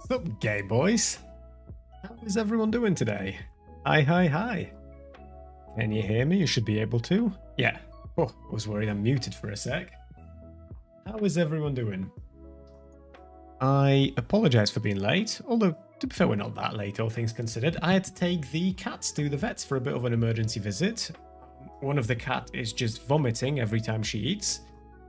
What's up, gay boys? How is everyone doing today? Hi. Can you hear me? You should be able to. Yeah. Oh, I was worried I'm muted for a sec. How is everyone doing? I apologize for being late, although to be fair, we're not that late, all things considered. I had to take the cats to the vets for a bit of an emergency visit. One of the cat is just vomiting every time she eats.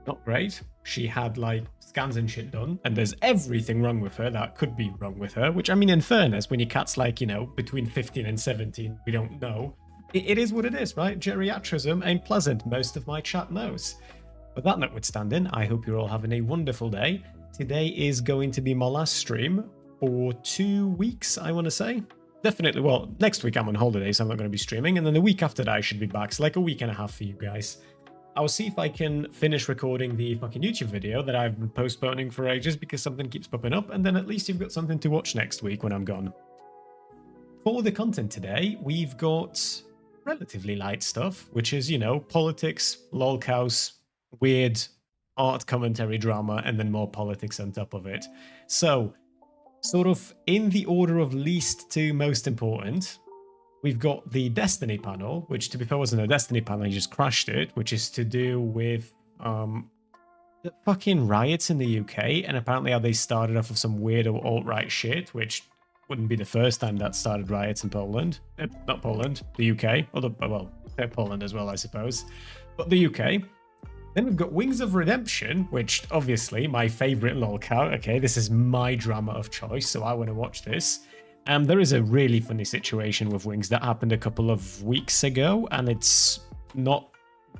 Not great. She had like scans and shit done, and there's everything wrong with her that could be wrong with her, which I mean, in fairness, when your cat's like, you know, between 15 and 17, we don't know. It is what it is, right? Geriatrism ain't pleasant, most of my chat knows. But that notwithstanding, I hope you're all having a wonderful day. Today is going to be my last stream for 2 weeks, I want to say. Definitely, well, next week I'm on holiday, so I'm not going to be streaming, and then the week after that I should be back, so like a week and a half for you guys. I'll see if I can finish recording the fucking YouTube video that I've been postponing for ages because something keeps popping up, and then at least you've got something to watch next week when I'm gone. For the content today, we've got relatively light stuff, which is, you know, politics, lolcows, weird art commentary drama, and then more politics on top of it. So, sort of in the order of least to most important, we've got the Destiny panel, which to be fair wasn't a Destiny panel, you just crashed it, which is to do with the fucking riots in the UK, and apparently how they started off with some weirdo alt-right shit, which wouldn't be the first time that started riots in Poland. Not Poland, the UK. Although, well, Poland as well, I suppose. But the UK. Then we've got Wingsofredemption, which obviously my favorite lolcow. Okay, this is my drama of choice, so I want to watch this. There is a really funny situation with Wings that happened a couple of weeks ago, and it's not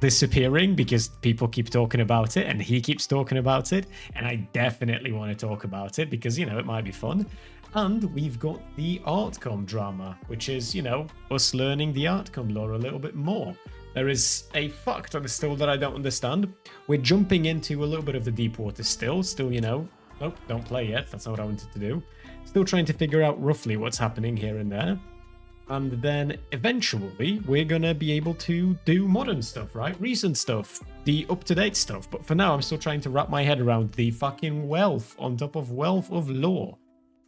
disappearing because people keep talking about it and he keeps talking about it, and I definitely want to talk about it because, you know, it might be fun. And we've got the Artcom drama, which is, you know, us learning the Artcom lore a little bit more. There is a fuck ton still that I don't understand. We're jumping into a little bit of the deep water still, you know, nope, don't play yet, that's not what I wanted to do. Still trying to figure out roughly what's happening here and there. And then eventually we're gonna be able to do modern stuff, right? Recent stuff, the up-to-date stuff. But for now, I'm still trying to wrap my head around the fucking wealth on top of wealth of lore.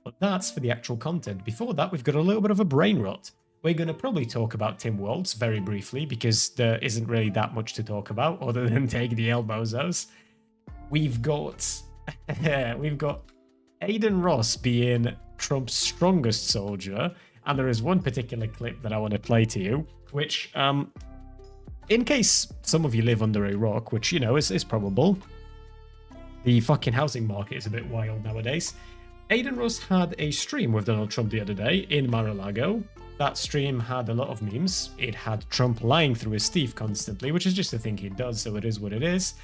But that's for the actual content. Before that, we've got a little bit of a brain rot. We're going to probably talk about Tim Waltz very briefly because there isn't really that much to talk about other than take the elbozos. We've got Aiden Ross being Trump's strongest soldier, and there is one particular clip that I want to play to you, which, in case some of you live under a rock, which, you know, is probable, the fucking housing market is a bit wild nowadays. Aiden Ross had a stream with Donald Trump the other day in Mar-a-Lago. That stream had a lot of memes. It had Trump lying through his teeth constantly, which is just a thing he does, so it is what it is.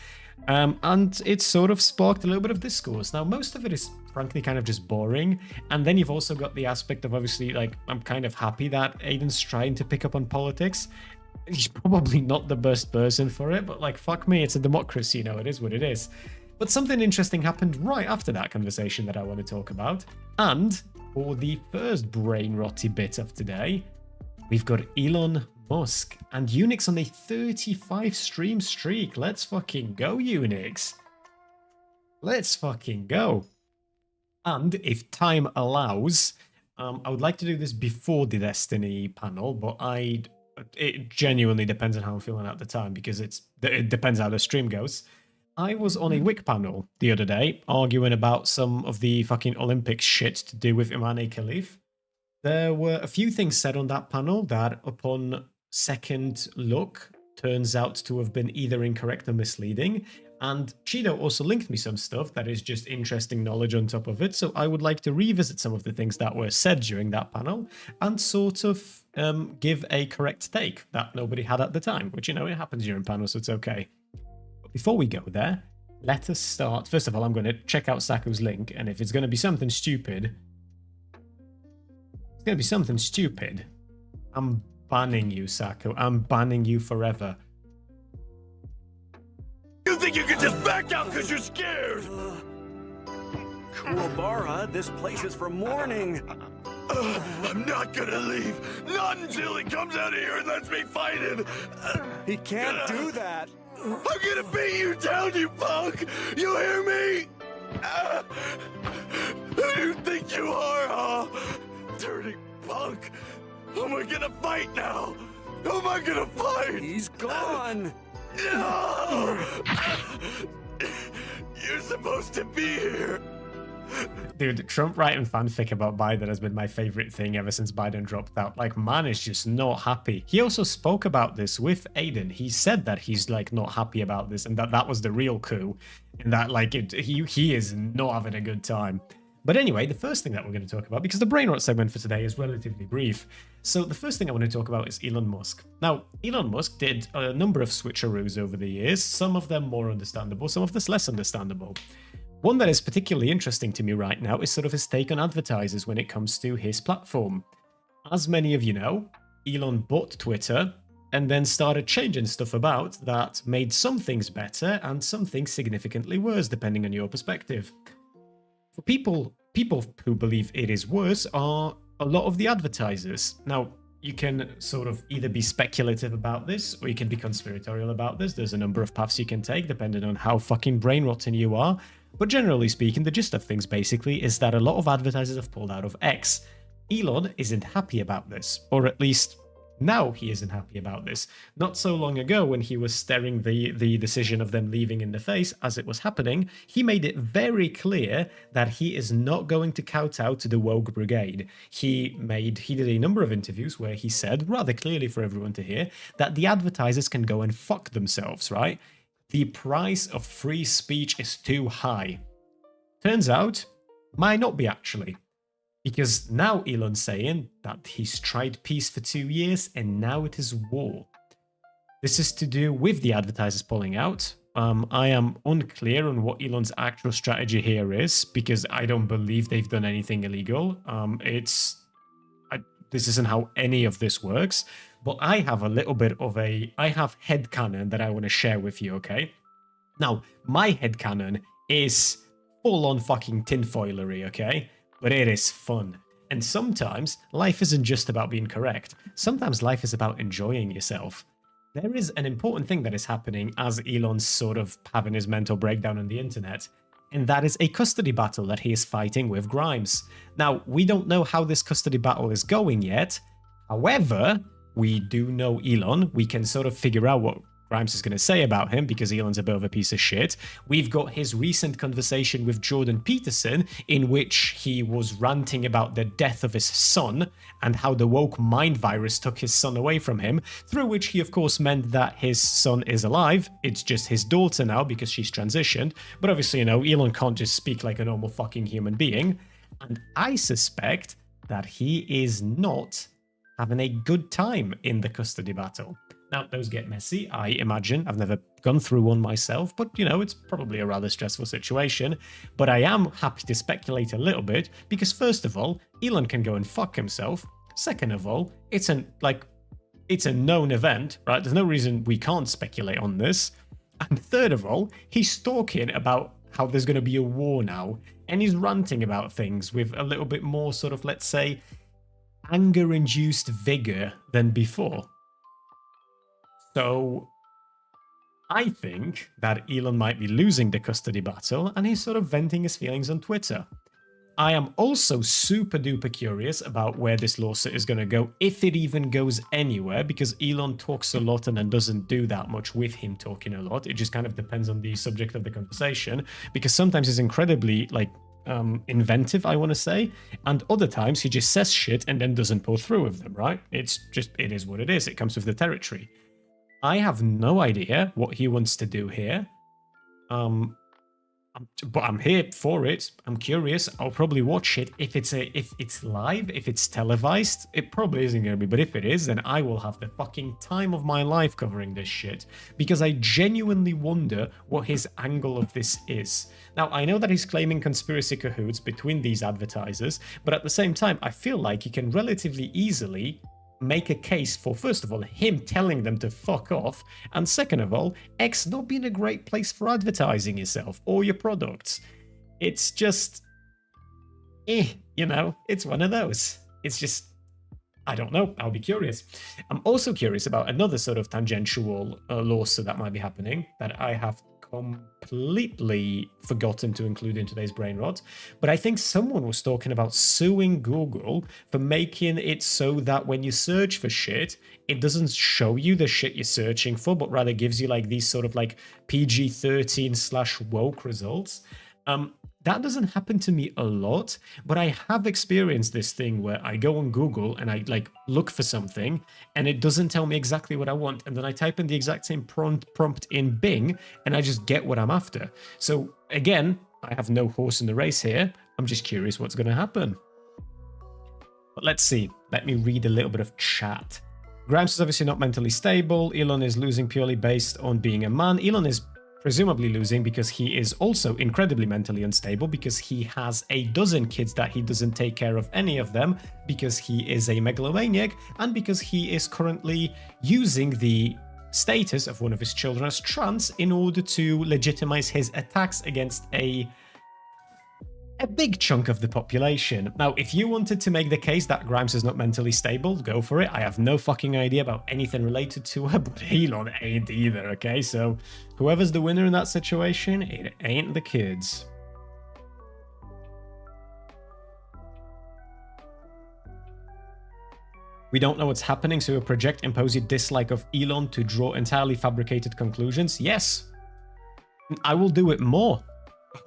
And it sort of sparked a little bit of discourse. Now, most of it is frankly kind of just boring. And then you've also got the aspect of, obviously, like, I'm kind of happy that Aiden's trying to pick up on politics. He's probably not the best person for it, but like, fuck me, it's a democracy, you know, it is what it is. But something interesting happened right after that conversation that I want to talk about. And for the first brain rotty bit of today, we've got Elon Musk and Unix on a 35 stream streak. Let's fucking go, Unix. Let's fucking go. And if time allows, I would like to do this before the Destiny panel, but it genuinely depends on how I'm feeling at the time because it depends how the stream goes. I was on a Wick panel the other day arguing about some of the fucking Olympics shit to do with Imane Khalif. There were a few things said on that panel that, upon second look, turns out to have been either incorrect or misleading. And Cheeto also linked me some stuff that is just interesting knowledge on top of it. So I would like to revisit some of the things that were said during that panel and sort of give a correct take that nobody had at the time, which, you know, it happens during panels, so it's okay. Before we go there, let us start. First of all, I'm going to check out Saku's link, and if it's going to be something stupid, I'm banning you, Saku. I'm banning you forever. You think you can just back out because you're scared? Kuwabara, this place is for mourning. I'm not gonna leave. Not until he comes out of here and lets me fight him. He can't do that. I'm gonna beat you down, you punk! You hear me? Who do you think you are, huh? Dirty punk! Who am I gonna fight now? Who am I gonna fight? He's gone. No! You're supposed to be here. Dude, Trump writing fanfic about Biden has been my favorite thing ever since Biden dropped out. Like, man is just not happy. He also spoke about this with Aiden. He said that he's like not happy about this and that was the real coup, and that like he is not having a good time. But anyway, the first thing that we're going to talk about, because the brain rot segment for today is relatively brief, so the first thing I want to talk about is Elon Musk. Now, Elon Musk did a number of switcheroos over the years, some of them more understandable, some of them less understandable. One that is particularly interesting to me right now is sort of his take on advertisers when it comes to his platform. As many of you know, Elon bought Twitter and then started changing stuff about that made some things better and some things significantly worse, depending on your perspective. For people who believe it is worse are a lot of the advertisers. Now, you can sort of either be speculative about this or you can be conspiratorial about this. There's a number of paths you can take depending on how fucking brain rotten you are. But generally speaking, the gist of things basically is that a lot of advertisers have pulled out of X. Elon isn't happy about this, or at least now he isn't happy about this. Not so long ago, when he was staring the decision of them leaving in the face as it was happening, he made it very clear that he is not going to kowtow to the woke brigade. He did a number of interviews where he said, rather clearly for everyone to hear, that the advertisers can go and fuck themselves, right? The price of free speech is too high. Turns out, might not be actually. Because now Elon's saying that he's tried peace for 2 years and now it is war. This is to do with the advertisers pulling out. I am unclear on what Elon's actual strategy here is because I don't believe they've done anything illegal. This isn't how any of this works. But I have a little bit of I have headcanon that I want to share with you, okay? Now, my headcanon is full-on fucking tinfoilery, okay? But it is fun. And sometimes life isn't just about being correct. Sometimes life is about enjoying yourself. There is an important thing that is happening as Elon's sort of having his mental breakdown on the internet, and that is a custody battle that he is fighting with Grimes. Now, we don't know how this custody battle is going yet. However, we do know Elon. We can sort of figure out what Grimes is going to say about him because Elon's a bit of a piece of shit. We've got his recent conversation with Jordan Peterson in which he was ranting about the death of his son and how the woke mind virus took his son away from him, through which he of course meant that his son is alive. It's just his daughter now because she's transitioned. But obviously, you know, Elon can't just speak like a normal fucking human being. And I suspect that he is not having a good time in the custody battle. Now, those get messy, I imagine. I've never gone through one myself, but, you know, it's probably a rather stressful situation. But I am happy to speculate a little bit, because first of all, Elon can go and fuck himself. Second of all, it's a known event, right? There's no reason we can't speculate on this. And third of all, he's talking about how there's going to be a war now, and he's ranting about things with a little bit more sort of, let's say, anger-induced vigor than before. So I think that Elon might be losing the custody battle and he's sort of venting his feelings on Twitter. I am also super duper curious about where this lawsuit is going to go, if it even goes anywhere, because Elon talks a lot and then doesn't do that much with him talking a lot. It just kind of depends on the subject of the conversation, because sometimes he's incredibly inventive, I want to say, and other times he just says shit and then doesn't pull through with them, right? It is what it is. It comes with the territory. I have no idea what he wants to do here. But I'm here for it. I'm curious. I'll probably watch it if it's live, if it's televised. It probably isn't going to be, but if it is, then I will have the fucking time of my life covering this shit, because I genuinely wonder what his angle of this is. Now, I know that he's claiming conspiracy cahoots between these advertisers, but at the same time, I feel like he can relatively easily make a case for, first of all, him telling them to fuck off, and second of all, X not being a great place for advertising yourself or your products. It's just, you know, it's one of those. It's just, I don't know. I'll be curious. I'm also curious about another sort of tangential lawsuit that might be happening that I have completely forgotten to include in today's brain rot, but I think someone was talking about suing Google for making it so that when you search for shit, it doesn't show you the shit you're searching for, but rather gives you like these sort of like PG-13/woke results. That doesn't happen to me a lot, but I have experienced this thing where I go on Google and I like look for something and it doesn't tell me exactly what I want. And then I type in the exact same prompt in Bing and I just get what I'm after. So again, I have no horse in the race here. I'm just curious what's going to happen. But let's see. Let me read a little bit of chat. Grimes is obviously not mentally stable. Elon is losing purely based on being a man. Elon is presumably losing because he is also incredibly mentally unstable because he has a dozen kids that he doesn't take care of any of them because he is a megalomaniac and because he is currently using the status of one of his children as trans in order to legitimize his attacks against a big chunk of the population. Now, if you wanted to make the case that Grimes is not mentally stable, go for it. I have no fucking idea about anything related to her, but Elon ain't either, okay? So whoever's the winner in that situation, it ain't the kids. We don't know what's happening, so we project impose your dislike of Elon to draw entirely fabricated conclusions. Yes, I will do it more.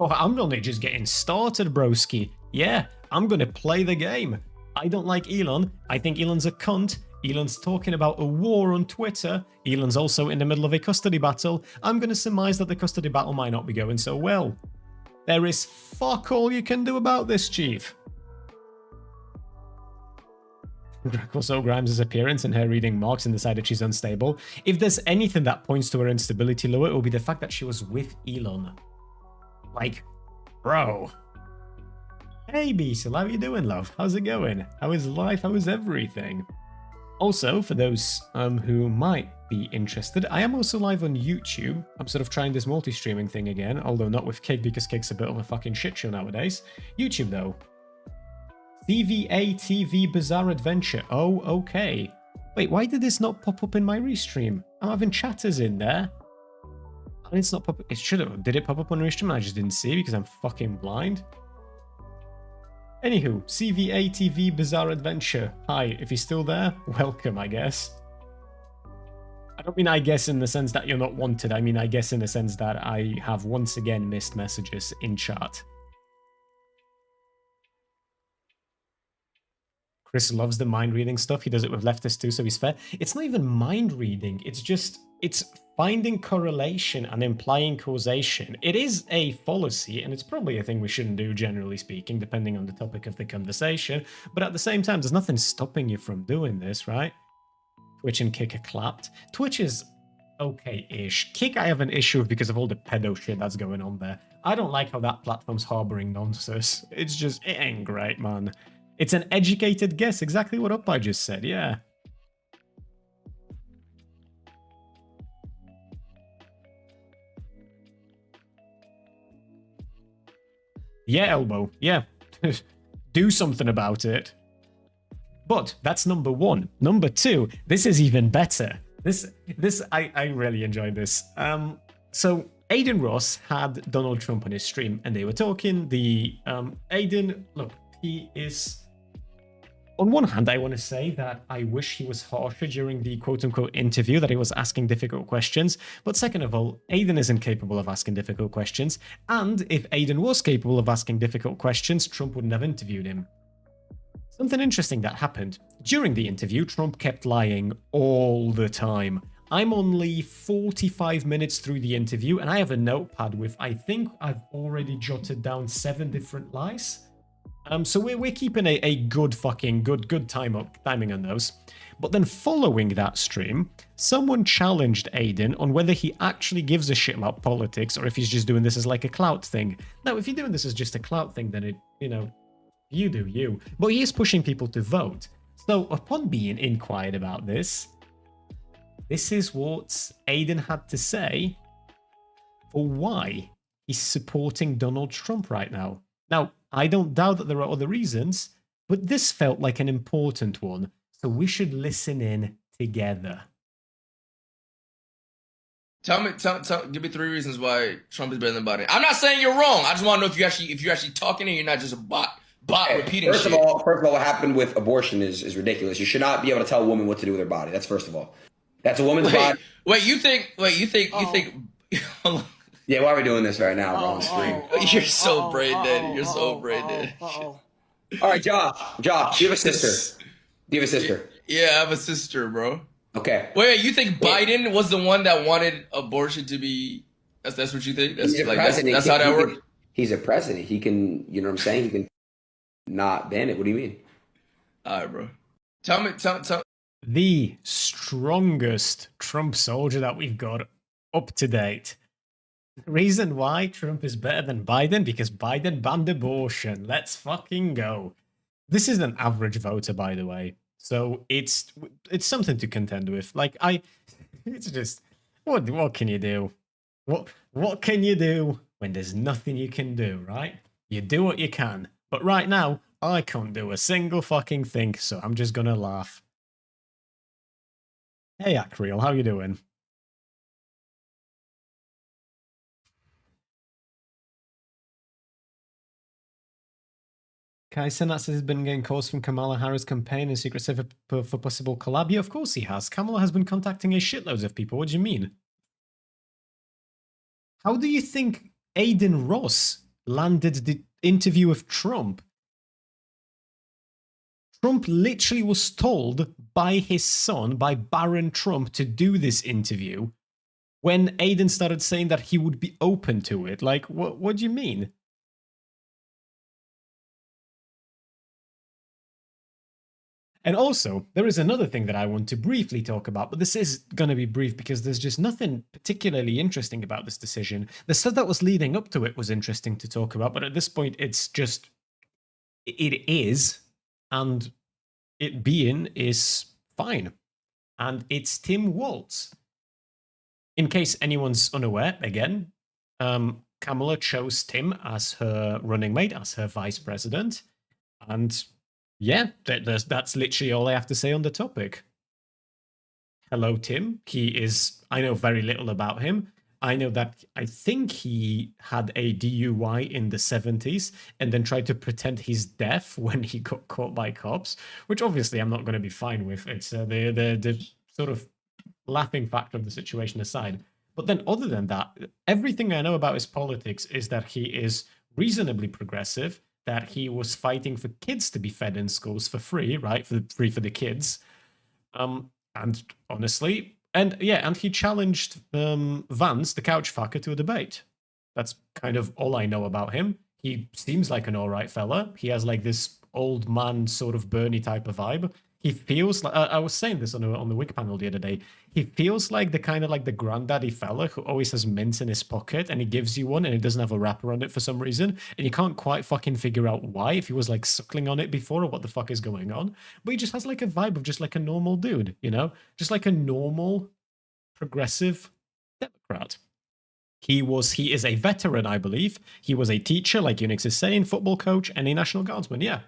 Oh, I'm only just getting started, broski. Yeah, I'm gonna play the game. I don't like Elon. I think Elon's a cunt. Elon's talking about a war on Twitter. Elon's also in the middle of a custody battle. I'm gonna surmise that the custody battle might not be going so well. There is fuck all you can do about this, Chief. Also, Grimes' appearance and her reading marks and decided she's unstable. If there's anything that points to her instability lower, it will be the fact that she was with Elon. Like, bro. Hey, Beetle, how you doing, love? How's it going? How is life? How is everything? Also, for those who might be interested, I am also live on YouTube. I'm sort of trying this multi-streaming thing again, although not with Kik because Kik's a bit of a fucking shit show nowadays. YouTube, though. CVA TV Bizarre Adventure. Oh, okay. Wait, why did this not pop up in my restream? I'm having chatters in there. And it's not pop. It should have. Did it pop up on restream? I just didn't see because I'm fucking blind. Anywho, CVA TV Bizarre Adventure. Hi, if you're still there, welcome, I guess. I don't mean I guess in the sense that you're not wanted. I mean I guess in the sense that I have once again missed messages in chat. Chris loves the mind reading stuff. He does it with leftists too, so he's fair. It's not even mind reading. It's just, it's finding correlation and implying causation. It is a fallacy, and it's probably a thing we shouldn't do, generally speaking, depending on the topic of the conversation. But at the same time, there's nothing stopping you from doing this, right? Twitch and Kik are clapped. Twitch is okay-ish. Kik I have an issue with because of all the pedo shit that's going on there. I don't like how that platform's harboring nonsense. It's just, it ain't great, man. It's an educated guess, exactly what Up I just said, yeah. Yeah, Elbow, yeah. Do something about it. But that's number one. Number two, this is even better. I really enjoyed this. So Aiden Ross had Donald Trump on his stream and they were talking. Aiden, look, he is... On one hand, I want to say that I wish he was harsher during the quote-unquote interview, that he was asking difficult questions. But second of all, Aiden isn't capable of asking difficult questions. And if Aiden was capable of asking difficult questions, Trump wouldn't have interviewed him. Something interesting that happened. During the interview, Trump kept lying all the time. I'm only 45 minutes through the interview, and I have a notepad with, I think I've already jotted down 7 different lies. So we're keeping a good timing on those. But then following that stream, someone challenged Aiden on whether he actually gives a shit about politics or if he's just doing this as like a clout thing. Now, if you're doing this as just a clout thing, then you do you. But he is pushing people to vote. So upon being inquired about this is what Aiden had to say for why he's supporting Donald Trump right now. Now, I don't doubt that there are other reasons, but this felt like an important one, so we should listen in together. Give me 3 reasons why Trump is better than Biden. I'm not saying you're wrong. I just want to know if you're actually talking and you're not just a bot repeating First shit. of all, what happened with abortion is ridiculous. You should not be able to tell a woman what to do with her body. That's first of all. That's a woman's body. You think? Yeah, why are we doing this right now, bro, on the stream? You're so brain dead. You're so brain dead. All right, Josh, do you have a sister? Do you have a sister? Yeah, I have a sister, bro. Okay. Wait, you think Biden was the one that wanted abortion to be? That's what you think? That's how that works. He's a president. He can, you know what I'm saying? He can not ban it. What do you mean? All right, bro. Tell me. The strongest Trump soldier that we've got up to date. The reason why Trump is better than Biden, because Biden banned abortion. Let's fucking go. This is an average voter, by the way. So it's something to contend with. It's just, what can you do? What can you do when there's nothing you can do, right? You do what you can. But right now, I can't do a single fucking thing, so I'm just gonna laugh. Hey, Akriel, how you doing? Kai Senat says he's been getting calls from Kamala Harris' campaign and Secret Service for possible collab. Yeah, of course he has. Kamala has been contacting a shitloads of people. What do you mean? How do you think Aiden Ross landed the interview with Trump? Trump literally was told by his son, by Barron Trump, to do this interview when Aiden started saying that he would be open to it. Like, what do you mean? And also, there is another thing that I want to briefly talk about, but this is going to be brief because there's just nothing particularly interesting about this decision. The stuff that was leading up to it was interesting to talk about, but at this point, it's just, it is, and it being is fine. And it's Tim Walz. In case anyone's unaware, again, Kamala chose Tim as her running mate, as her vice president, and yeah, that's literally all I have to say on the topic. Hello, Tim. I know very little about him. I know that I think he had a DUI in the 70s and then tried to pretend he's deaf when he got caught by cops, which obviously I'm not going to be fine with. It's the sort of laughing factor of the situation aside. But then other than that, everything I know about his politics is that he is reasonably progressive, that he was fighting for kids to be fed in schools for free, right? Free for the kids. And honestly, and he challenged Vance, the couch fucker, to a debate. That's kind of all I know about him. He seems like an all right fella. He has like this old man sort of Bernie type of vibe. He feels like, I was saying this on the Wiki panel the other day, he feels like the kind of like the granddaddy fella who always has mints in his pocket and he gives you one and it doesn't have a wrapper on it for some reason. And you can't quite fucking figure out why, if he was like suckling on it before or what the fuck is going on. But he just has like a vibe of just like a normal dude, you know? Just like a normal, progressive Democrat. He is a veteran, I believe. He was a teacher, like Unix is saying, football coach, and a National Guardsman, yeah.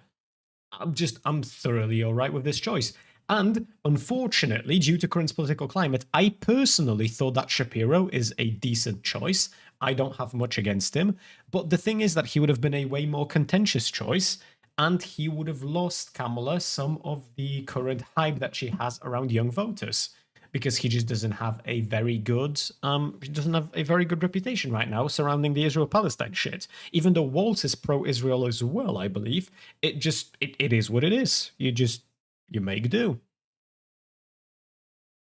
I'm thoroughly all right with this choice. And unfortunately, due to current political climate, I personally thought that Shapiro is a decent choice. I don't have much against him. But the thing is that he would have been a way more contentious choice, and he would have lost Kamala some of the current hype that she has around young voters, because he just doesn't have a very good reputation right now surrounding the Israel-Palestine shit. Even though Waltz is pro-Israel as well, I believe, it is what it is. You make do.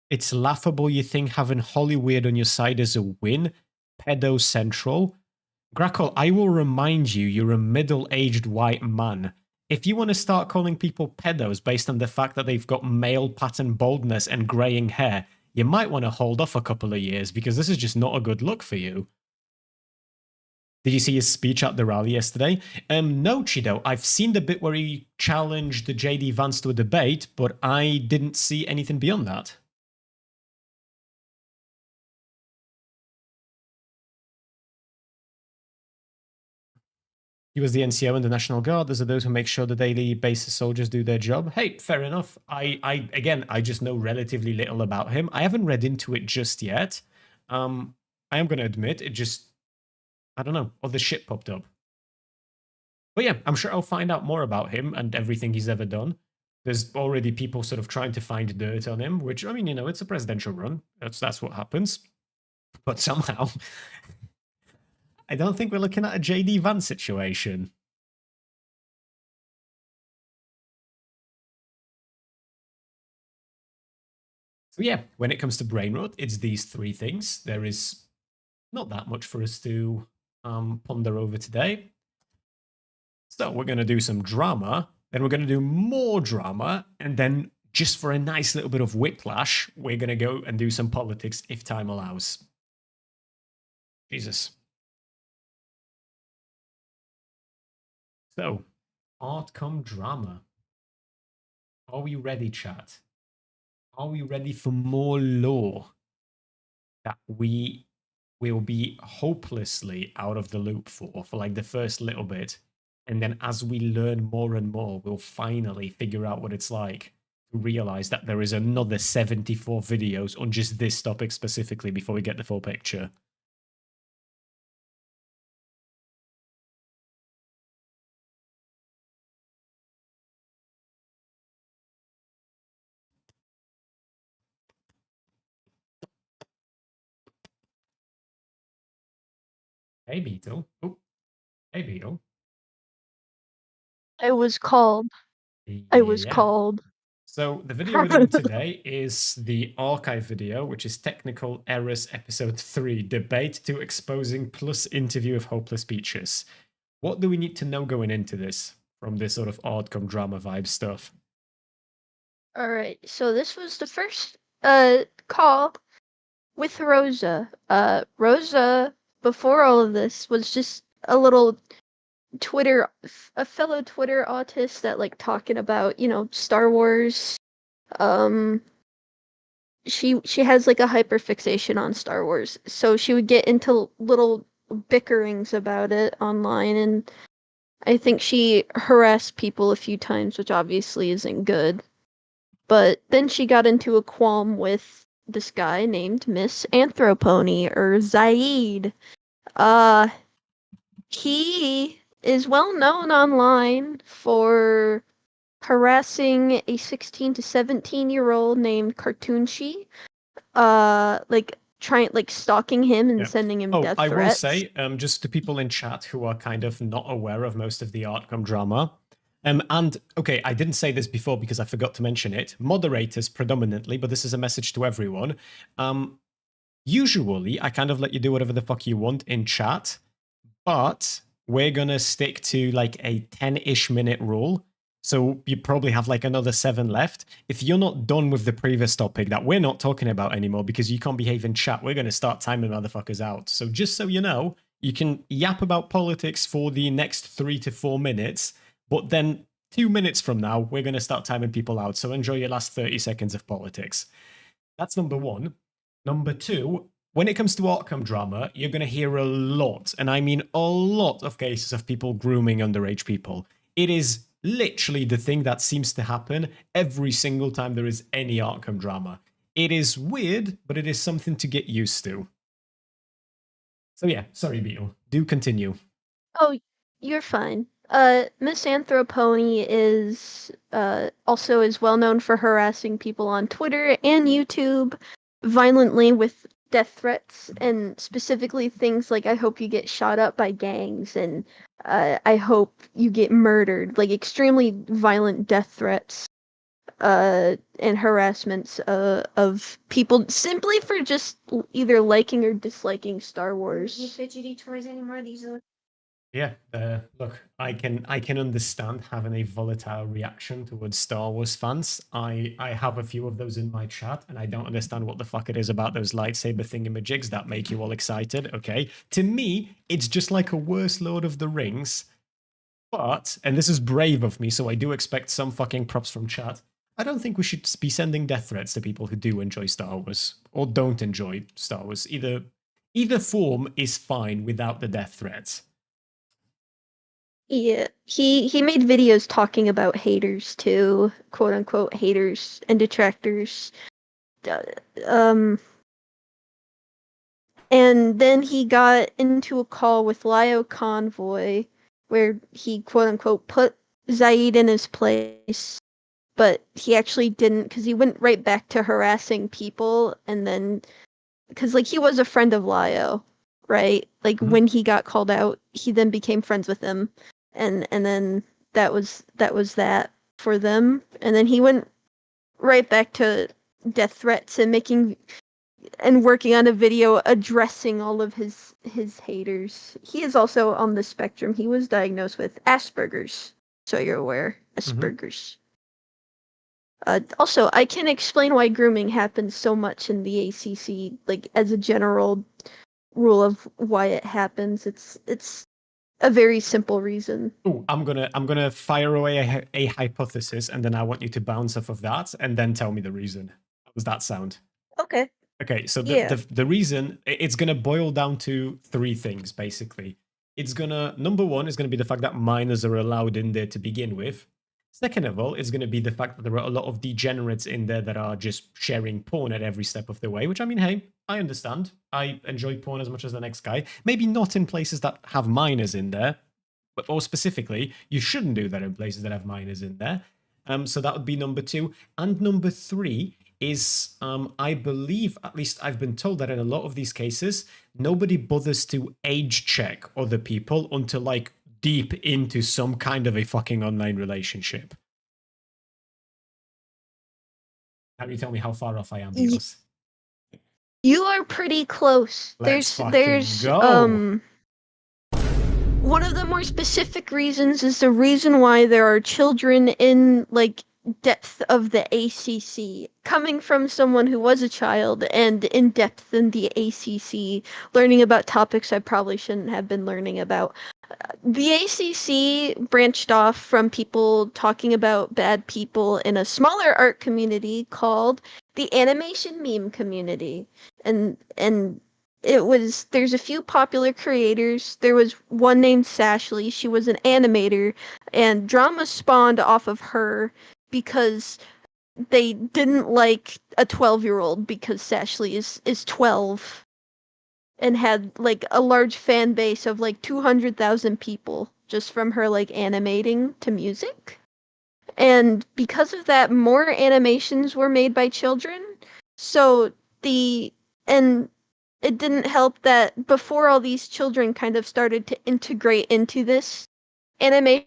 It's laughable you think having Hollywood on your side is a win. Pedo Central. Grackle, I will remind you, you're a middle-aged white man. If you want to start calling people pedos based on the fact that they've got male pattern baldness and graying hair, you might want to hold off a couple of years because this is just not a good look for you. Did you see his speech at the rally yesterday? No, Chido. I've seen the bit where he challenged the JD Vance to a debate, but I didn't see anything beyond that. He was the NCO and the National Guard. Those are those who make sure the daily basis soldiers do their job. Hey, fair enough. I just know relatively little about him. I haven't read into it just yet. I am going to admit it just, I don't know, other shit popped up. But yeah, I'm sure I'll find out more about him and everything he's ever done. There's already people sort of trying to find dirt on him, which, I mean, you know, it's a presidential run. That's what happens. But somehow, I don't think we're looking at a JD Vance situation. So yeah, when it comes to brain rot, it's these three things. There is not that much for us to ponder over today. So we're going to do some drama, then we're going to do more drama, and then just for a nice little bit of whiplash, we're going to go and do some politics if time allows. Jesus. So, Artcom drama. Are we ready, chat? Are we ready for more lore that we will be hopelessly out of the loop for like the first little bit? And then as we learn more and more, we'll finally figure out what it's like to realize that there is another 74 videos on just this topic specifically before we get the full picture. Hey, Beetle. Oh, hey, Beetle. I was called. I was Yeah. called. So the video we're doing today is the archive video, which is Technical Errors Episode 3, Debate to Exposing plus Interview of Hopeless Speeches. What do we need to know going into this from this sort of Artcom drama vibe stuff? All right. So this was the first call with Rosa. Rosa before all of this was just a little a fellow Twitter autist that like talking about, you know, Star Wars. She has like a hyperfixation on Star Wars. So she would get into little bickerings about it online, and I think she harassed people a few times, which obviously isn't good. But then she got into a qualm with this guy named Miss Anthropony, or Zaid. He is well known online for harassing a 16 to 17-year-old named Cartoonshi. Like stalking him and sending him death I threats. will say, just to people in chat who are kind of not aware of most of the Artcom drama, and okay, I didn't say this before because I forgot to mention it. Moderators predominantly, but this is a message to everyone. Usually, I kind of let you do whatever the fuck you want in chat, but we're gonna stick to like a 10-ish minute rule. So you probably have like another 7 left. If you're not done with the previous topic that we're not talking about anymore because you can't behave in chat, we're going to start timing motherfuckers out. So just so you know, you can yap about politics for the next 3 to 4 minutes, but then 2 minutes from now, we're going to start timing people out. So enjoy your last 30 seconds of politics. That's number 1. Number 2, when it comes to Artcom drama, you're going to hear a lot, and I mean a lot of cases of people grooming underage people. It is literally the thing that seems to happen every single time there is any Artcom drama. It is weird, but it is something to get used to. So yeah, sorry, Beetle. Do continue. Oh, you're fine. Miss Anthropony is also is well known for harassing people on Twitter and YouTube violently with death threats, and specifically things like "I hope you get shot up by gangs" and "I hope you get murdered," like extremely violent death threats and harassments of people simply for just either liking or disliking Star Wars. Fidgety toys anymore. These are. Yeah, look, I can understand having a volatile reaction towards Star Wars fans. I have a few of those in my chat, and I don't understand what the fuck it is about those lightsaber thingamajigs that make you all excited. Okay, to me, it's just like a worse Lord of the Rings. But, and this is brave of me, so I do expect some fucking props from chat. I don't think we should be sending death threats to people who do enjoy Star Wars or don't enjoy Star Wars. Either form is fine without the death threats. Yeah, he made videos talking about haters too, quote unquote haters and detractors. And then he got into a call with Lio Convoy, where he quote unquote put Zaid in his place, but he actually didn't, because he went right back to harassing people, and then because like he was a friend of Lio, right? Like when he got called out, he then became friends with him, and then that was that for them, and then he went right back to death threats and working on a video addressing all of his haters. He is also on the spectrum. He was diagnosed with Asperger's, so you're aware. Asperger's. Also, I can explain why grooming happens so much in the ACC, like as a general rule of why it happens. It's a very simple reason. Ooh, I'm gonna fire away a hypothesis, and then I want you to bounce off of that, and then tell me the reason. How does that sound? Okay. Okay, so Yeah. the reason, it's gonna boil down to three things basically. It's gonna, number one is gonna be the fact that minors are allowed in there to begin with. Second of all, is going to be the fact that there are a lot of degenerates in there that are just sharing porn at every step of the way, which I mean, hey, I understand. I enjoy porn as much as the next guy. Maybe not in places that have minors in there, but more specifically, you shouldn't do that in places that have minors in there. So that would be number two. And number three is, I believe, at least I've been told that in a lot of these cases, nobody bothers to age check other people until like deep into some kind of a fucking online relationship. How do you tell me how far off I am, Dios? You are pretty close. Let's There's go. one of the more specific reasons is the reason why there are children in like depth of the ACC, coming from someone who was a child and in depth in the ACC, learning about topics I probably shouldn't have been learning about. The ACC branched off from people talking about bad people in a smaller art community called the animation meme community. And there's a few popular creators. There was one named Sashley. She was an animator, and drama spawned off of her because they didn't like a 12-year-old because Sashley is 12 and had like a large fan base of like 200,000 people just from her like animating to music. And because of that, more animations were made by children. So and it didn't help that before all these children kind of started to integrate into this, animation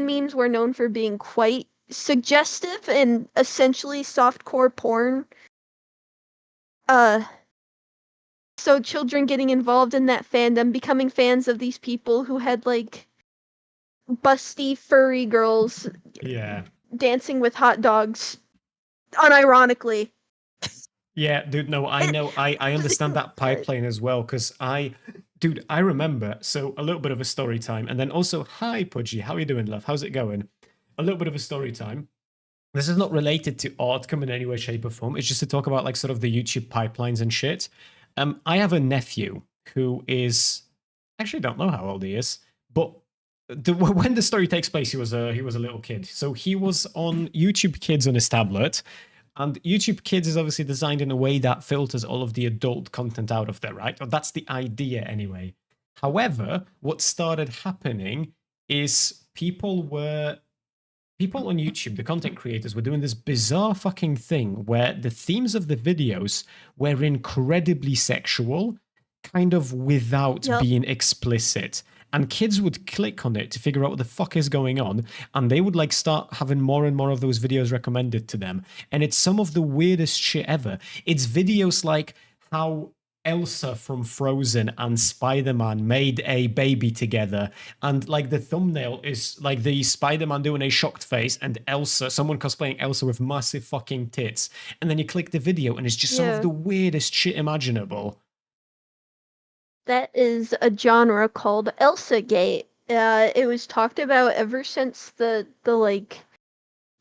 memes were known for being quite suggestive and essentially softcore porn. So children getting involved in that fandom, becoming fans of these people who had like busty furry girls dancing with hot dogs unironically. Yeah, dude, no, I know, I understand that pipeline as well, because I remember, so a little bit of a story time, and then also, hi, Pudgy, how are you doing, love? How's it going? A little bit of a story time. This is not related to Artcom in any way, shape, or form. It's just to talk about like sort of the YouTube pipelines and shit. I have a nephew who is, actually don't know how old he is, but when the story takes place, he was a little kid. So he was on YouTube Kids on his tablet. And YouTube Kids is obviously designed in a way that filters all of the adult content out of there, right? Or that's the idea anyway. However, what started happening is people on YouTube, the content creators, were doing this bizarre fucking thing where the themes of the videos were incredibly sexual, kind of without being explicit. And kids would click on it to figure out what the fuck is going on, and they would like start having more and more of those videos recommended to them. And it's some of the weirdest shit ever. It's videos like how Elsa from Frozen and Spider-Man made a baby together, and like the thumbnail is like the Spider-Man doing a shocked face and Elsa, someone cosplaying Elsa with massive fucking tits, and then you click the video and it's just some of the weirdest shit imaginable. That is a genre called Elsa-gate. It was talked about ever since the like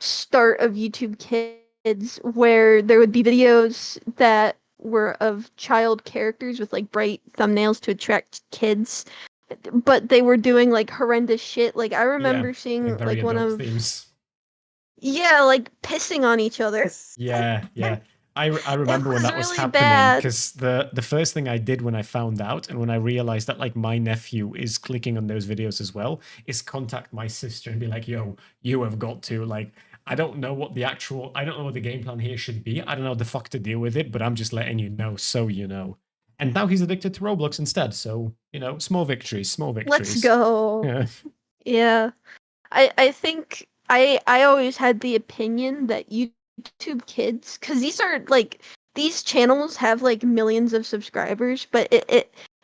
start of YouTube Kids, where there would be videos that were of child characters with like bright thumbnails to attract kids, but they were doing like horrendous shit. Like I remember seeing like one of themes. like pissing on each other. Yeah. I remember when was that was really happening bad. because the first thing I did when I found out and when I realized that like my nephew is clicking on those videos as well is contact my sister and be like, yo, you have got to like. I don't know what I don't know what the game plan here should be. I don't know the fuck to deal with it, but I'm just letting you know so you know. And now he's addicted to Roblox instead. So, small victories, small victories. Let's go. Yeah. Yeah. I think I always had the opinion that YouTube Kids, because these channels have like millions of subscribers, but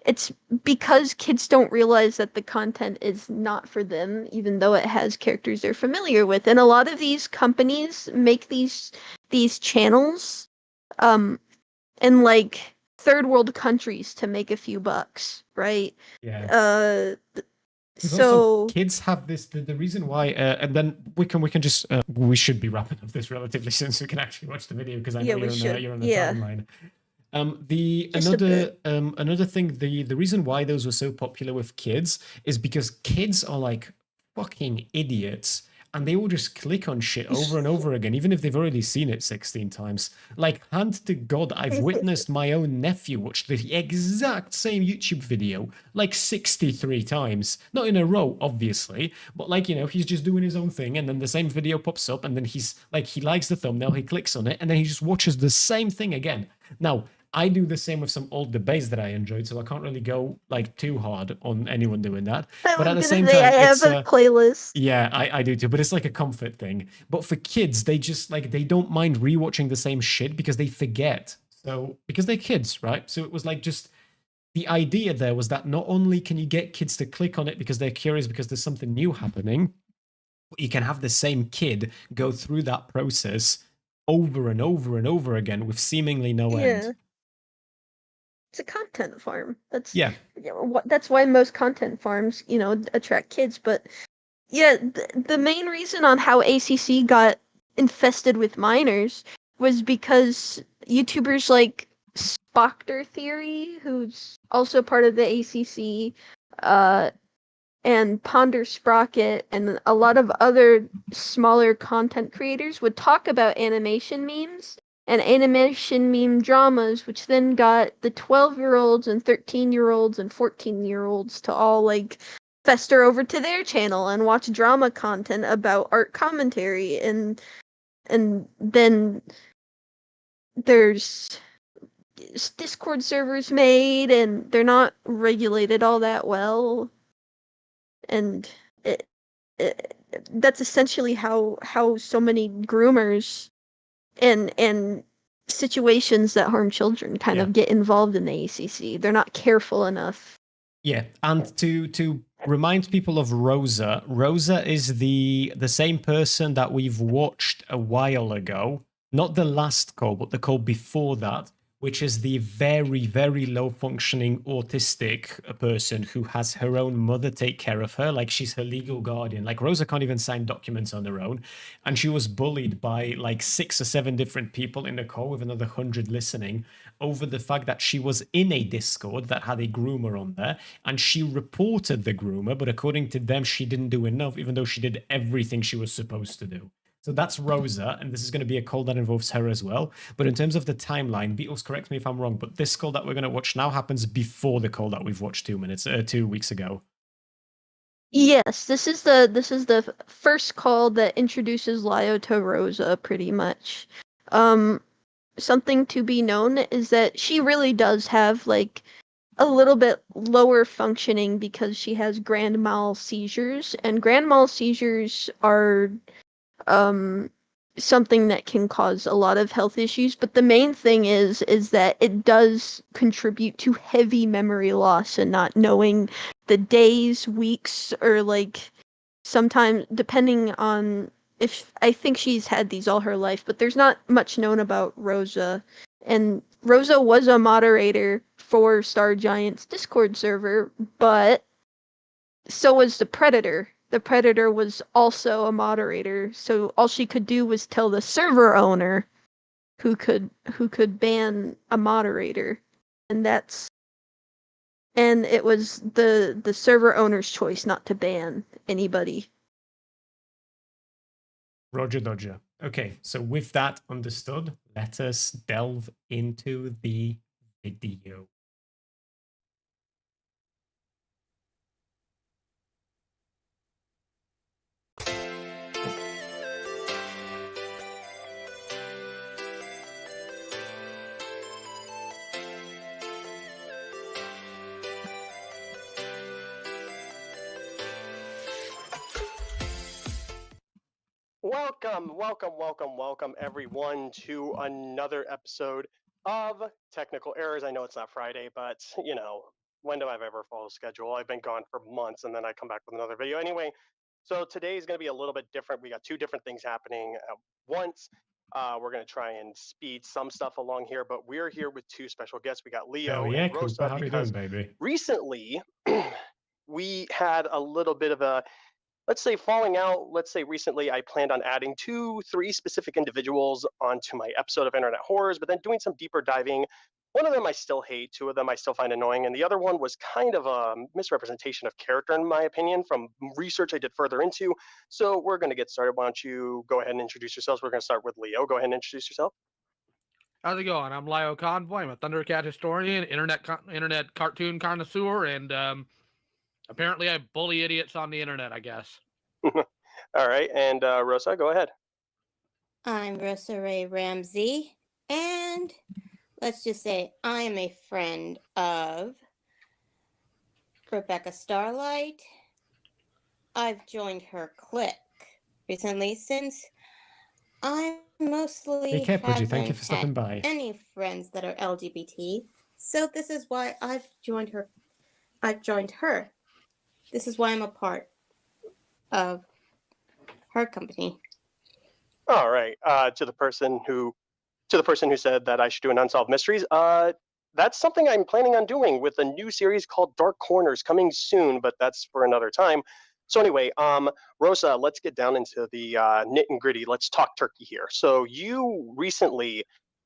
it's because kids don't realize that the content is not for them, even though it has characters they're familiar with. And a lot of these companies make these channels in like third world countries to make a few bucks, right? Yeah. So Also, kids have this. The reason why, and then we can just we should be wrapping up this relatively soon, so we can actually watch the video because I know you're on the timeline. Another thing, the reason why those were so popular with kids is because kids are like fucking idiots. And they will just click on shit over and over again, even if they've already seen it 16 times. Like, hand to God, I've witnessed my own nephew watch the exact same YouTube video like 63 times. Not in a row, obviously, but like, he's just doing his own thing, and then the same video pops up, and then he's like, he likes the thumbnail, he clicks on it, and then he just watches the same thing again. Now, I do the same with some old debates that I enjoyed, so I can't really go like too hard on anyone doing that. But at the same time, I have a playlist. Yeah, I do too, but it's like a comfort thing. But for kids, they just like they don't mind rewatching the same shit because they forget. So because they're kids, right? So it was like just the idea there was that not only can you get kids to click on it because they're curious because there's something new happening, but you can have the same kid go through that process over and over and over again with seemingly no end. It's a content farm. That's why most content farms, attract kids. But yeah, the main reason on how ACC got infested with minors was because YouTubers like Spocter Theory, who's also part of the ACC, and Ponder Sprocket, and a lot of other smaller content creators would talk about animation memes and animation meme dramas, which then got the 12-year-olds and 13-year-olds and 14-year-olds to all like fester over to their channel and watch drama content about art commentary, and then there's Discord servers made, and they're not regulated all that well, and that's essentially how so many groomers and situations that harm children kind of get involved in the ACC. They're not careful enough. Yeah, and to remind people of Rosa, Rosa is the same person that we've watched a while ago. Not the last call, but the call before that, which is the very, very low functioning autistic person who has her own mother take care of her. Like she's her legal guardian. Like Rosa can't even sign documents on her own. And she was bullied by like 6 or 7 different people in the call with another 100 listening over the fact that she was in a Discord that had a groomer on there. And she reported the groomer, but according to them, she didn't do enough, even though she did everything she was supposed to do. So that's Rosa, and this is going to be a call that involves her as well. But in terms of the timeline, Beatles, correct me if I'm wrong, but this call that we're going to watch now happens before the call that we've watched 2 weeks ago. Yes, this is the first call that introduces Lio to Rosa, pretty much. Something to be known is that she really does have like a little bit lower functioning because she has grand mal seizures, and grand mal seizures are something that can cause a lot of health issues, but the main thing is that it does contribute to heavy memory loss and not knowing the days, weeks, or like sometimes depending on if I think she's had these all her life, but there's not much known about Rosa. And Rosa was a moderator for Star Giant's Discord server, but so was the Predator. The Predator was also a moderator, so all she could do was tell the server owner who could ban a moderator, and it was the server owner's choice not to ban anybody. Roger Dodger. Okay, so with that understood, let us delve into the video. Welcome, everyone, to another episode of Technical Errors. I know it's not Friday, but, you know, when do I ever follow schedule? I've been gone for months, and then I come back with another video. Anyway, so today is going to be a little bit different. We got two different things happening at once. We're going to try and speed some stuff along here, but we're here with two special guests. We got Leo Oh yeah, and Cooper, Rosa, how you because doing, baby? recently we had a little bit of a, let's say, falling out. Let's say recently I planned on adding 2-3 specific individuals onto my episode of Internet Horrors, but then doing some deeper diving. One of them I still hate, two of them I still find annoying, and the other one was kind of a misrepresentation of character, in my opinion, from research I did further into. So we're going to get started. Why don't you go ahead and introduce yourselves? We're going to start with Leo. Go ahead and introduce yourself. How's it going? I'm Lio Convoy. I'm a Thundercat historian, internet cartoon connoisseur, and apparently I bully idiots on the internet, I guess. All right, and Rosa, go ahead. I'm Rosa Ray Ramsey, and let's just say I am a friend of Rebecca Starlight. I've joined her clique recently since I mostly Hey, Care Pudgy, haven't thank you for stopping had by. any friends that are LGBT, so this is why I've joined her. This is why I'm a part of her company. All right. To the person who said that I should do an Unsolved Mysteries, that's something I'm planning on doing with a new series called Dark Corners coming soon, but that's for another time. So anyway, Rosa, let's get down into the nit and gritty. Let's talk turkey here. So you recently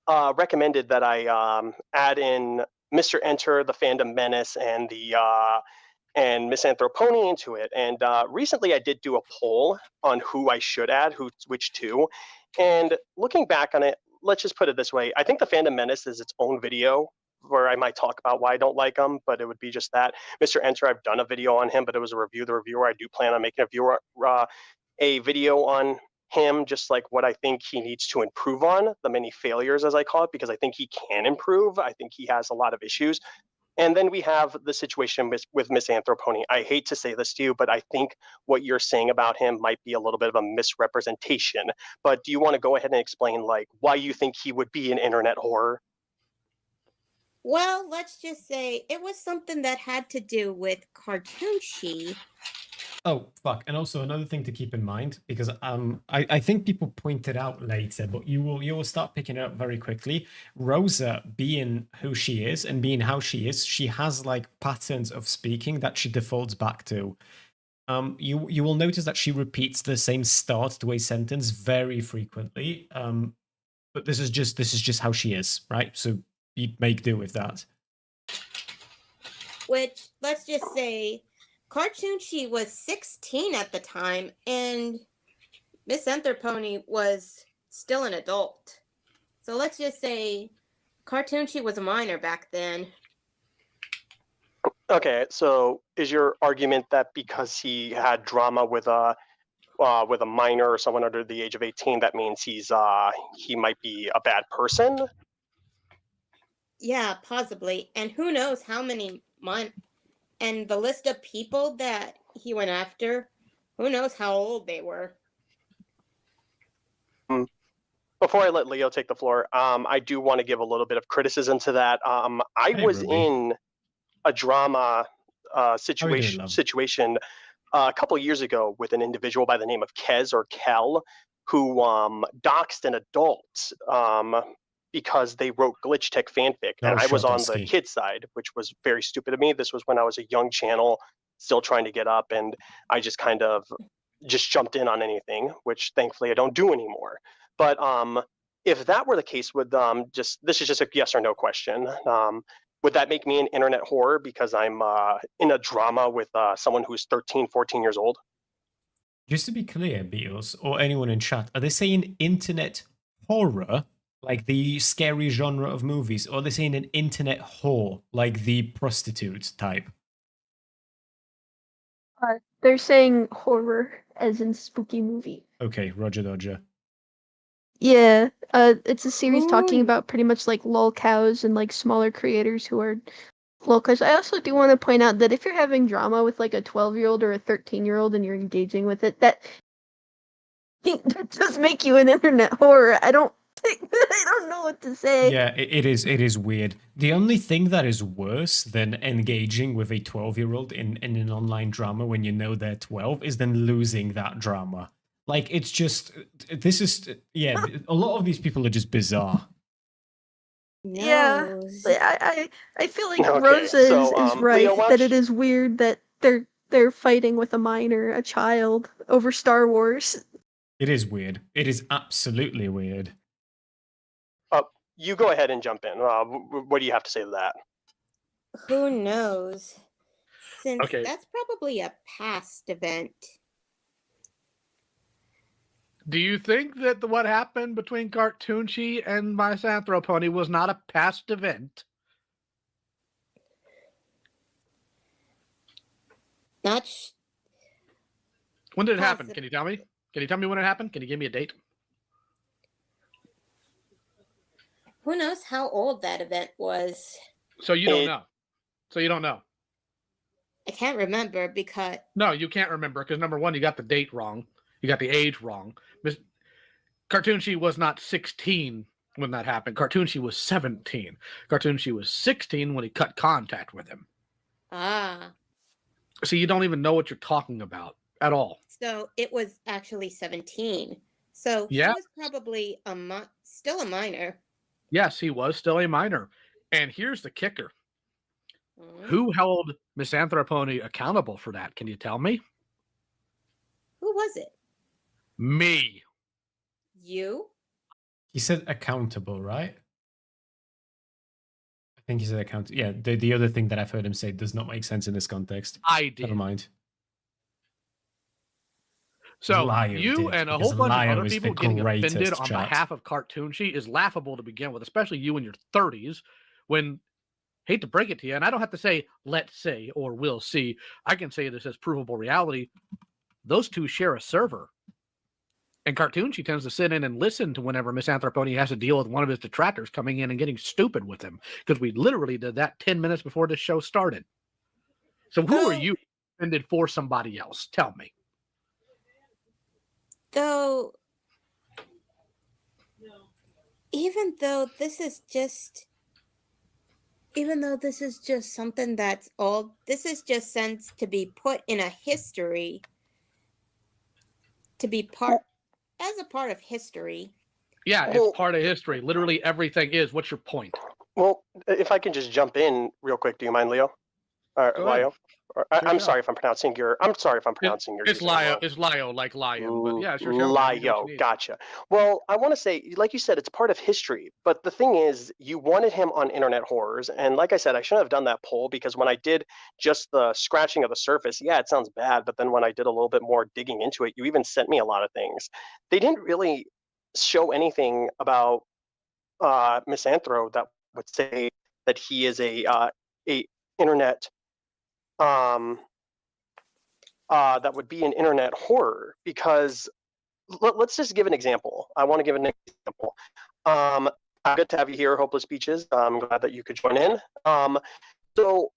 recommended that I add in Mr. Enter, the Fandom Menace, and the and Misanthropony into it. And recently I did do a poll on who I should add, which two. And looking back on it, let's just put it this way. I think the Fandom Menace is its own video where I might talk about why I don't like him, but it would be just that. Mr. Enter, I've done a video on him, but it was a review. The reviewer, I do plan on making a video on him, just like what I think he needs to improve on, the many failures, as I call it, because I think he can improve. I think he has a lot of issues. And then we have the situation with Misanthropony. I hate to say this to you, but I think what you're saying about him might be a little bit of a misrepresentation. But do you want to go ahead and explain, like, why you think he would be an internet horror? Well, let's just say it was something that had to do with Cartoonshi. Oh, fuck. And also another thing to keep in mind, because I think people pointed out later, but you will start picking it up very quickly. Rosa, being who she is and being how she is, she has like patterns of speaking that she defaults back to. You will notice that she repeats the same start to a sentence very frequently. But this is just how she is, right? So you make do with that. Which, let's just say, Cartoonshi was 16 at the time, and Misanthropony was still an adult. So let's just say Cartoonshi was a minor back then. Okay, so is your argument that because he had drama with a minor or someone under the age of 18, that means he might be a bad person? Yeah, possibly. And who knows how many and the list of people that he went after, who knows how old they were. Before I let Leo take the floor, I do want to give a little bit of criticism to that. I was Ruby. in a drama situation a couple years ago with an individual by the name of Kez or Kel, who doxed an adult because they wrote Glitch Tech fanfic, and I was on the kid side, which was very stupid of me. This was when I was a young channel, still trying to get up, and I just kind of just jumped in on anything, which thankfully I don't do anymore. But if that were the case, would this is just a yes or no question. Would that make me an internet horror because I'm in a drama with someone who's 13, 14 years old? Just to be clear, Beatles, or anyone in chat, are they saying internet horror, like the scary genre of movies, or are they saying an internet whore, like the prostitute type? They're saying horror, as in spooky movie. Okay, Roger Dodger. Yeah, it's a series talking Ooh. about pretty much like lolcows and like smaller creators who are lolcows. I also do want to point out that if you're having drama with like a 12-year-old or a 13-year-old and you're engaging with it, that does make you an internet horror. I don't know what to say. Yeah, it is weird. The only thing that is worse than engaging with a 12-year-old in an online drama when you know they're 12 is then losing that drama. Like, it's just, this is, yeah, a lot of these people are just bizarre. Yeah, Knows. but I feel like Okay, Rosa so, is right Leo, why that don't it is weird that they're fighting with a minor, a child, over Star Wars. It is weird. It is absolutely weird. You go ahead and jump in. What do you have to say to that? Who knows? Since Okay. that's probably a past event. Do you think that what happened between Cartoonchi and Misanthropony was not a past event? Not When did it happen? Possi- Can you tell me? Can you tell me when it happened? Can you give me a date? who knows how old that event was? So you don't know. So you don't know. I can't remember because No, you can't remember because number one, you got the date wrong. You got the age wrong. Cartoonchi was not 16 when that happened. Cartoonchi was 17. Cartoonchi was 16 when he cut contact with him. So you don't even know what you're talking about at all. So it was actually 17. So Yeah. he was probably still a minor. Yes, he was still a minor. And here's the kicker. Who held Misanthropony accountable for that? Can you tell me? Who was it? Me. You? He said accountable, right? I think he said accountable. Yeah, the other thing that I've heard him say does not make sense in this context. I did. Never mind. So Lio you did, and a because whole bunch of Lio other is people the getting offended greatest on chat. behalf of Cartoonchi is laughable to begin with, especially you in your 30s when, hate to break it to you, and I don't have to say, let's say, or we'll see. I can say this as provable reality. Those two share a server. And Cartoonchi tends to sit in and listen to whenever Misanthropony has to deal with one of his detractors coming in and getting stupid with him. Because we literally did that 10 minutes before this show started. So who are you offended for somebody else? Tell me. Though, even though this is just something that's old, this is just sense to be put in a history, to be as a part of history. Yeah, it's part of history. Literally everything is. What's your point? Well, if I can just jump in real quick, do you mind, Leo? Lio? I'm sorry if I'm pronouncing your. I'm sorry if I'm pronouncing your. It's username Lio. wrong. It's Lio, like lion. But yeah, sure. Lio, gotcha. Well, I want to say, like you said, it's part of history. But the thing is, you wanted him on Internet Horrors, and like I said, I shouldn't have done that poll because when I did just the scratching of the surface, yeah, it sounds bad. But then when I did a little bit more digging into it, you even sent me a lot of things. They didn't really show anything about Misanthro that would say that he is a internet. That would be an internet horror because let's just give an example. I want to give an example. Good to have you here, Hopeless Beaches. I'm glad that you could join in. So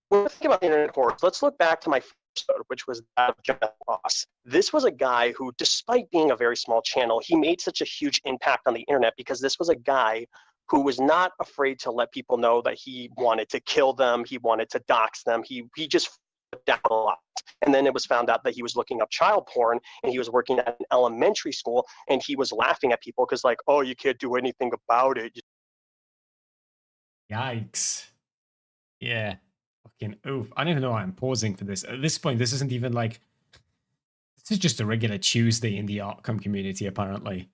when we're thinking about internet horrors, let's look back to my first episode, which was that of Jonathan Ross. This was a guy who, despite being a very small channel, he made such a huge impact on the internet because this was a guy who was not afraid to let people know that he wanted to kill them, he wanted to dox them, he just down a lot. And then it was found out that he was looking up child porn and he was working at an elementary school and he was laughing at people because like, oh, you can't do anything about it. Yikes. Yeah. Fucking oof. I don't even know why I'm pausing for this. At this point, this isn't even like, this is just a regular Tuesday in the Artcom community, apparently.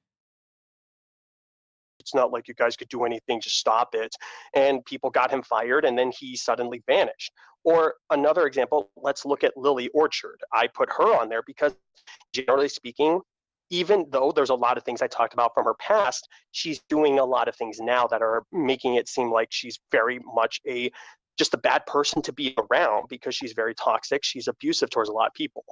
It's not like you guys could do anything to stop it. And people got him fired, and then he suddenly vanished. Or another example, let's look at Lily Orchard. I put her on there because, generally speaking, even though there's a lot of things I talked about from her past, she's doing a lot of things now that are making it seem like she's very much just a bad person to be around because she's very toxic. She's abusive towards a lot of people.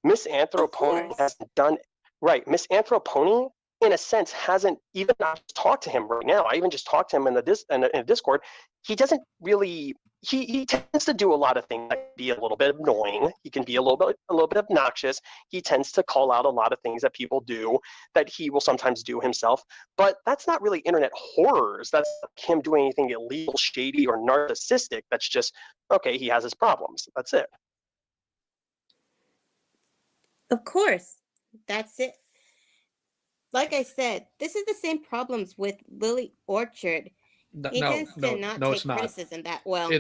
Miss Anthropony hasn't done right. Miss Anthropony, in a sense, hasn't even talked to him right now. I even just talked to him in the Discord. He doesn't really. He tends to do a lot of things that be a little bit annoying. He can be a little bit obnoxious. He tends to call out a lot of things that people do that he will sometimes do himself. But that's not really internet horrors. That's not him doing anything illegal, shady, or narcissistic. That's just, okay, he has his problems. That's it. Of course. That's it. Like I said, this is the same problems with Lily Orchard. He tends to not take criticism that well.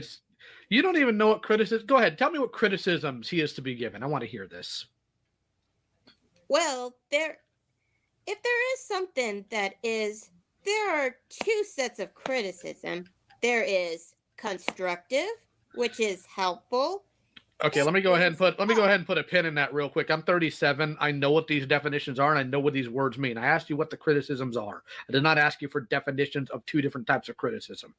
You don't even know what criticism. Go ahead, tell me what criticisms he is to be given. I want to hear this. Well, if there is something that is, there are two sets of criticism. There is constructive, which is helpful. Okay, let me go ahead and put a pin in that real quick. I'm 37. I know what these definitions are, and I know what these words mean. I asked you what the criticisms are. I did not ask you for definitions of two different types of criticism.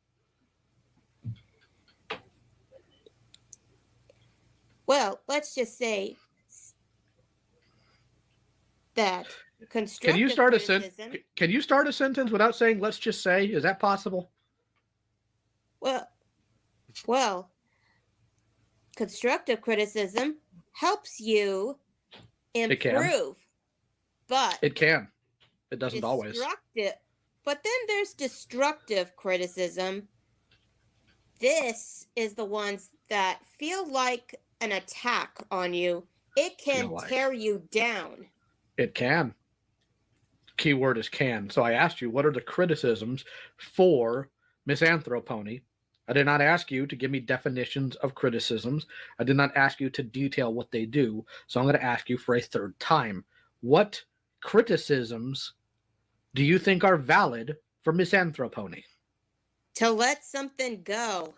Well, let's just say that constructive criticism. Can you start a sentence without saying "let's just say"? Is that possible? Well. Constructive criticism helps you improve, but it can. It doesn't always. But then there's destructive criticism. This is the ones that feel like an attack on you. It can tear you down. It can. Keyword is can. So I asked you, what are the criticisms for Misanthropony? I did not ask you to give me definitions of criticisms. I did not ask you to detail what they do. So I'm going to ask you for a third time. What criticisms do you think are valid for Misanthropony? To let something go.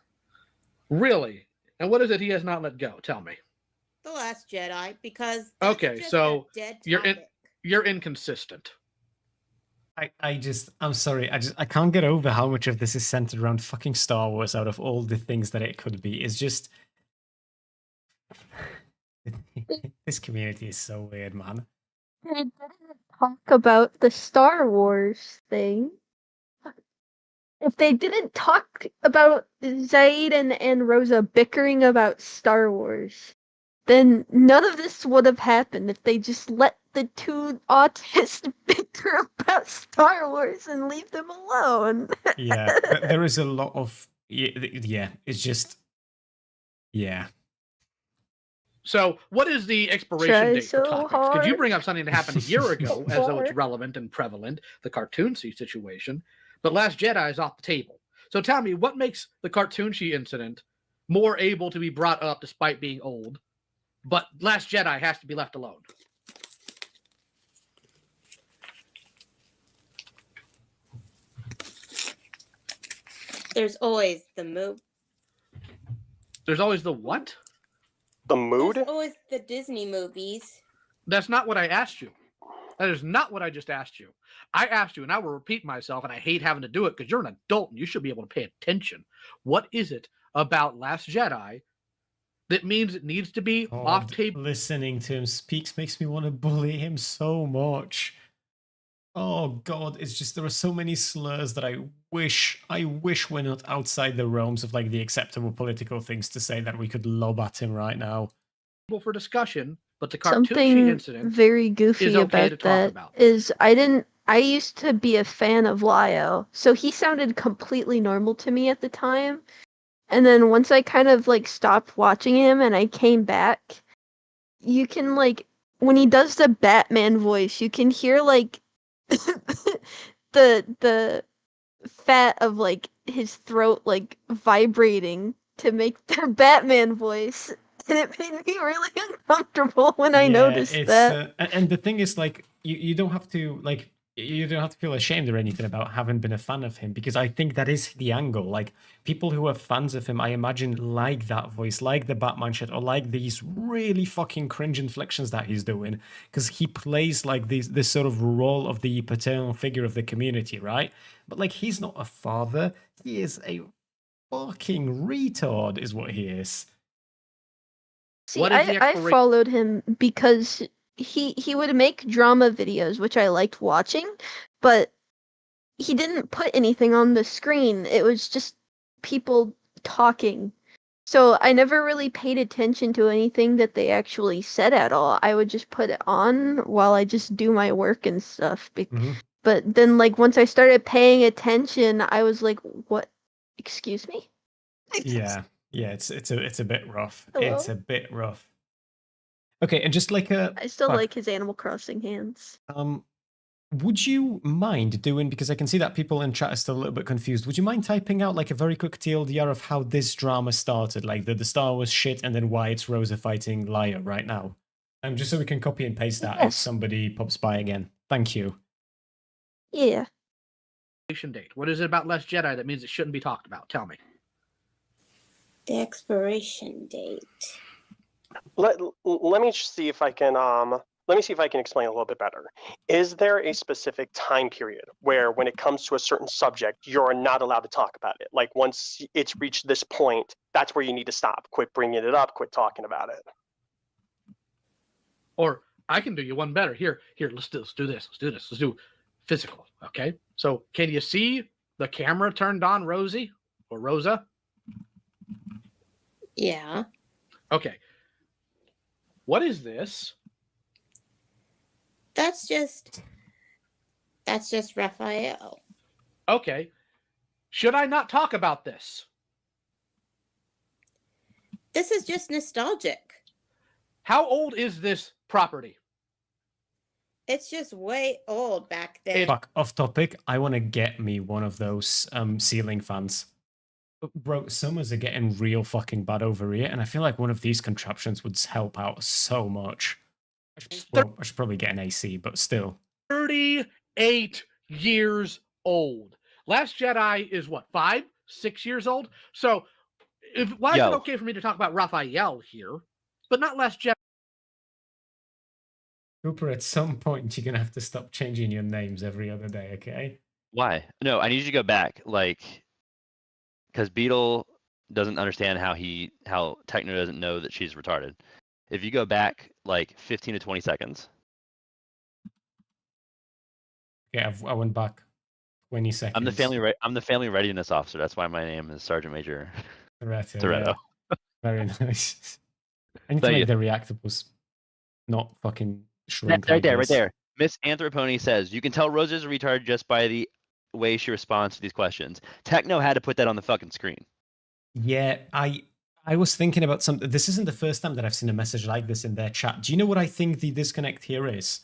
Really? And what is it he has not let go? Tell me. The Last Jedi, because okay, so you're inconsistent. I'm sorry, I can't get over how much of this is centered around fucking Star Wars out of all the things that it could be. It's just... this community is so weird, man. They didn't talk about the Star Wars thing. If they didn't talk about Zaid and Rosa bickering about Star Wars, then none of this would have happened if they just let the two autists bicker about Star Wars and leave them alone. Yeah, there is a lot of... Yeah, it's just... Yeah. So, what is the expiration date for topics? Could you bring up something that happened a year ago, as though it's relevant and prevalent, the Cartoonsy situation, but Last Jedi is off the table. So tell me, what makes the Cartoonsy incident more able to be brought up despite being old, but Last Jedi has to be left alone? There's always the mood. There's always the what? The mood? There's always the Disney movies. That's not what I asked you. That is not what I just asked you. I asked you, and I will repeat myself, and I hate having to do it because you're an adult and you should be able to pay attention. What is it about Last Jedi that means it needs to be off table? Listening to him speak makes me want to bully him so much. Oh God, it's just there are so many slurs that I wish we're not outside the realms of like the acceptable political things to say that we could lob at him right now. For discussion, but the Cartoonsy Something incident very goofy is okay about that is I used to be a fan of Lio, so he sounded completely normal to me at the time. And then once I kind of like stopped watching him and I came back, you can like when he does the Batman voice, you can hear like the fat of like his throat like vibrating to make the Batman voice, and it made me really uncomfortable when I noticed that. And the thing is, like, you don't have to like You don't have to feel ashamed or anything about having been a fan of him, because I think that is the angle. Like, people who are fans of him, I imagine, like that voice, like the Batman shit, or like these really fucking cringe inflections that he's doing, because he plays like this sort of role of the paternal figure of the community, right? But like, he's not a father. He is a fucking retard, is what he is. See, What is the I expiration? followed him because he would make drama videos, which I liked watching, but he didn't put anything on the screen. It was just people talking. So I never really paid attention to anything that they actually said at all. I would just put it on while I just do my work and stuff. But then, like, once I started paying attention, I was like, "What? Excuse me?" Yeah, it's a bit rough. Hello? It's a bit rough. Okay, and just like a I still fuck, like his Animal Crossing hands. would you mind doing, because I can see that people in chat are still a little bit confused, would you mind typing out like a very quick TLDR of how this drama started? Like the Star Wars shit and then why it's Rosa fighting Liar right now? Just so we can copy and paste that if Yes. somebody pops by again. Thank you. Yeah. Date. What is it about Last Jedi that means it shouldn't be talked about? Tell me. The expiration date. Let me see if I can let me see if I can explain a little bit better. Is there a specific time period where, when it comes to a certain subject, you're not allowed to talk about it? Like, once it's reached this point, that's where you need to stop. Quit bringing it up. Quit talking about it. Or I can do you one better. Here, let's do this. Let's do physical, okay? So can you see the camera turned on, Rosie? Or Rosa? Yeah. Okay. What is this? That's just Raphael. Okay. Should I not talk about this? This is just nostalgic. How old is this property? It's just way old back then. Fuck, off topic. I want to get me one of those ceiling fans. Bro, summers are getting real fucking bad over here, and I feel like one of these contraptions would help out so much. I should probably get an AC, but still. 38 years old. Last Jedi is what, 5, 6 years old? So why is it okay for me to talk about Raphael here, but not Last Jedi? Cooper, at some point, you're going to have to stop changing your names every other day, okay? Why? No, I need you to go back, like, because Beetle doesn't understand how Techno doesn't know that she's retarded. If you go back like 15 to 20 seconds. Yeah, I went back 20 seconds. I'm the family readiness officer. That's why my name is Sergeant Major Toretto. Yeah. Very nice. I need to make the reactables not fucking shrink. Right there. Miss Anthropony says you can tell Rosa's a retard just by the way she responds to these questions. Techno had to put that on the fucking screen. Yeah, I was thinking about something. This isn't the first time that I've seen a message like this in their chat. Do you know what I think the disconnect here is?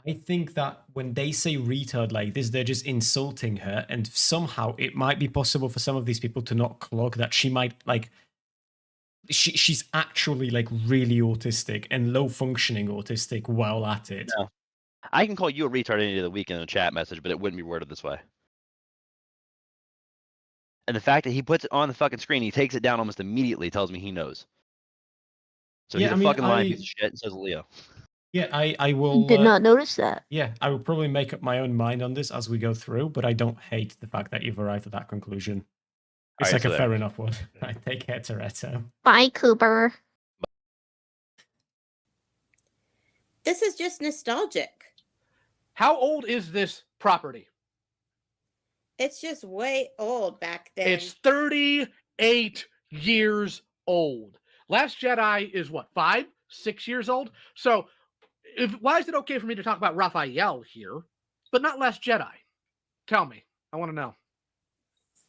I think that when they say retard like this, they're just insulting her, and somehow it might be possible for some of these people to not clock that she might, like, she's actually, like, really autistic and low functioning autistic while at it. No. I can call you a retard any day of the week in a chat message, but it wouldn't be worded this way. And the fact that he puts it on the fucking screen, he takes it down almost immediately, tells me he knows. So yeah, he's a fucking lying piece of shit, and so is Leo. Yeah, I will. Did not notice that. Yeah, I will probably make up my own mind on this as we go through, but I don't hate the fact that you've arrived at that conclusion. It's like a fair enough one. Right, take care, Toretto. Bye, Cooper. This is just nostalgic. How old is this property? It's just way old back then. It's 38 years old. Last Jedi is what, 5, 6 years old? So why is it okay for me to talk about Raphael here, but not Last Jedi? Tell me. I want to know.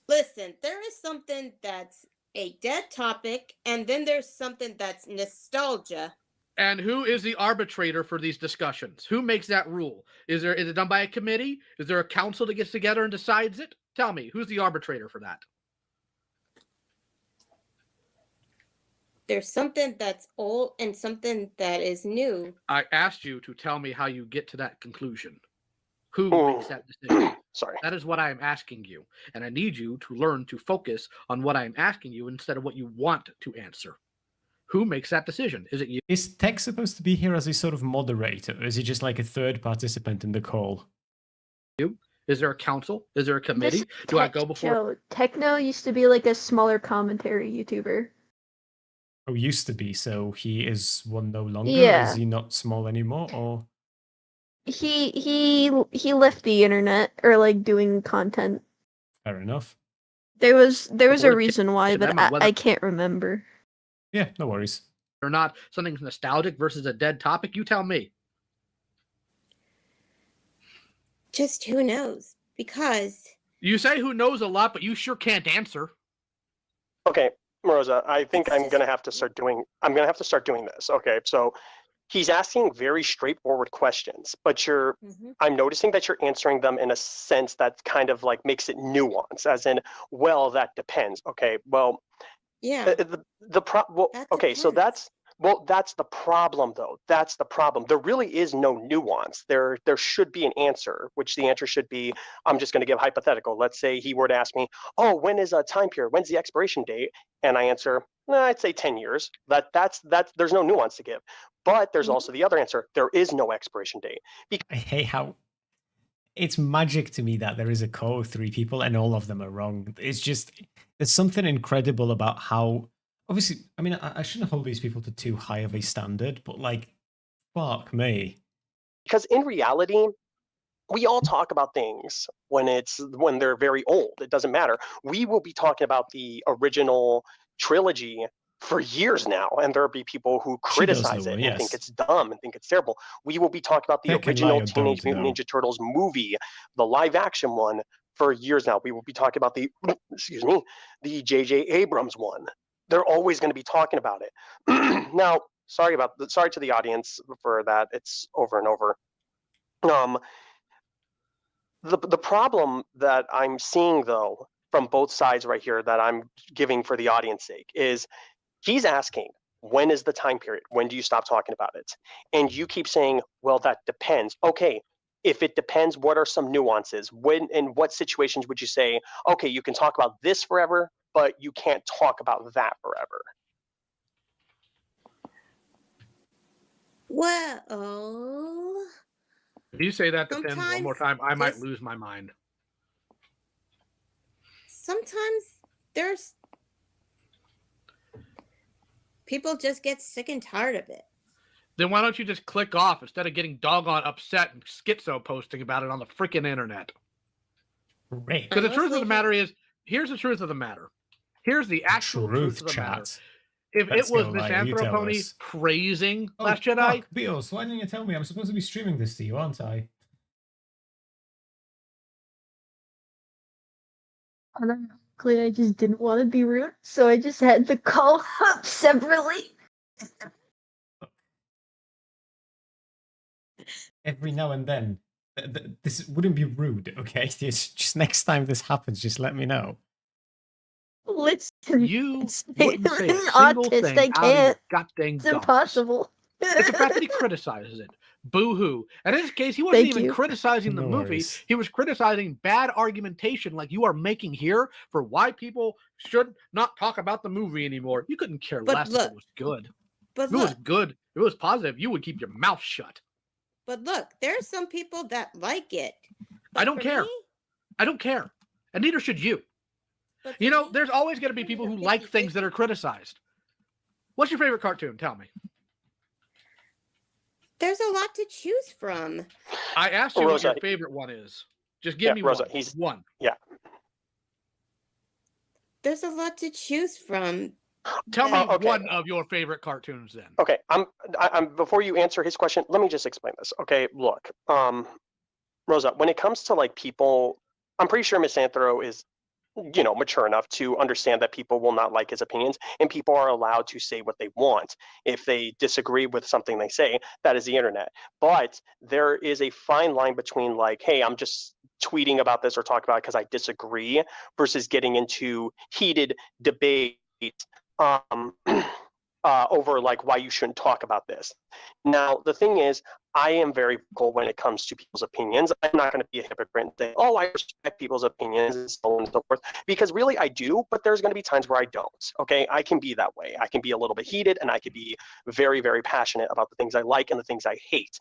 Listen, there is something that's a dead topic, and then there's something that's nostalgia. And who is the arbitrator for these discussions? Who makes that rule? Is it done by a committee? Is there a council that gets together and decides it? Tell me, who's the arbitrator for that? There's something that's old and something that is new. I asked you to tell me how you get to that conclusion. Who makes that decision? Sorry. That is what I am asking you. And I need you to learn to focus on what I am asking you instead of what you want to answer. Who makes that decision? Is it you? Is Tech supposed to be here as a sort of moderator, or is he just like a third participant in the call? Is there a council? Is there a committee? This Do I go before? show, Techno used to be like a smaller commentary YouTuber. Oh, used to be, so he is one no longer? Yeah. Is he not small anymore, or...? He left the internet, or like doing content. Fair enough. There was a Before the reason why, but whether I can't remember. Yeah, no worries. or not something's nostalgic versus a dead topic, you tell me. Just who knows? Because You say who knows a lot, but you sure can't answer. Okay, Rosa, I think I'm gonna have to start doing this. Okay, so he's asking very straightforward questions, but I'm noticing that you're answering them in a sense that kind of like makes it nuanced, as in, well, that depends. Okay, well, yeah, okay, so that's the problem, though. That's the problem. There really is no nuance. There should be an answer, which the answer should be, I'm just going to give hypothetical. Let's say he were to ask me, oh, when is a time period? When's the expiration date? And I answer, I'd say 10 years. That's there's no nuance to give. But there's also the other answer. There is no expiration date. I hate how it's magic to me that there is a call of 3 people and all of them are wrong. It's just, there's something incredible about how, obviously, I mean, I shouldn't hold these people to too high of a standard, but like, fuck me. Because in reality, we all talk about things when they're very old. It doesn't matter. We will be talking about the original trilogy for years now, and there'll be people who criticize it and think it's dumb and think it's terrible. We will be talking about the original Teenage Mutant Ninja Turtles movie, the live action one, for years now. We will be talking about the J.J. Abrams one. They're always going to be talking about it. Now, sorry to the audience for that. It's over and over. The problem that I'm seeing, though, from both sides right here, that I'm giving for the audience sake, is he's asking, when is the time period? When do you stop talking about it? And you keep saying, well, that depends. Okay, if it depends, what are some nuances? When, in what situations would you say, okay, you can talk about this forever, but you can't talk about that forever? Well, If you say that depends one more time, I might lose my mind. Sometimes there's people just get sick and tired of it. Then why don't you just click off instead of getting doggone upset and schizo posting about it on the freaking internet? Great. Because the truth of the matter is, here's the truth of the matter. Here's the actual truth of the matter. If it was Misanthropony praising Last Jedi... Beatles, why didn't you tell me? I'm supposed to be streaming this to you, aren't I? I just didn't want to be rude, so I just had to call up separately. Every now and then. This wouldn't be rude, okay? Just next time this happens, just let me know. Listen, you I'm wouldn't say a an single autist, thing I out of your can't. goddamn It's gums. impossible. It's the fact that he criticizes it. Boo-hoo. And in this case, he wasn't Thank even you. criticizing the No movie. worries. He was criticizing bad argumentation like you are making here for why people should not talk about the movie anymore. You couldn't care But less if look, it was good. But If it was look, good, if it was positive, you would keep your mouth shut. but look, there's some people that like it. I don't for care. me- I don't care. And neither should you. but You for know, me, there's always going to be it's people a who like things 50-50. that are criticized. What's your favorite cartoon? Tell me. There's a lot to choose from. I asked you Rosa, what your favorite one is. Just give me Rosa, one. There's a lot to choose from. Tell me okay. one of your favorite cartoons then. Okay, I'm before you answer his question, let me just explain this. Okay, look, Rosa, when it comes to like people, I'm pretty sure Miss Anthro is, mature enough to understand that people will not like his opinions, and people are allowed to say what they want. If they disagree with something they say, that is the internet. But there is a fine line between like, hey, I'm just tweeting about this or talking about it because I disagree, versus getting into heated debate over like why you shouldn't talk about this. Now, the thing is, I am very vocal when it comes to people's opinions. I'm not going to be a hypocrite and say, oh, I respect people's opinions and so on and so forth, because really I do, but there's going to be times where I don't, okay? I can be that way. I can be a little bit heated, and I can be very, very passionate about the things I like and the things I hate.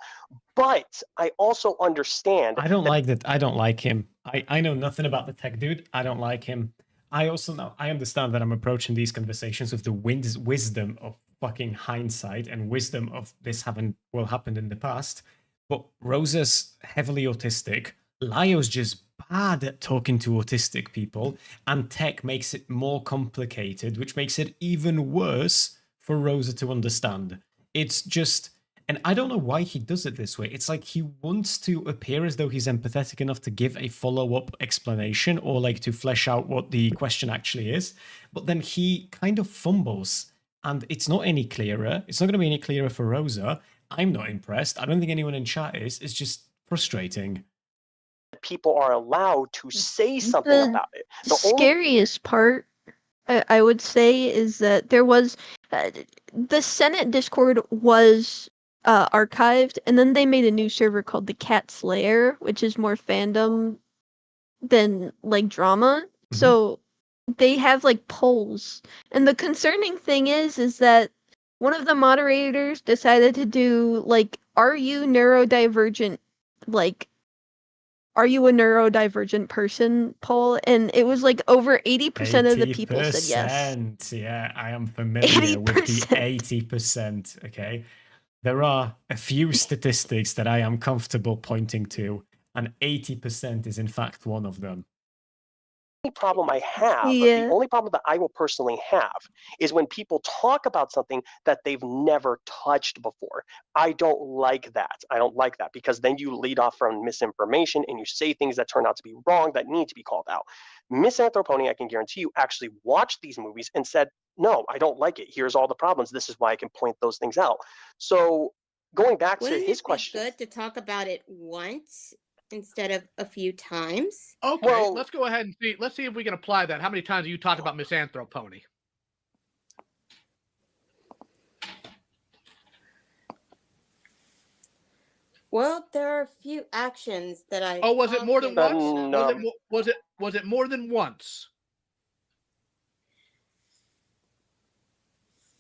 But I also understand. I don't like that. I don't like him. I know nothing about the tech dude. I don't like him. I also know, I understand that I'm approaching these conversations with the wisdom of fucking hindsight and wisdom of this happened in the past. But Rosa's heavily autistic. Lyo's just bad at talking to autistic people, and tech makes it more complicated, which makes it even worse for Rosa to understand. It's just, and I don't know why he does it this way. It's like he wants to appear as though he's empathetic enough to give a follow-up explanation or like to flesh out what the question actually is, but then he kind of fumbles. And it's not any clearer. It's not going to be any clearer for Rosa. I'm not impressed. I don't think anyone in chat is. It's just frustrating. People are allowed to say something The about it. The scariest part, I would say, is that there was the Senate Discord was archived, and then they made a new server called the Cat's Lair, which is more fandom than like drama. Mm-hmm. So they have like polls, and the concerning thing is that one of the moderators decided to do like, are you neurodivergent, like, are you a neurodivergent person poll, and it was like over 80% of the people said yes. Yeah, I am familiar 80%. with the 80%. Okay, there are a few statistics that I am comfortable pointing to, and 80% is in fact one of them. The only problem I have, Yeah. the only problem that I will personally have, is when people talk about something that they've never touched before. I don't like that. I don't like that, because then you lead off from misinformation and you say things that turn out to be wrong that need to be called out. Miss Anthroponi, I can guarantee you, actually watched these movies and said, no, I don't like it. Here's all the problems. This is why I can point those things out. So going back to his question. Wouldn't it be good to talk about it once instead of a few times? Okay, Well, let's go ahead and see. Let's see if we can apply that. How many times have you talked about Miss Anthroponi? Well, there are a few actions that I. Oh, was it more than once? No. Was it more than once?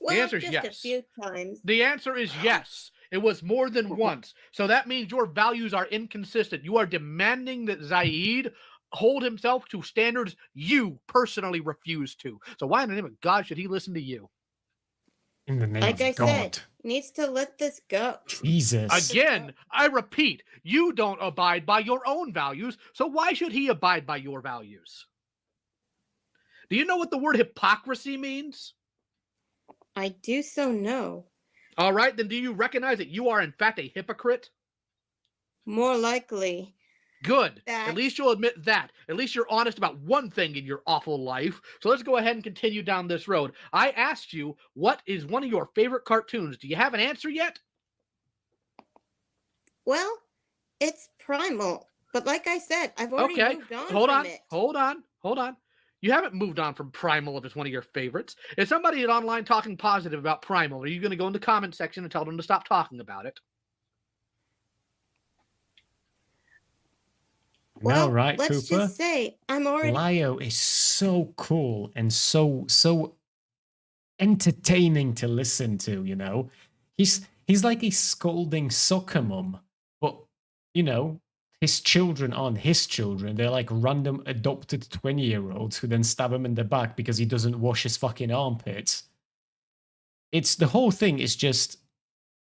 Well, the answer is just yes. a few times. The answer is yes. It was more than once. So that means your values are inconsistent. You are demanding that Zaid hold himself to standards you personally refuse to. So why in the name of God should he listen to you? In the name Like of I God. said, needs to let this go. Jesus. Again, I repeat, you don't abide by your own values, so why should he abide by your values? Do you know what the word hypocrisy means? I do so know. All right, then do you recognize that you are in fact a hypocrite? More likely. Good. That. At least you'll admit that. At least you're honest about one thing in your awful life. So let's go ahead and continue down this road. I asked you, what is one of your favorite cartoons? Do you have an answer yet? Well, it's Primal. But like I said, I've already moved on from it. Hold on. You haven't moved on from Primal if it's one of your favorites. If somebody is online talking positive about Primal, are you going to go in the comment section and tell them to stop talking about it? Well, no, right, let's Cooper? just say I'm already. Lyo is so cool and so entertaining to listen to, you know. He's like a scolding soccer mum, but you know, his children aren't his children. They're like random adopted 20-year-olds who then stab him in the back because he doesn't wash his fucking armpits. It's the whole thing is just,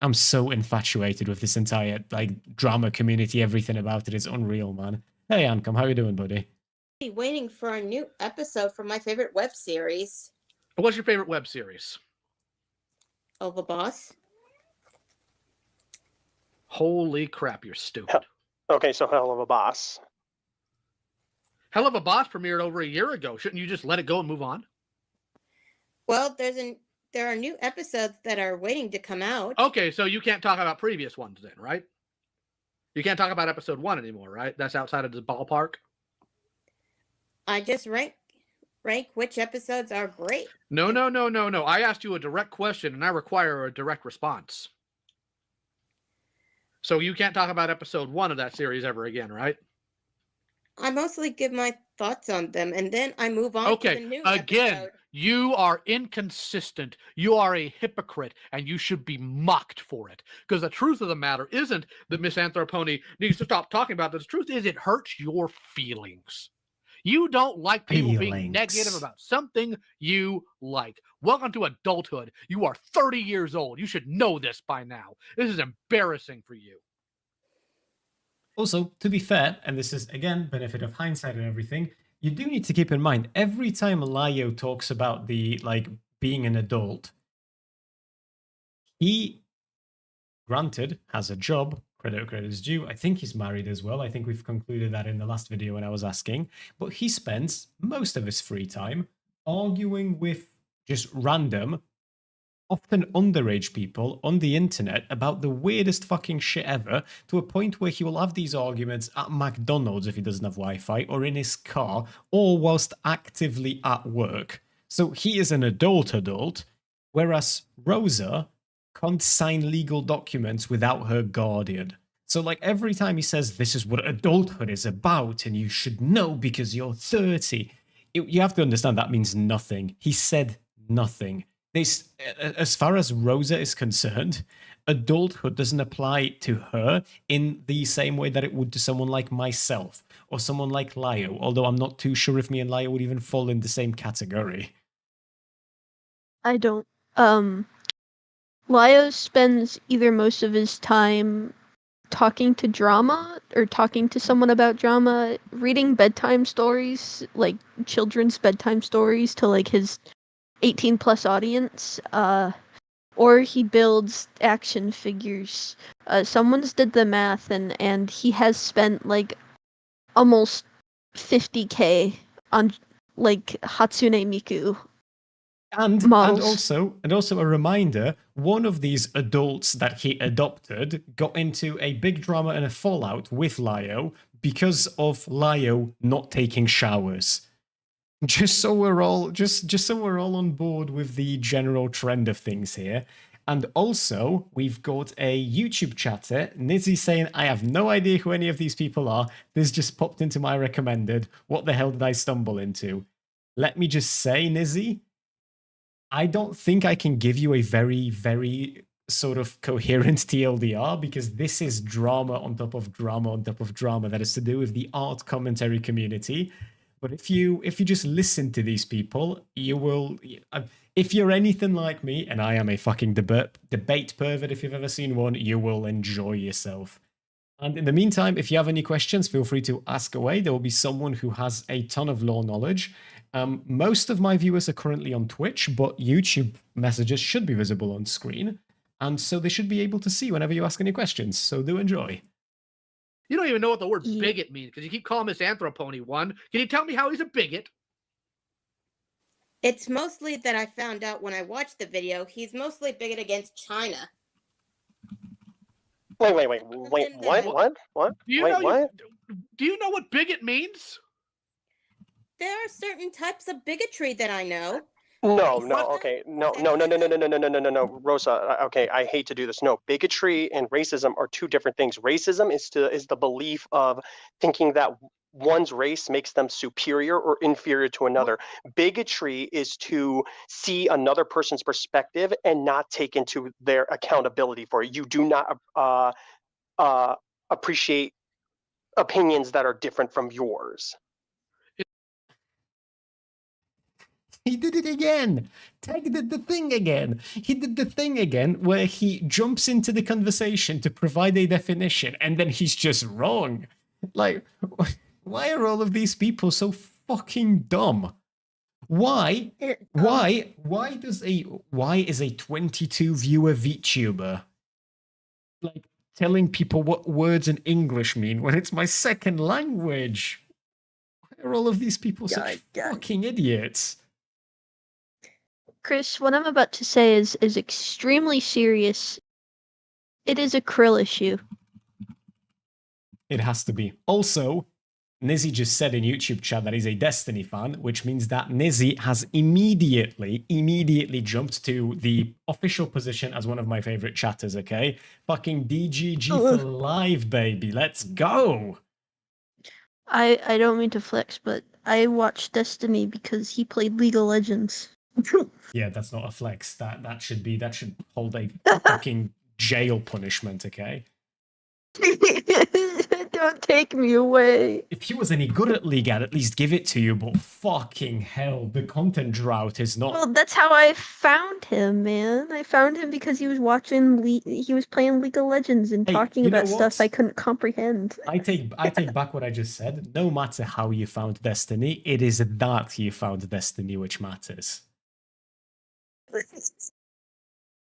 I'm so infatuated with this entire like drama community. Everything about it is unreal, man. Hey, Artcom, how you doing, buddy? Waiting for a new episode from my favorite web series. What's your favorite web series? Elva Boss. Holy crap, you're stupid. Okay, so Hell of a Boss. Hell of a Boss premiered over a year ago. Shouldn't you just let it go and move on? Well, there are new episodes that are waiting to come out. Okay, so you can't talk about previous ones then, right? You can't talk about episode 1 anymore, right? That's outside of the ballpark. I just rank which episodes are great. No. I asked you a direct question, and I require a direct response. So you can't talk about episode 1 of that series ever again, right? I mostly give my thoughts on them, and then I move on to the Okay, new again, episode. you are inconsistent. You are a hypocrite, and you should be mocked for it. Because the truth of the matter isn't that Miss Anthroponi needs to stop talking about this. The truth is it hurts your feelings. You don't like people being negative about something you like. Welcome to adulthood. You are 30 years old. You should know this by now. This is embarrassing for you. Also, to be fair, and this is again benefit of hindsight and everything, you do need to keep in mind every time Lio talks about the being an adult, he granted has a job, credit is due. I think he's married as well. I think we've concluded that in the last video when I was asking, but he spends most of his free time arguing with just random, often underage people on the internet about the weirdest fucking shit ever, to a point where he will have these arguments at McDonald's if he doesn't have Wi-Fi, or in his car, or whilst actively at work. So he is an adult, whereas Rosa can't sign legal documents without her guardian. So every time he says this is what adulthood is about and you should know because you're 30, you have to understand that means nothing. He said nothing. As far as Rosa is concerned, adulthood doesn't apply to her in the same way that it would to someone like myself or someone like Lio, although I'm not too sure if me and Lio would even fall in the same category. I don't. Lio spends either most of his time talking to drama or talking to someone about drama, reading bedtime stories, like children's bedtime stories to his 18 plus audience, or he builds action figures. Someone's did the math and he has spent almost 50K on Hatsune Miku models. And also a reminder, one of these adults that he adopted got into a big drama and a fallout with Lio because of Lio not taking showers. Just so we're all on board with the general trend of things here. And also, we've got a YouTube chatter, Nizzy, saying, I have no idea who any of these people are. This just popped into my recommended. What the hell did I stumble into? Let me just say, Nizzy, I don't think I can give you a very, very sort of coherent TLDR, because this is drama on top of drama on top of drama that is to do with the art commentary community. But if you just listen to these people, you will. If you're anything like me, and I am a fucking debate pervert, if you've ever seen one, you will enjoy yourself. And in the meantime, if you have any questions, feel free to ask away. There will be someone who has a ton of lore knowledge. Most of my viewers are currently on Twitch, but YouTube messages should be visible on screen. And so they should be able to see whenever you ask any questions. So do enjoy. You don't even know what the word bigot means because you keep calling Miss Anthroponi one. Can you tell me how he's a bigot? It's mostly that I found out when I watched the video, he's mostly bigot against China. Wait, what? Do you know what bigot means? There are certain types of bigotry that I know. No, Rosa, okay, I hate to do this. No, bigotry and racism are two different things. Racism is the belief of thinking that one's race makes them superior or inferior to another. Bigotry is to see another person's perspective and not take into their accountability for it. You do not appreciate opinions that are different from yours. He did it again. Tag did the thing again. He did the thing again where he jumps into the conversation to provide a definition and then he's just wrong. Like, why are all of these people so fucking dumb? Why is a 22 viewer VTuber like telling people what words in English mean when it's my second language? Why are all of these people such fucking idiots? Chris, what I'm about to say is extremely serious. It is a Krill issue. It has to be. Also, Nizzy just said in YouTube chat that he's a Destiny fan, which means that Nizzy has immediately jumped to the official position as one of my favorite chatters, okay? Fucking DGG for live, baby. Let's go. I don't mean to flex, but I watched Destiny because he played League of Legends. Yeah, that's not a flex. That should hold a fucking jail punishment, okay? Don't take me away. If he was any good at League, I'd at least give it to you, but fucking hell, the content drought is not... Well, that's how I found him, man. I found him because he was watching he was playing League of Legends and Hey, talking you know about stuff what? I couldn't comprehend. I take back what I just said. No matter how you found Destiny, it is that you found Destiny which matters.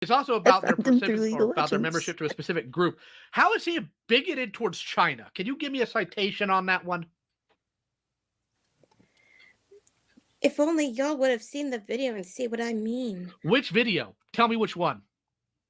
It's also about their found him through specific, League or of about their Legends. membership to a specific group. How is he bigoted towards China? Can you give me a citation on that one? If only y'all would have seen the video and see what I mean. Which video? Tell me which one.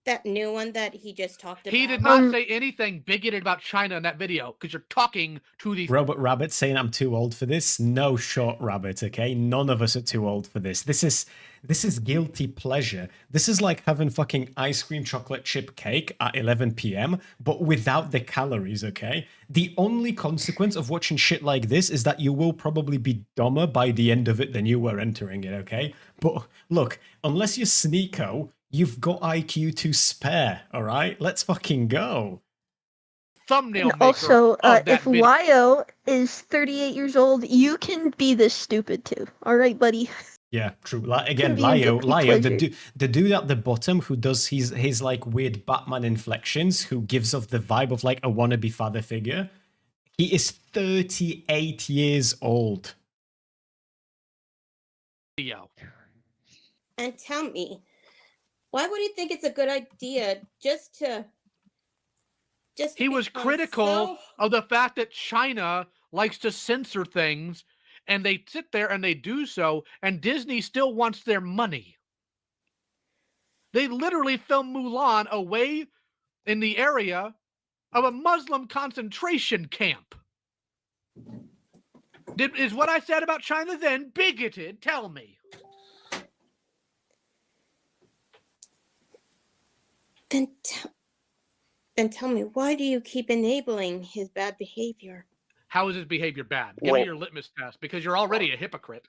That new one that he just talked about. He did not say anything bigoted about China in that video because you're talking to the Robot Rabbit saying I'm too old for this. No short rabbit, okay? None of us are too old for this. This is guilty pleasure. This is like having fucking ice cream chocolate chip cake at 11 p.m., but without the calories, okay? The only consequence of watching shit like this is that you will probably be dumber by the end of it than you were entering it, okay? But look, unless you're Sneeko, you've got IQ to spare, all right? Let's fucking go. thumbnail And maker also, of that if video. Lio is 38 years old, you can be this stupid too. All right, buddy. Yeah, true. Again, be a Lio, guilty pleasure. the dude at the bottom who does his like weird Batman inflections, who gives off the vibe of like a wannabe father figure. He is 38 years old. Video. And tell me, why would you think it's a good idea just to He was become critical so- of the fact that China likes to censor things, and they sit there and they do so, and Disney still wants their money. They literally filmed Mulan away in the area of a Muslim concentration camp. Is what I said about China then bigoted? Tell me. Then tell me, why do you keep enabling his bad behavior? How is his behavior bad? Give me your litmus test, because you're already a hypocrite.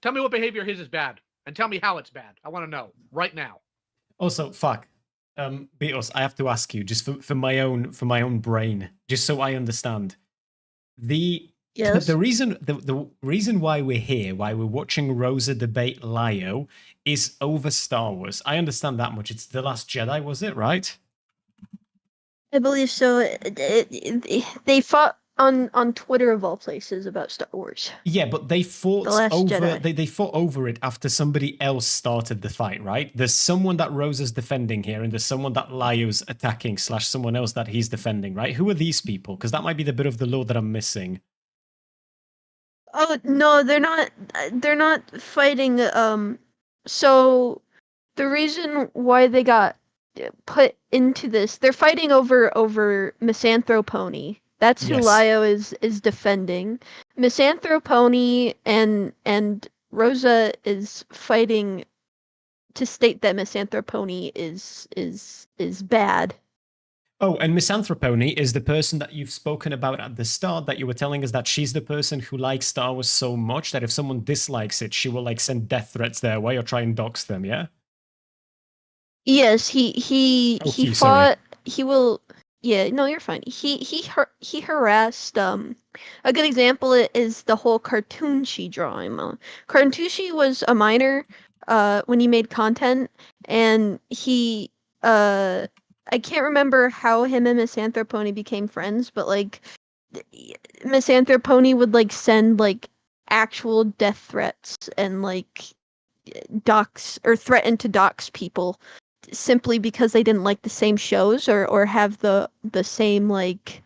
Tell me what behavior his is bad, and tell me how it's bad. I want to know right now. Also, fuck. Beatles, I have to ask you, just for my own brain, just so I understand. The reason why we're here, why we're watching Rosa debate Lio, is over Star Wars. I understand that much. It's The Last Jedi, was it, right? I believe so. They fought on Twitter of all places about Star Wars. Yeah, but they fought The Last over Jedi. they fought over it after somebody else started the fight, right? There's someone that Rosa's defending here, and there's someone that Lio's attacking / someone else that he's defending, right? Who are these people? Because that might be the bit of the lore that I'm missing. Oh no, they're not. They're not fighting. So the reason why they got put into this, they're fighting over Misanthropony. That's who Yes. Lio is defending. Misanthropony and Rosa is fighting to state that Misanthropony is bad. Oh, and Misanthropony is the person that you've spoken about at the start, that you were telling us that she's the person who likes Star Wars so much that if someone dislikes it, she will like send death threats their way or try and dox them, yeah? Yes, he Okay, sorry. fought. He will. Yeah, no, you're fine. He harassed. A good example is the whole Cartoonshi drawing. Cartoonshi was a minor when he made content, and he I can't remember how him and Misanthropony became friends, but like Misanthropony would like send like actual death threats and like dox or threaten to dox people simply because they didn't like the same shows or have the same like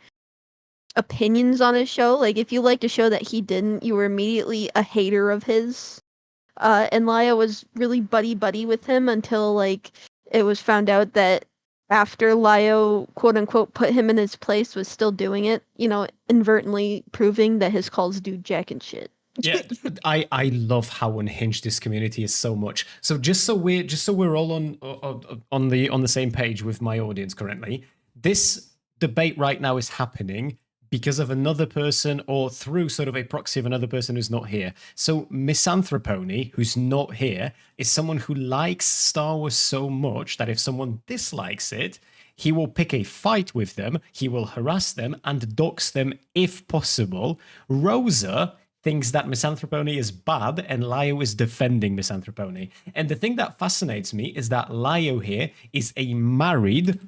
opinions on his show. Like if you liked a show that he didn't, you were immediately a hater of his. And Lio was really buddy with him until like it was found out that after Lio, quote unquote, put him in his place, was still doing it, inadvertently proving that his calls do jack and shit. Yeah, I love how unhinged this community is so much. So just so we're all on the same page with my audience currently, this debate right now is happening because of another person or through sort of a proxy of another person who's not here. So Misanthropony, who's not here, is someone who likes Star Wars so much that if someone dislikes it, he will pick a fight with them, he will harass them and dox them if possible. Rosa thinks that Misanthropony is bad and Lio is defending Misanthropony. And the thing that fascinates me is that Lio here is a married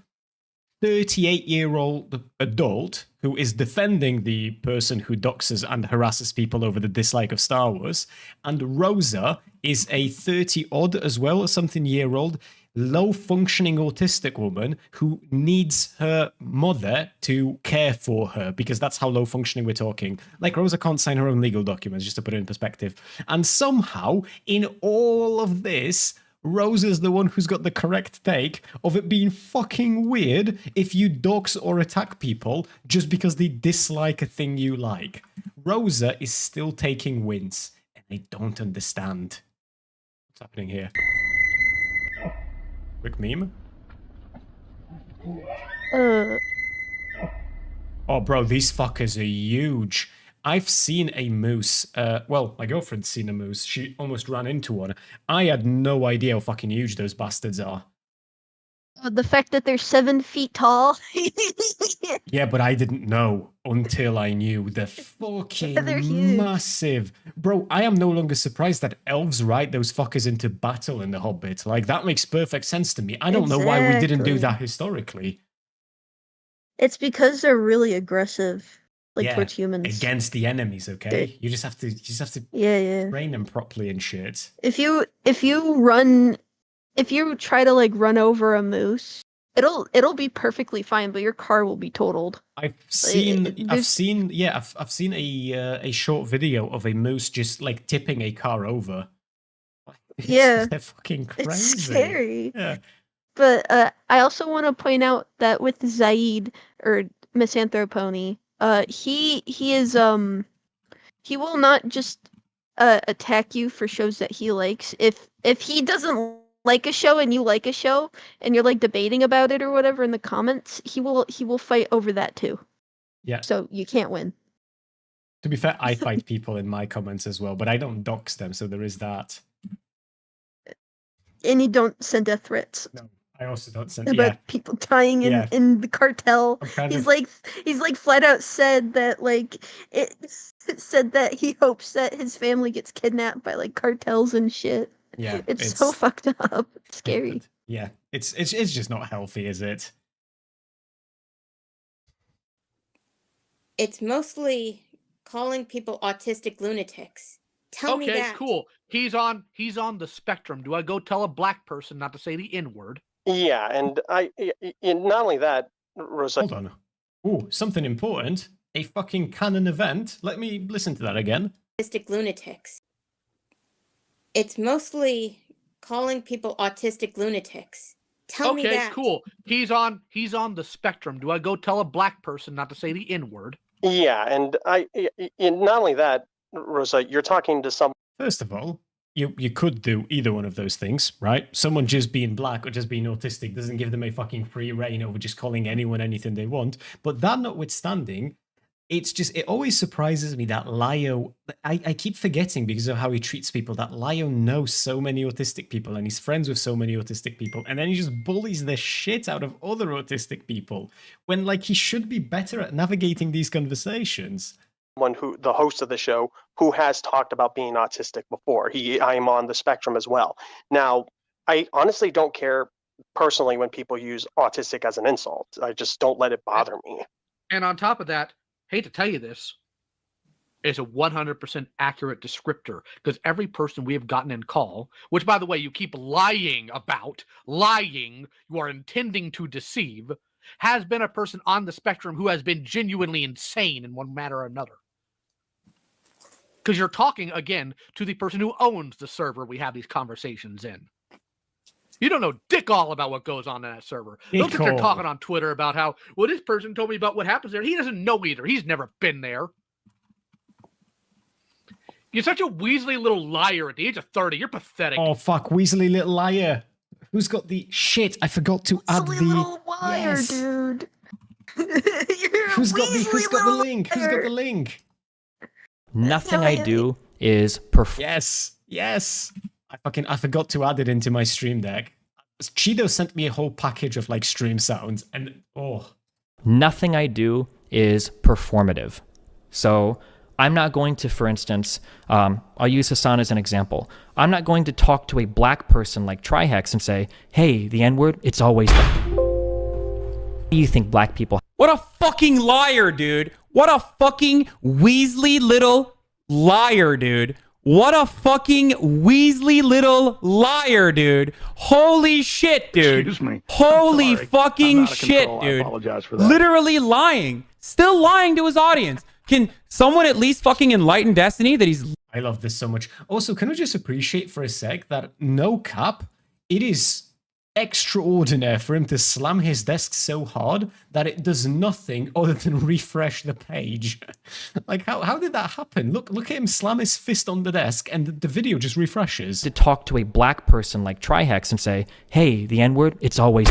38-year-old adult who is defending the person who doxes and harasses people over the dislike of Star Wars. And Rosa is a 30-odd as well, or something year-old, low-functioning autistic woman who needs her mother to care for her, because that's how low-functioning we're talking. Like, Rosa can't sign her own legal documents, just to put it in perspective. And somehow, in all of this, Rosa's the one who's got the correct take of it being fucking weird if you dox or attack people just because they dislike a thing you like. Rosa is still taking wins, and I don't understand what's happening here. Quick meme. Oh, bro, these fuckers are huge. I've seen a moose. Well, my girlfriend's seen a moose. She almost ran into one. I had no idea how fucking huge those bastards are. The fact that they're 7 feet tall. Yeah, but I didn't know until I knew. They're fucking massive. Bro, I am no longer surprised that elves ride those fuckers into battle in The Hobbit. Like, that makes perfect sense to me. I don't know why we didn't do that historically. It's because they're really aggressive. Towards humans. Against the enemies, okay? You just have to train them properly and shit. If you try to run over a moose, it'll be perfectly fine, but your car will be totaled. I've seen a short video of a moose just tipping a car over. They're fucking crazy. It's scary. Yeah. But I also want to point out that with Zaid or Misanthropony, he will not just attack you for shows that he likes. If he doesn't like a show and you like a show and you're debating about it or whatever in the comments, he will fight over that too. Yeah. So you can't win. To be fair, I fight people in my comments as well, but I don't dox them, so there is that. And you don't send death threats. No. I also don't send about people dying in the cartel. He's flat out said that it said that he hopes that his family gets kidnapped by cartels and shit. Yeah, it's so fucked up. It's scary. Yeah, it's just not healthy, is it? It's mostly calling people autistic lunatics. Tell me that. Okay, cool. He's on the spectrum. Do I go tell a black person not to say the N-word? Yeah, and not only that, Rosa. Hold on. Ooh, something important. A fucking canon event. Let me listen to that again. Autistic lunatics. It's mostly calling people autistic lunatics. Tell me that. Okay, cool. He's on the spectrum. Do I go tell a black person not to say the N-word? Yeah, and not only that, Rosa, you're talking to someone. First of all, you could do either one of those things, right? Someone just being black or just being autistic doesn't give them a fucking free reign over just calling anyone anything they want. But that notwithstanding, it always surprises me that Lio, I keep forgetting because of how he treats people, that Lio knows so many autistic people and he's friends with so many autistic people, and then he just bullies the shit out of other autistic people when he should be better at navigating these conversations. One the host of the show, who has talked about being autistic before. I am on the spectrum as well. Now, I honestly don't care personally when people use autistic as an insult. I just don't let it bother me. And on top of that, hate to tell you this, it's a 100% accurate descriptor, because every person we have gotten in call, which by the way, you keep lying, you are intending to deceive, has been a person on the spectrum who has been genuinely insane in one manner or another. Because you're talking, again, to the person who owns the server we have these conversations in. You don't know dick all about what goes on in that server. Don't sit there Dick all. talking on Twitter about how, well, this person told me about what happens there. He doesn't know either. He's never been there. You're such a Weasley little liar at the age of 30. You're pathetic. Oh, fuck. Weasley little liar. Who's got the... Shit, I forgot to add Silly the... little liar, Yes. dude. Who's got the link? Who's got the link? Nothing No, I do is perform. Yes. I forgot to add it into my stream deck. Cheeto sent me a whole package of like stream sounds, and Nothing I do is performative. So I'm not going to, for instance, I'll use Hassan as an example. I'm not going to talk to a black person like Trihex and say, hey, the N-word, it's always... Do you think black people... What a fucking liar, dude. What a fucking Weasley little liar, dude. What a fucking Weasley little liar, dude. Holy shit, dude. Excuse me. Holy Sorry. fucking I'm out of shit, control. dude. I apologize for that. Literally lying. Still lying to his audience. Can someone at least fucking enlighten Destiny that he's... I love this so much. Also, can we just appreciate for a sec that no cap, it is extraordinary for him to slam his desk so hard that it does nothing other than refresh the page. Like, how did that happen? Look at him slam his fist on the desk and the video just refreshes. To talk to a black person like Trihex and say, hey, the N-word, it's always...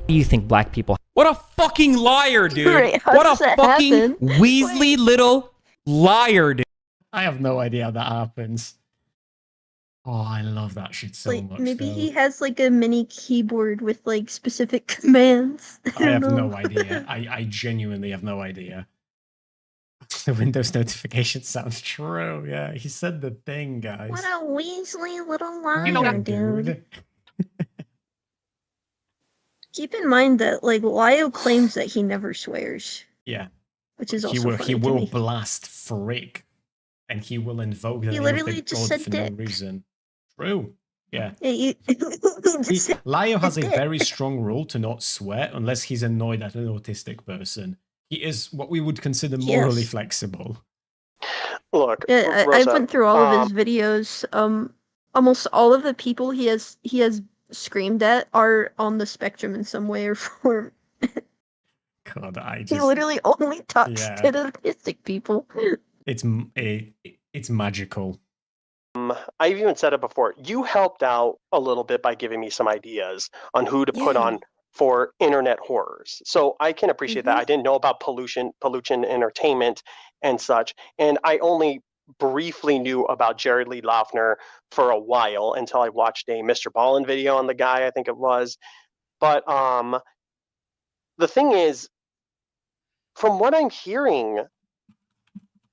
Do you think black people... What a fucking liar, dude. Right, how What does a that fucking happen? Weasley little liar, dude. I have no idea how that happens. Oh, I love that shit so Like much. maybe though. he has like a mini keyboard with like specific commands. I have don't no know. idea. I genuinely have no idea. The Windows notification sounds true. Yeah, he said the thing, guys. What a Weasley little liar, You know what, dude. Keep in mind that like Lio claims that he never swears, Yeah, which is also he will. funny He to will me. blast frick, and he will invoke the He name literally of the just god said for dick. no reason. True. Yeah. Yeah, he just said Lio has a dick. very strong rule to not swear unless he's annoyed at an autistic person. He is what we would consider morally Yes. flexible. Look, Yeah, I Rosa, went through all of his videos. Almost all of the people he has screamed at are on the spectrum in some way or form. God, I He just literally only talks Yeah. to autistic people. it's magical. I've even said it before. You helped out a little bit by giving me some ideas on who to put Yeah. on for internet horrors. So I can appreciate that. I didn't know about pollution entertainment and such. And I only briefly knew about Jared Lee Loughner for a while until I watched a Mr. Ballin video on the guy, I think it was. But the thing is, from what I'm hearing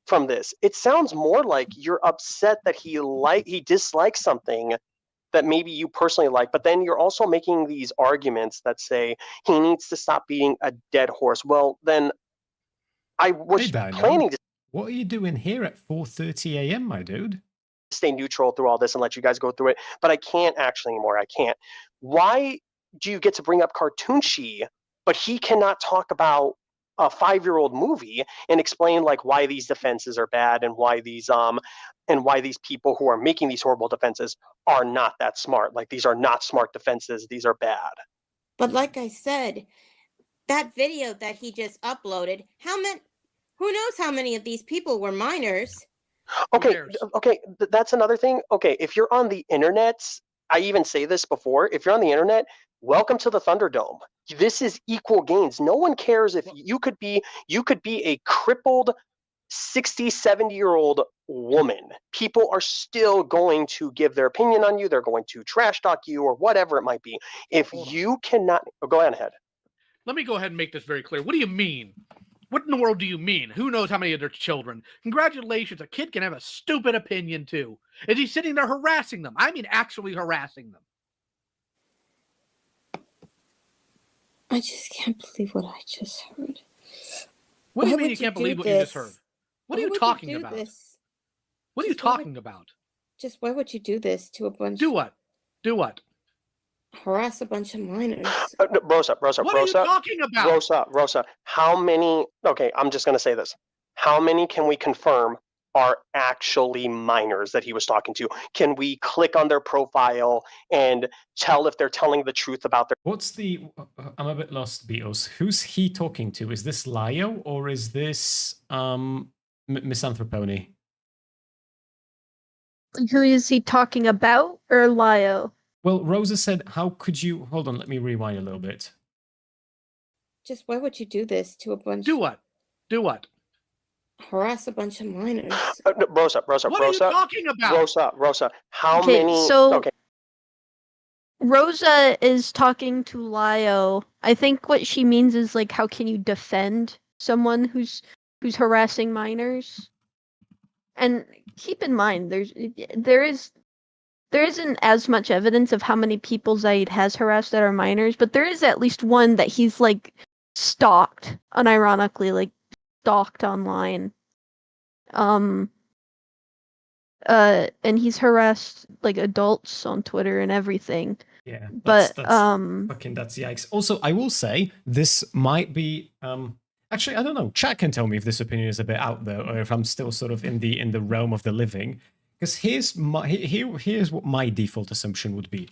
from this, it sounds more like you're upset that he dislikes something that maybe you personally like, but then you're also making these arguments that say he needs to stop beating a dead horse. Well, then I was Hey, Dino. planning to What are you doing here at 4:30 a.m., my dude? stay neutral through all this and let you guys go through it, but I can't actually anymore. I can't. Why do you get to bring up Cartoonshi, but he cannot talk about a 5-year-old movie and explain like why these defenses are bad and why these people who are making these horrible defenses are not that smart. Like these are not smart defenses. These are bad. But like I said, that video that he just uploaded, who knows how many of these people were minors? Okay, that's another thing. Okay, if you're on the internet, I even say this before, if you're on the internet, welcome to the Thunderdome. This is equal gains. No one cares if you could be a crippled 60, 70-year-old woman. People are still going to give their opinion on you. They're going to trash talk you or whatever it might be. If you cannot, go ahead. Let me go ahead and make this very clear. What do you mean? What in the world do you mean? Who knows how many of their children? Congratulations, a kid can have a stupid opinion too. Is he sitting there harassing them? I mean actually harassing them. I just can't believe what I just heard. What do you Why mean you would can't do believe what you just this? heard? What are Why you would talking do about? this? What are you Just why would- talking about? Just why would you do this to a bunch? Do what? Do what? Harass a bunch of minors. No, Rosa, What are you talking about? Rosa, how many, okay, I'm just going to say this. How many can we confirm are actually minors that he was talking to? Can we click on their profile and tell if they're telling the truth about their... What's the... I'm a bit lost, Beatles. Who's he talking to? Is this Lio or is this Misanthropony? Who is he talking about, or Lio? Well, Rosa said, how could you... Hold on, let me rewind a little bit. Just why would you do this to a bunch? Do what? Do what? Harass a bunch of minors. No, Rosa. What are you talking about? Rosa, how Okay, many... so- Okay. Rosa is talking to Lio. I think what she means is like, how can you defend someone who's harassing minors? And keep in mind, there isn't as much evidence of how many people Zaid has harassed that are minors, but there is at least one that he's like stalked, unironically, like stalked online. And he's harassed like adults on Twitter and everything. Yeah, but fucking that's yikes. Also, I will say this might be actually, I don't know. Chat can tell me if this opinion is a bit out there or if I'm still sort of in the realm of the living. Because here's what my default assumption would be.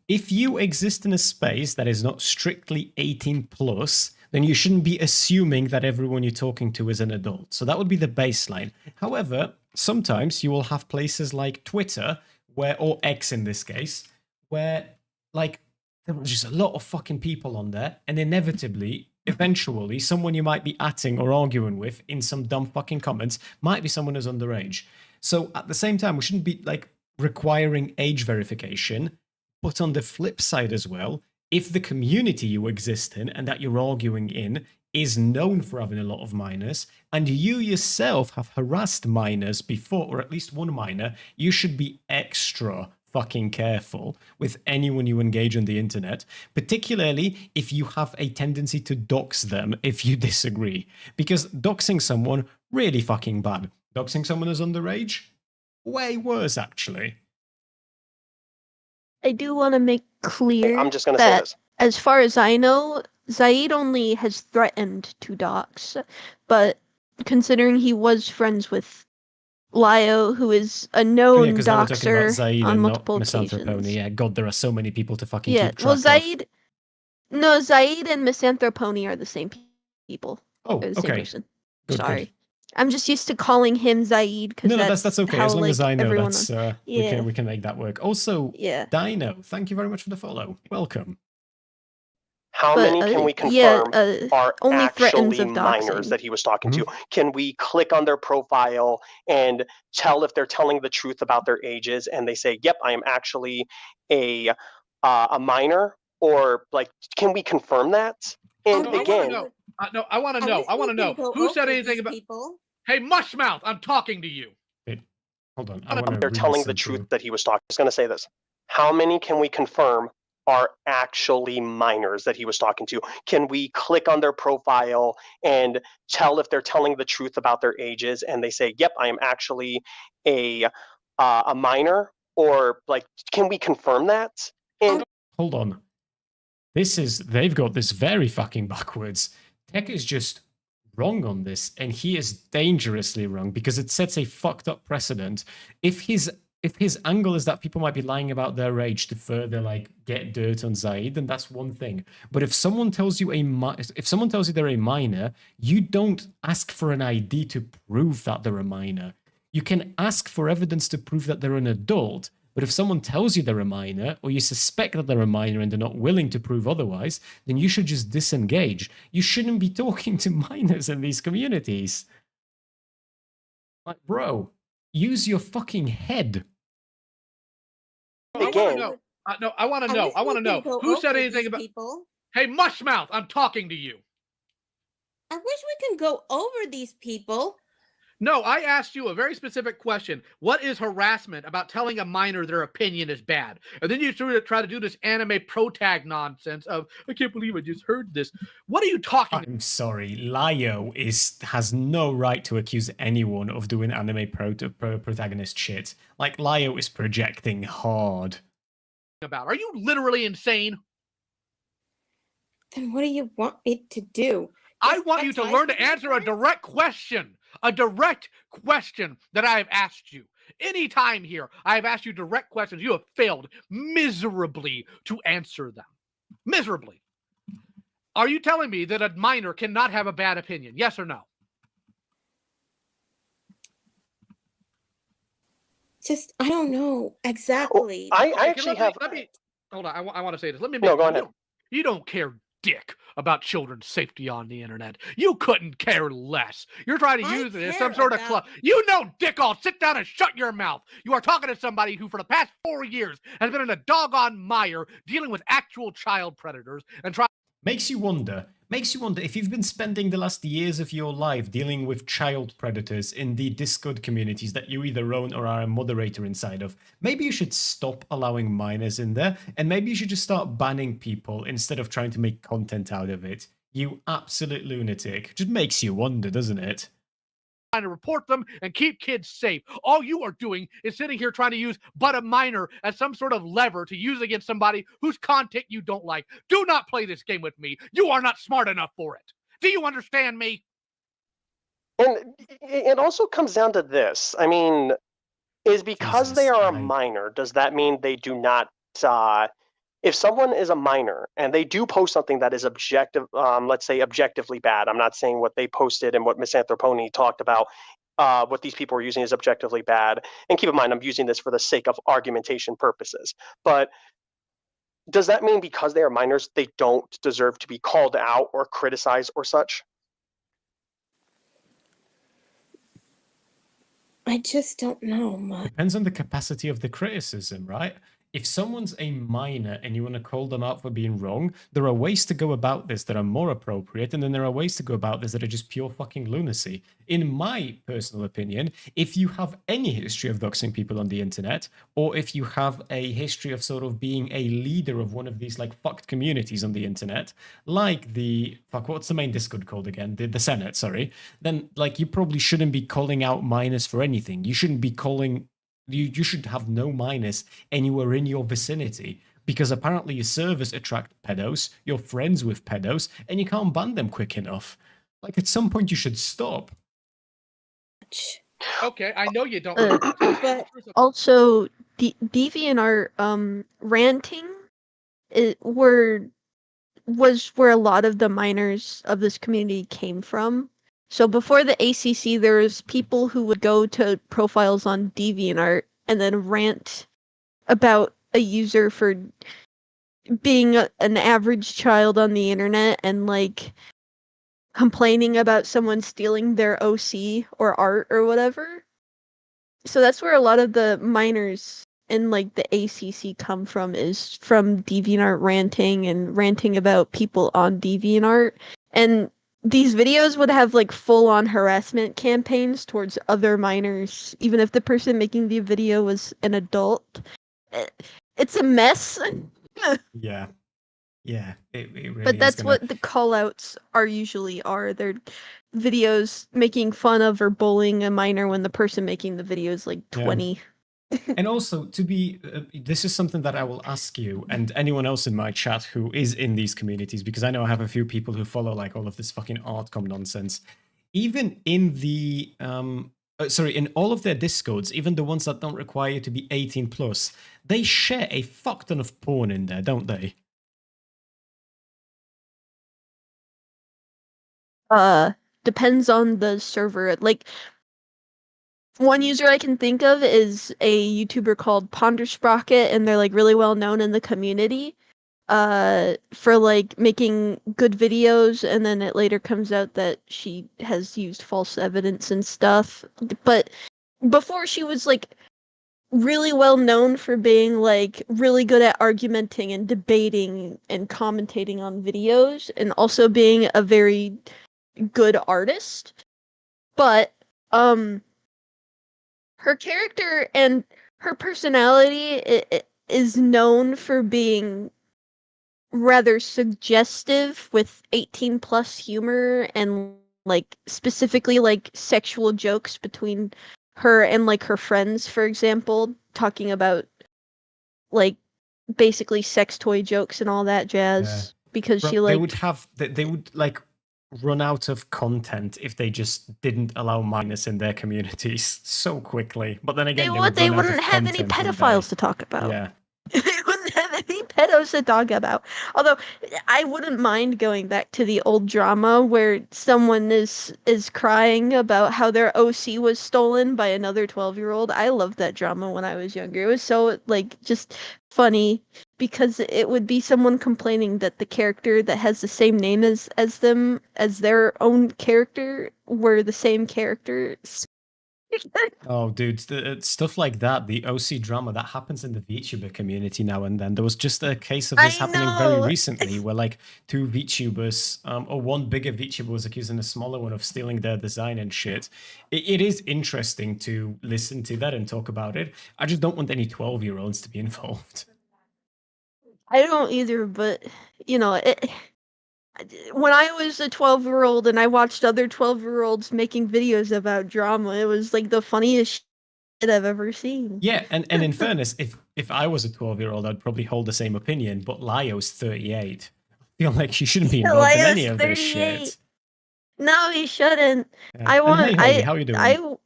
If you exist in a space that is not strictly 18 plus, then you shouldn't be assuming that everyone you're talking to is an adult. So that would be the baseline. However, sometimes you will have places like Twitter, or X in this case, where like there are just a lot of fucking people on there, and inevitably, eventually, someone you might be atting or arguing with in some dumb fucking comments might be someone who's underage. So at the same time, we shouldn't be like requiring age verification, but on the flip side as well, if the community you exist in and that you're arguing in is known for having a lot of minors, and you yourself have harassed minors before, or at least one minor, you should be extra fucking careful with anyone you engage on the internet, particularly if you have a tendency to dox them if you disagree. Because doxing someone, really fucking bad. Doxing someone who's underage? Way worse, actually. I do want to make clear I'm just going to say this. As far as I know, Zaid only has threatened to dox, but considering he was friends with Lio, who is a known doxer on multiple occasions. Yeah, God, there are so many people to fucking Yeah, keep track well, of. Zaid and Misanthropony are the same people. Oh, They're the same okay. person. Good, Sorry. good. I'm just used to calling him Zaid because that's okay. How, as long like, as I know, everyone that's yeah. we can make that work. Also, Yeah. Dino, thank you very much for the follow. Welcome. How many can we confirm are only actually of minors doxing. that he was talking to? Can we click on their profile and tell if they're telling the truth about their ages and they say, yep, I am actually a minor? Or like, can we confirm that? And again, I want to know. I want to know. Who said anything about people? Hey, Mushmouth, I'm talking to you. Hold on. They're telling the truth that he was talking. I'm just going to say this. How many can we confirm are actually minors that he was talking to? Can we click on their profile and tell if they're telling the truth about their ages and they say, yep, I am actually a minor? Or like, can we confirm that? And hold on. They've got this very fucking backwards. Tech is just wrong on this, and he is dangerously wrong because it sets a fucked up precedent. If his angle is that people might be lying about their age to further like get dirt on Zaid, then that's one thing. But if someone tells you they're a minor, you don't ask for an ID to prove that they're a minor. You can ask for evidence to prove that they're an adult. But if someone tells you they're a minor, or you suspect that they're a minor and they're not willing to prove otherwise, then you should just disengage. You shouldn't be talking to minors in these communities. Like, bro, use your fucking head. again, I want to know. Who said anything about people? Hey, Mushmouth, I'm talking to you. I wish we can go over these people. No, I asked you a very specific question. What is harassment about telling a minor their opinion is bad? And then you try to do this anime protag nonsense of, I can't believe I just heard this. What are you talking about? I'm sorry. Lio has no right to accuse anyone of doing anime protagonist shit. Like, Lio is projecting hard. Are you literally insane? Then what do you want me to do? I want you to learn to answer a direct question. A direct question that I have asked you. Any time here, I have asked you direct questions. You have failed miserably to answer them. Miserably. Are you telling me that a minor cannot have a bad opinion? Yes or no? Just, I don't know exactly. I Okay, actually have. let me hold on. I want to say this. Let me No, make go ahead. you don't care dick about children's safety on the internet. You couldn't care less. You're trying to use it as some sort of club. You know, dickhole, sit down and shut your mouth. You are talking to somebody who, for the past 4 years, has been in a doggone mire dealing with actual child predators and trying. Makes you wonder if you've been spending the last years of your life dealing with child predators in the Discord communities that you either own or are a moderator inside of. Maybe you should stop allowing minors in there, and maybe you should just start banning people instead of trying to make content out of it. You absolute lunatic. Just makes you wonder, doesn't it? Trying to report them and keep kids safe. All you are doing is sitting here trying to use but a minor as some sort of lever to use against somebody whose content you don't like. Do not play this game with me. You are not smart enough for it. Do you understand me? And it also comes down to this. I mean, is because they are a minor, does that mean they do not if someone is a minor and they do post something that is let's say objectively bad, I'm not saying what they posted and what Miss Anthroponi talked about, what these people are using is objectively bad. And keep in mind, I'm using this for the sake of argumentation purposes. But does that mean because they are minors, they don't deserve to be called out or criticized or such? I just don't know much. Depends on the capacity of the criticism, right? If someone's a minor and you want to call them out for being wrong, there are ways to go about this that are more appropriate, and then there are ways to go about this that are just pure fucking lunacy. In my personal opinion, if you have any history of doxing people on the internet, or if you have a history of sort of being a leader of one of these like fucked communities on the internet, like what's the main Discord called again? The Senate, sorry. Then like you probably shouldn't be calling out minors for anything. You shouldn't be calling. You should have no minors anywhere in your vicinity, because apparently your servers attract pedos, you're friends with pedos, and you can't ban them quick enough. Like, at some point you should stop. Okay, I know you don't. But also, DeviantArt ranting was where a lot of the minors of this community came from. So before the ACC, there was people who would go to profiles on DeviantArt and then rant about a user for being an average child on the internet and like complaining about someone stealing their OC or art or whatever. So that's where a lot of the minors in like the ACC come from, is from DeviantArt ranting and ranting about people on DeviantArt. And these videos would have like full-on harassment campaigns towards other minors, even if the person making the video was an adult. It's a mess. Yeah. It really But that's is what the call-outs usually are. They're videos making fun of or bullying a minor when the person making the video is like 20. Yeah. And also, this is something that I will ask you and anyone else in my chat who is in these communities, because I know I have a few people who follow like all of this fucking Artcom nonsense. Even in the in all of their Discords, even the ones that don't require you to be 18 plus, they share a fuck ton of porn in there, don't they? Depends on the server. Like, one user I can think of is a YouTuber called Pondersprocket, and they're like really well known in the community for like making good videos, and then it later comes out that she has used false evidence and stuff. But before, she was like really well known for being like really good at argumenting and debating and commentating on videos, and also being a very good artist. But her character and her personality is known for being rather suggestive with 18 plus humor and like specifically like sexual jokes between her and like her friends, for example, talking about like basically sex toy jokes and all that jazz. Because she like they would like run out of content if they just didn't allow minors in their communities so quickly. But then again, They run out wouldn't of have any content, wouldn't pedophiles they? to talk about. Yeah. They wouldn't have any pedos to talk about. Although I wouldn't mind going back to the old drama where someone is crying about how their OC was stolen by another 12-year-old. I loved that drama when I was younger. It was so like just funny because it would be someone complaining that the character that has the same name as them as their own character were the same characters. Oh, dude, stuff like that, the OC drama, that happens in the VTuber community now and then. There was just a case of this happening very recently where like two VTubers, or one bigger VTuber was accusing a smaller one of stealing their design and shit. It is interesting to listen to that and talk about it. I just don't want any 12-year-olds to be involved. I don't either, but you know, when I was a 12-year-old and I watched other 12-year-olds making videos about drama, it was like the funniest shit I've ever seen. Yeah, and in fairness, if I was a 12-year-old, I'd probably hold the same opinion, but Lyo's 38. I feel like she shouldn't be involved in any of this shit. No, he shouldn't. Yeah. I want. Hey, Holly, how you doing?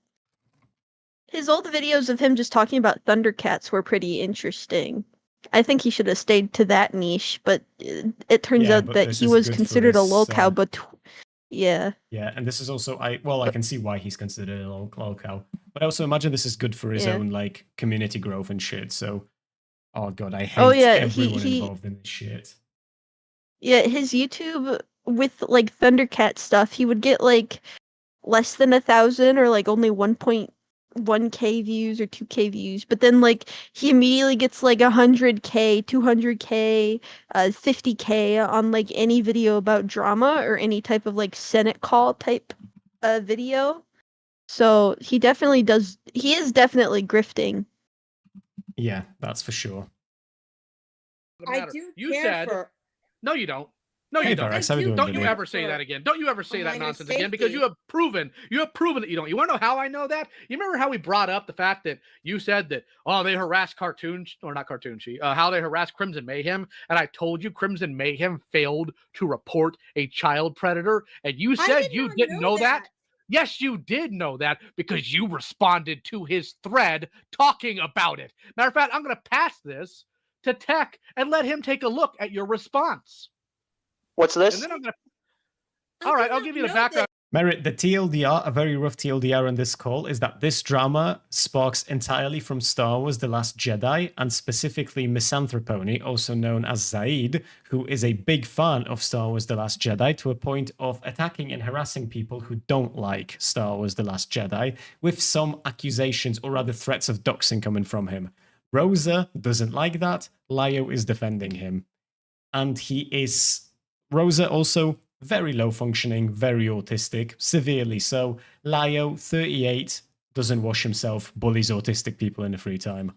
His old videos of him just talking about Thundercats were pretty interesting. I think he should have stayed to that niche, but it turns out that he was considered a Lolcow, but yeah. Yeah, and this is also I can see why he's considered a Lolcow. But I also imagine this is good for his own like community growth and shit. So, oh god, I hate everyone involved in this shit. Yeah, his YouTube with like Thundercat stuff, he would get like less than 1,000 or like only 1.1k views or 2k views, but then like he immediately gets like 100k, 200k, 50k on like any video about drama or any type of like Senate call type video. So he definitely does. He is definitely grifting. Yeah, that's for sure. I do You care said for. No, you don't. No, you Hey, don't. Varys, how you doing, Don't you buddy? ever say that again. Don't you ever say that minor nonsense again because safety. you have proven that you don't. You want to know how I know that? You remember how we brought up the fact that you said that, oh, they harassed how they harassed Crimson Mayhem, and I told you Crimson Mayhem failed to report a child predator, and you said you didn't know that? Yes, you did know that because you responded to his thread talking about it. Matter of fact, I'm going to pass this to Tech and let him take a look at your response. What's this? And then I'm gonna. All right, I'll give you the background. Merritt, the TLDR, a very rough TLDR on this call, is that this drama sparks entirely from Star Wars The Last Jedi, and specifically Misanthropony, also known as Zaid, who is a big fan of Star Wars The Last Jedi to a point of attacking and harassing people who don't like Star Wars The Last Jedi, with some accusations or rather threats of doxing coming from him. Rosa doesn't like that. Lyo is defending him. And Rosa also very low functioning, very autistic, severely so. Lyo, 38, doesn't wash himself, bullies autistic people in the free time.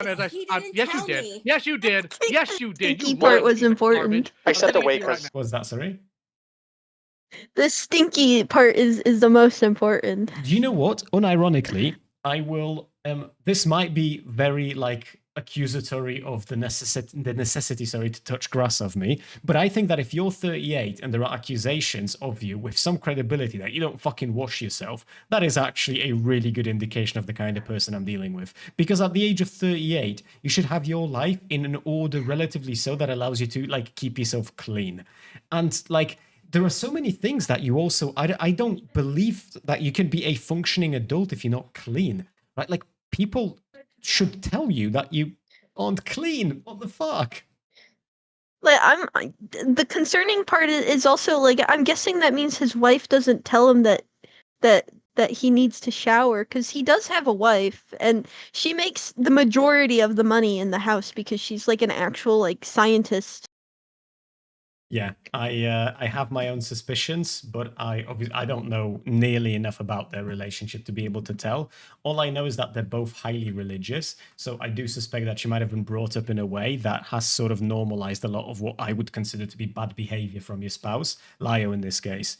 Yes, you did. Yes, you did. Yes, you did. Stinky part was important. I stepped away because. What was that, sorry? The stinky part is the most important. Do you know what? Unironically, I will. This might be very like accusatory of the necessity, to touch grass of me. But I think that if you're 38 and there are accusations of you with some credibility that you don't fucking wash yourself, that is actually a really good indication of the kind of person I'm dealing with. Because at the age of 38, you should have your life in an order relatively so that allows you to like keep yourself clean. And like, there are so many things that you also, I don't believe that you can be a functioning adult if you're not clean, right? Like, people should tell you that you aren't clean. What the fuck? Like, the concerning part is also like, I'm guessing that means his wife doesn't tell him that he needs to shower, because he does have a wife and she makes the majority of the money in the house because she's like an actual like scientist. Yeah, I have my own suspicions, but I don't know nearly enough about their relationship to be able to tell. All I know is that they're both highly religious, so I do suspect that she might have been brought up in a way that has sort of normalized a lot of what I would consider to be bad behavior from your spouse, Lyo in this case.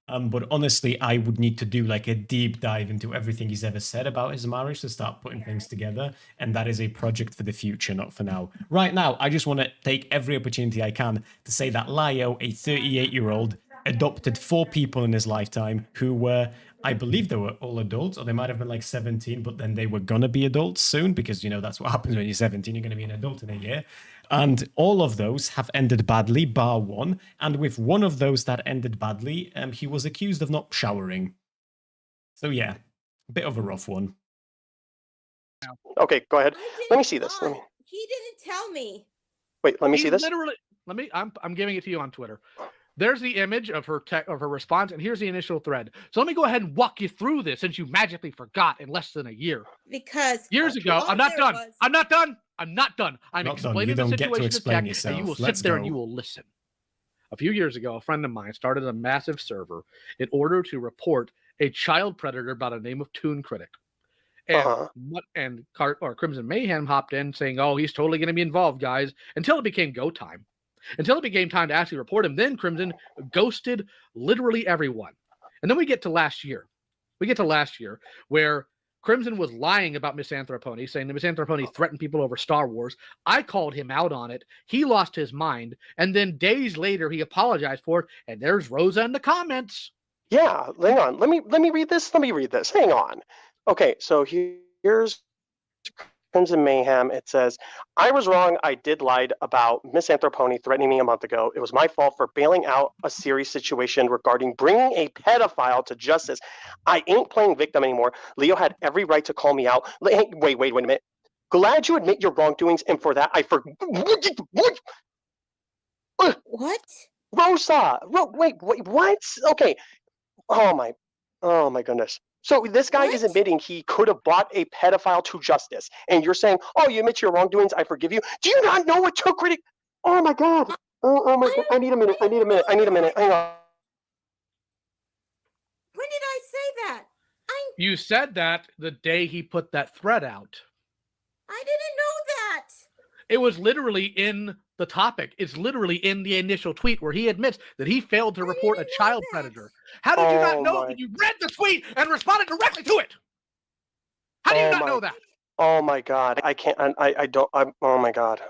But honestly, I would need to do like a deep dive into everything he's ever said about his marriage to start putting things together. And that is a project for the future, not for now. Right now, I just want to take every opportunity I can to say that Lyo, a 38-year-old, adopted 4 people in his lifetime who were, I believe they were all adults, or they might have been like 17, but then they were gonna be adults soon because, you know, that's what happens when you're 17, you're gonna be an adult in a year. And all of those have ended badly, bar one. And with one of those that ended badly, he was accused of not showering. So yeah, a bit of a rough one. Okay, go ahead. Let me see this. He didn't tell me. Wait, let me He see this. Literally, I'm giving it to you on Twitter. There's the image of her response, and here's the initial thread. So let me go ahead and walk you through this since you magically forgot in less than a year. Because years ago, I'm not done. I'm not done. I'm not done. I'm Not done. explaining You the don't get to situation explain tech, yourself. and you will Let's sit there go. and you will listen. A few years ago, a friend of mine started a massive server in order to report a child predator by the name of Toon Critic. And Crimson Mayhem hopped in saying, "Oh, he's totally going to be involved, guys," until it became go time. Until it became time to actually report him, then Crimson ghosted literally everyone. And then we get to last year. Where Crimson was lying about Misanthropony, saying that Misanthropony threatened people over Star Wars. I called him out on it. He lost his mind. And then days later, he apologized for it. And there's Rosa in the comments. Yeah, hang on. Let me read this. Hang on. Okay, so here's Crimson Mayhem. It says, "I was wrong. I did lie about Misanthropony threatening me a month ago. It was my fault for bailing out a serious situation regarding bringing a pedophile to justice. I ain't playing victim anymore. Leo had every right to call me out." Hey, wait a minute. "Glad you admit your wrongdoings, and for that I What? Rosa. Wait, what? Okay. Oh my goodness. So this guy is admitting he could have brought a pedophile to justice, and you're saying, "Oh, you admit your wrongdoings, I forgive you." Do you not know what Toon Critic? Oh my god. Oh my god. I need a minute. Hang on. When did I say that? You said that the day he put that thread out. I didn't know that. It was literally in the topic. It's literally in the initial tweet where he admits that he failed to report a child predator. How did you not know when you read the tweet and responded directly to it? How do you not know that? Oh my god. I can't. I don't. Oh my god.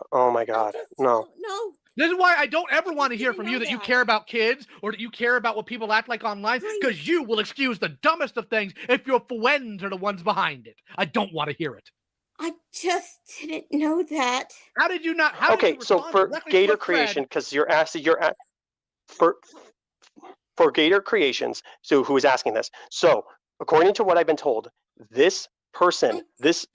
No. No. This is why I don't ever want to hear from you that you care about kids or that you care about what people act like online, because you will excuse the dumbest of things if your friends are the ones behind it. I don't want to hear it. I just didn't know that. How did you not? Okay, so for Gator Creation, because you're for Gator Creations, so who is asking this? So according to what I've been told, this person, this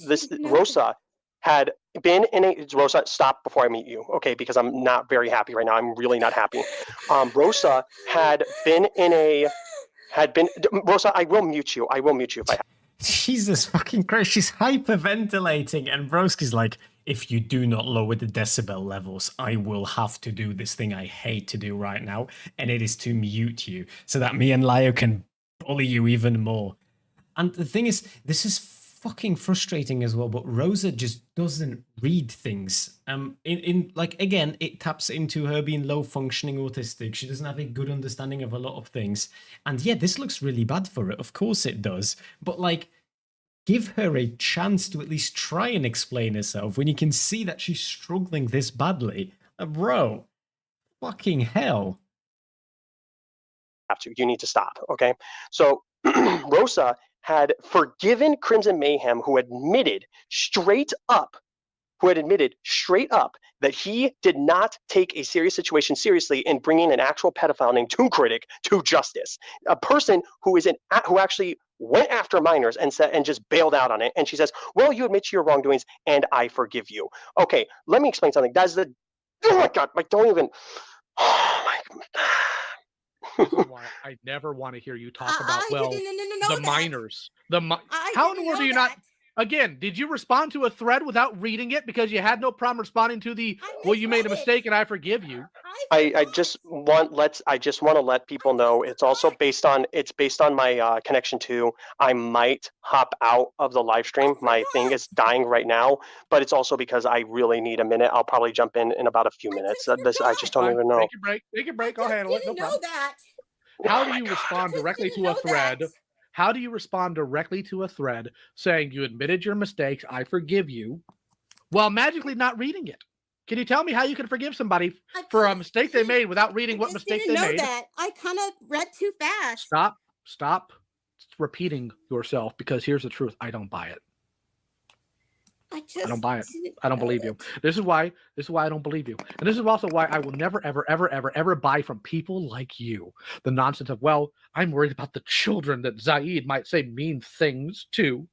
Rosa, had been in a Rosa. Stop before I meet you, okay? Because I'm not very happy right now. I'm really not happy. Rosa had been Rosa. I will mute you. If I. Jesus fucking Christ, she's hyperventilating, and Broski's like, "If you do not lower the decibel levels, I will have to do this thing I hate to do right now, and it is to mute you, so that me and Lio can bully you even more." And the thing is, this is fucking frustrating as well, but Rosa just doesn't read things. Again, it taps into her being low-functioning autistic. She doesn't have a good understanding of a lot of things. And yeah, this looks really bad for her. Of course it does. But like, give her a chance to at least try and explain herself when you can see that she's struggling this badly. Bro, fucking hell. You need to stop, okay? So Rosa had forgiven Crimson Mayhem, who admitted straight up that he did not take a serious situation seriously in bringing an actual pedophile named Toon Critic to justice. A person who actually went after minors and just bailed out on it. And she says, "Well, you admit to your wrongdoings, and I forgive you." Okay, let me explain something. Oh my god! Like, don't even. Oh my god. Why I never want to hear you talk about the minors. How in the world do you not? Again, did you respond to a thread without reading it because you had no problem responding to the "well, you made a mistake and I forgive you"? I just want to let people know it's also based on my connection to. I might hop out of the live stream. My thing is dying right now, but it's also because I really need a minute. I'll probably jump in about a few minutes. I just don't even know. Take your break. I'll handle it. No problem. How do you respond directly to a thread? How do you respond directly to a thread saying you admitted your mistakes, I forgive you, while magically not reading it? Can you tell me how you can forgive somebody for a mistake they made without reading what mistake they didn't know made? that. I kind of read too fast. Stop repeating yourself, because here's the truth. I don't buy it. I don't buy it. I don't believe you. This is why I don't believe you. And this is also why I will never, ever buy from people like you the nonsense of, well, I'm worried about the children that Zaid might say mean things to.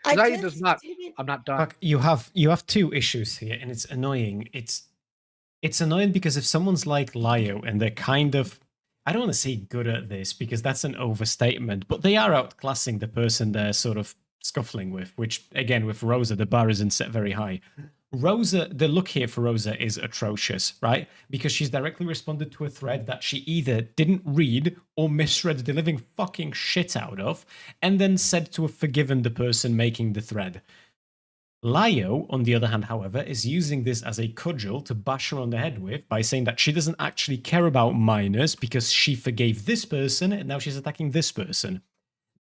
Zaid does not. I'm not done. Fuck, you have two issues here, and it's annoying. It's annoying because if someone's like Lio and they're kind of, I don't want to say good at this because that's an overstatement, but they are outclassing the person they're sort of scuffling with, which again with Rosa the bar isn't set very high. Rosa, the look here for Rosa is atrocious, right? Because she's directly responded to a thread that she either didn't read or misread the living fucking shit out of, and then said to have forgiven the person making the thread. Lio, on the other hand, however, is using this as a cudgel to bash her on the head with by saying that she doesn't actually care about minors because she forgave this person and now she's attacking this person.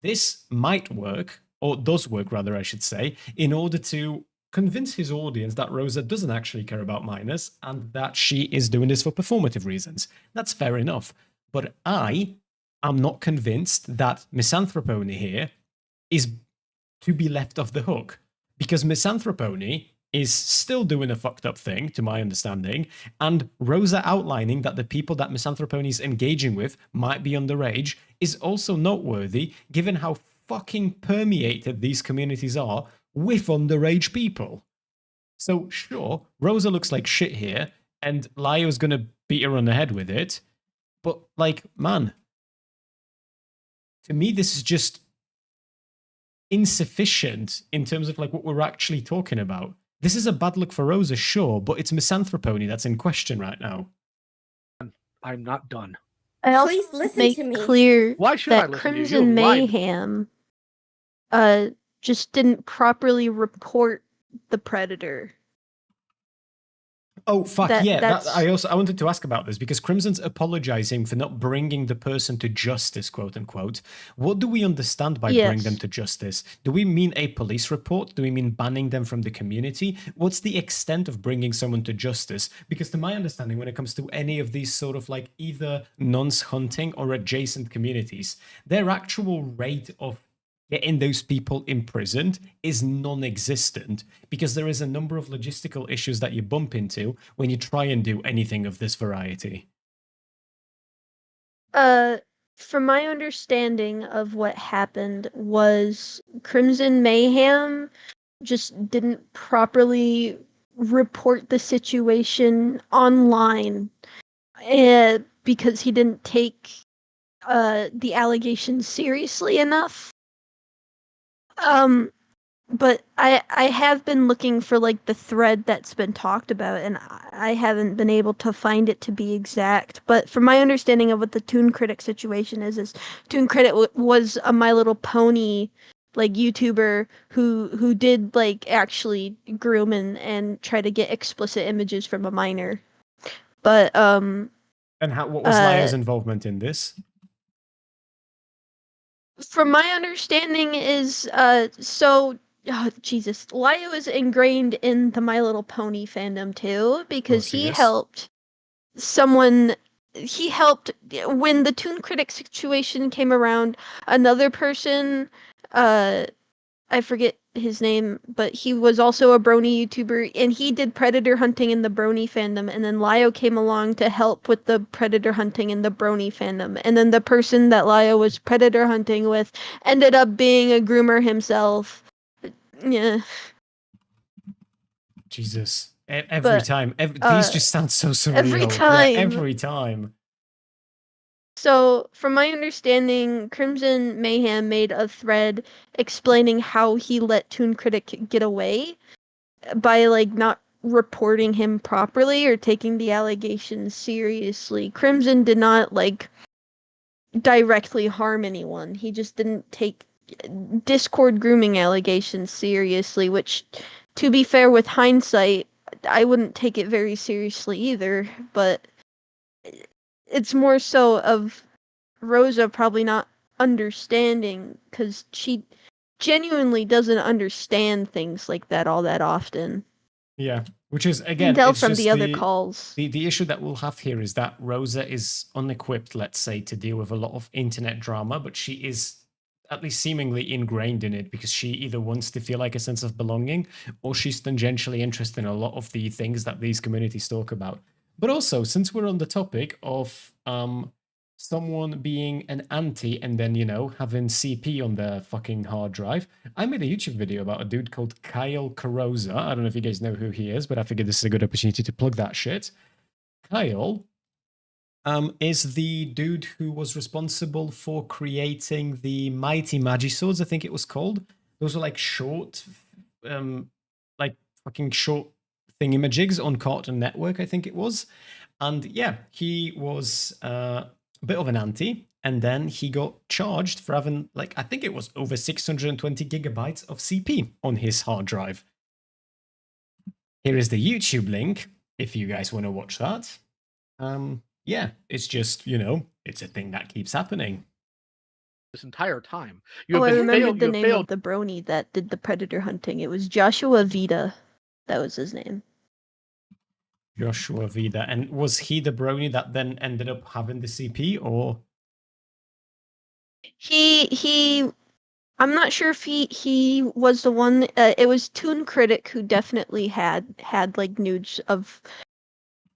This might work, or does work rather, I should say, in order to convince his audience that Rosa doesn't actually care about minors and that she is doing this for performative reasons. That's fair enough. But I am not convinced that Misanthropony here is to be left off the hook. Because Misanthropony is still doing a fucked up thing, to my understanding, and Rosa outlining that the people that Misanthropony is engaging with might be underage is also noteworthy, given how fucking permeated these communities are with underage people. So sure, Rosa looks like shit here, and Lio's gonna beat her on the head with it, but like, man, to me this is just insufficient in terms of like what we're actually talking about. This is a bad look for Rosa, sure, but it's Misanthropony that's in question right now. I'm not done. I also Please listen make to me. clear Why should I that listen to you? Crimson You've lied. Mayhem just didn't properly report the predator. Oh fuck That's... I wanted to ask about this because Crimson's apologizing for not bringing the person to justice, quote unquote. What do we understand by bring them to justice? Do we mean a police report? Do we mean banning them from the community? What's the extent of bringing someone to justice? Because to my understanding, when it comes to any of these sort of like either nonce hunting or adjacent communities, their actual rate of getting those people imprisoned is non-existent because there is a number of logistical issues that you bump into when you try and do anything of this variety. From my understanding of what happened was Crimson Mayhem just didn't properly report the situation online because he didn't take the allegations seriously enough. But I have been looking for like the thread that's been talked about, and I haven't been able to find it to be exact. But from my understanding of what the Toon Critic situation is Toon Critic was a My Little Pony like YouTuber who did like actually groom and try to get explicit images from a minor. But And what was Lio's involvement in this? From my understanding is, Jesus, Lio is ingrained in the My Little Pony fandom too, because he helped when the Toon Critic situation came around, another person, I forget his name, but he was also a brony YouTuber, and he did predator hunting in the brony fandom, and then Lio came along to help with the predator hunting in the brony fandom, and then the person that Lio was predator hunting with ended up being a groomer himself. Yeah. Jesus. Every time. These just sound so surreal. Every time. Yeah, every time. So, from my understanding, Crimson Mayhem made a thread explaining how he let Toon Critic get away by, like, not reporting him properly or taking the allegations seriously. Crimson did not, like, directly harm anyone. He just didn't take Discord grooming allegations seriously, which, to be fair, with hindsight, I wouldn't take it very seriously either, but it's more so of Rosa probably not understanding, because she genuinely doesn't understand things like that all that often. Yeah, which is You can again, tell it's from just the other calls. The issue that we'll have here is that Rosa is unequipped, let's say, to deal with a lot of internet drama, but she is at least seemingly ingrained in it because she either wants to feel like a sense of belonging or she's tangentially interested in a lot of the things that these communities talk about. But also, since we're on the topic of someone being an anti and then, you know, having CP on their fucking hard drive, I made a YouTube video about a dude called Kyle Carosa. I don't know if you guys know who he is, but I figured this is a good opportunity to plug that shit. Kyle is the dude who was responsible for creating the Mighty Magiswords, I think it was called. Those were like short, like fucking short thingamajigs on Cartoon Network, I think it was. And yeah, he was a bit of an anti, and then he got charged for having, like, I think it was over 620 gigabytes of CP on his hard drive. Here is the YouTube link, if you guys want to watch that. Yeah, it's just, you know, it's a thing that keeps happening. This entire time. I remembered the name of the brony that did the predator hunting. It was Joshua Vida. That was his name. Joshua Vida. And was he the brony that then ended up having the CP, or? I'm not sure if he was the one. It was Toon Critic who definitely had like nudes of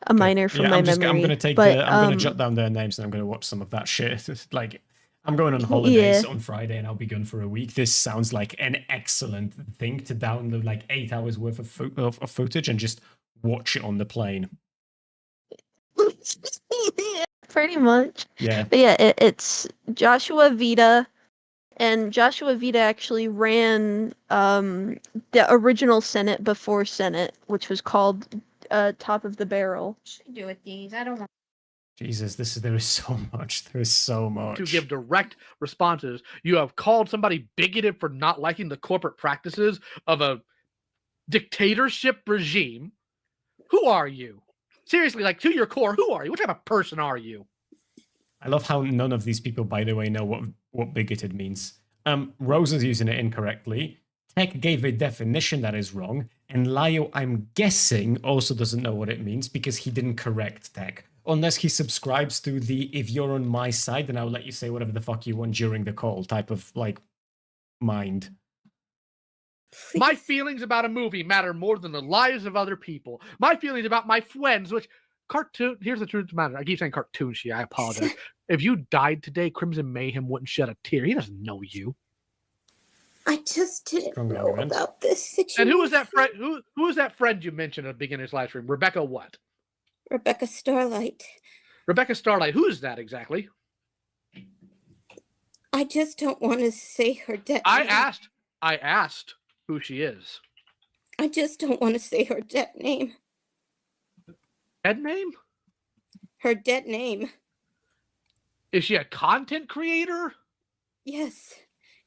a minor from my memory. I'm gonna jot down their names and I'm gonna watch some of that shit. Like, I'm going on holidays on Friday and I'll be gone for a week. This sounds like an excellent thing to download, like 8 hours worth of footage and just watch it on the plane. Pretty much. Yeah. But yeah, it's Joshua Vida, and Joshua Vida actually ran the original Senate before Senate, which was called Top of the Barrel. What should I do with these? I don't know. Jesus, there is so much. There is so much. To give direct responses, you have called somebody bigoted for not liking the corporate practices of a dictatorship regime. Who are you? Seriously, like, to your core, who are you? What type of person are you? I love how none of these people, by the way, know what bigoted means. Rosa's using it incorrectly. Tech gave a definition that is wrong, and Lio, I'm guessing, also doesn't know what it means because he didn't correct Tech. Unless he subscribes to the "if you're on my side, then I'll let you say whatever the fuck you want during the call" type of, like, mind. My feelings about a movie matter more than the lives of other people. My feelings about my friends, which here's the truth of the matter. I keep saying cartoon shit. I apologize. If you died today, Crimson Mayhem wouldn't shed a tear. He doesn't know you. I just didn't know about this situation. And who was that friend? Who was that friend you mentioned at the beginning of this live stream? Rebecca what? Rebecca Starlight. Rebecca Starlight. Who is that exactly? I just don't want to say her dead I name. asked who she is. I just don't want to say her dead name. Dead name? Her dead name. Is she a content creator? Yes.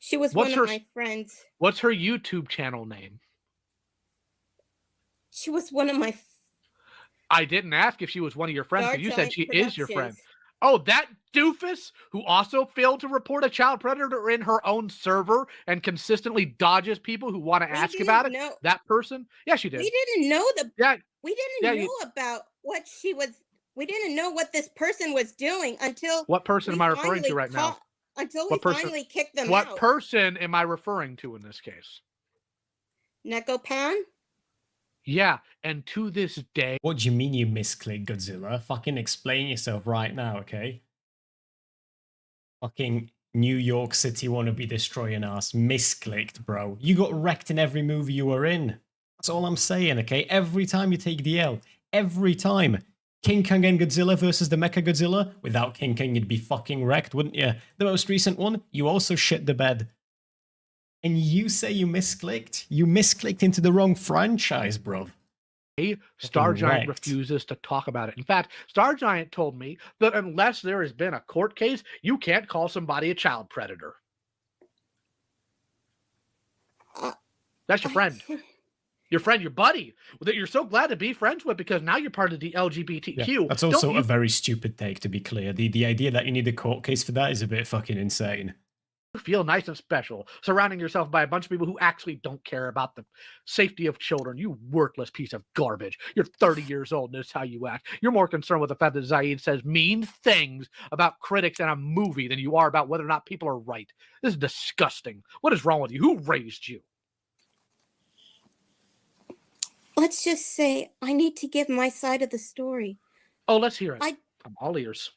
She was one of my friends. What's her YouTube channel name? She was one of my... I didn't ask if she was one of your friends, but you said she is your friend. Productions. Oh, that doofus who also failed to report a child predator in her own server and consistently dodges people who want to ask about it? That person? Yeah, she did. We didn't know we didn't know you- about what she was... We didn't know what this person was doing until... What person am I referring to right now? Until we What person- finally kicked them What out. person am I referring to in this case? Neko Pan? Yeah, and to this day... What do you mean you misclicked, Godzilla? Fucking explain yourself right now, okay? Fucking New York City wannabe destroying ass. Misclicked, bro. You got wrecked in every movie you were in. That's all I'm saying, okay? Every time you take the L. Every time. King Kong and Godzilla versus the Mecha Godzilla. Without King Kong, you'd be fucking wrecked, wouldn't you? The most recent one, you also shit the bed. And you say you misclicked? You misclicked into the wrong franchise, bro. Star Giant wrecked. refuses to talk about it. In fact, Star Giant told me that unless there has been a court case, you can't call somebody a child predator. That's your friend. Your friend, your buddy, that you're so glad to be friends with because now you're part of the LGBTQ. Yeah, that's also a very stupid take, to be clear. The idea that you need a court case for that is a bit fucking insane. feel nice and special, surrounding yourself by a bunch of people who actually don't care about the safety of children. You worthless piece of garbage. You're 30 years old and this is how you act. You're more concerned with the fact that Zaid says mean things about critics in a movie than you are about whether or not people are right. This is disgusting. What is wrong with you? Who raised you? Let's just say I need to give my side of the story. Oh, let's hear it. I'm all ears.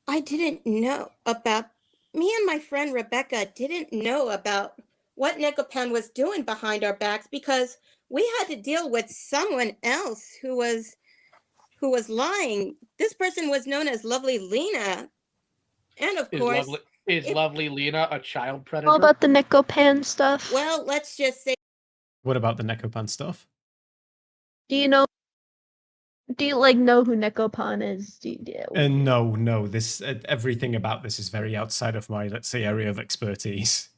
I didn't know about, me and my friend Rebecca didn't know about what Nicopan was doing behind our backs because we had to deal with someone else who was lying. This person was known as Lovely Lena. And of course... Is Lovely Lena a child predator? All about the Nicopan stuff. Well, let's just say... What about the Nekopan stuff? Do you know who Nekopan is? No. This everything about this is very outside of my, let's say, area of expertise.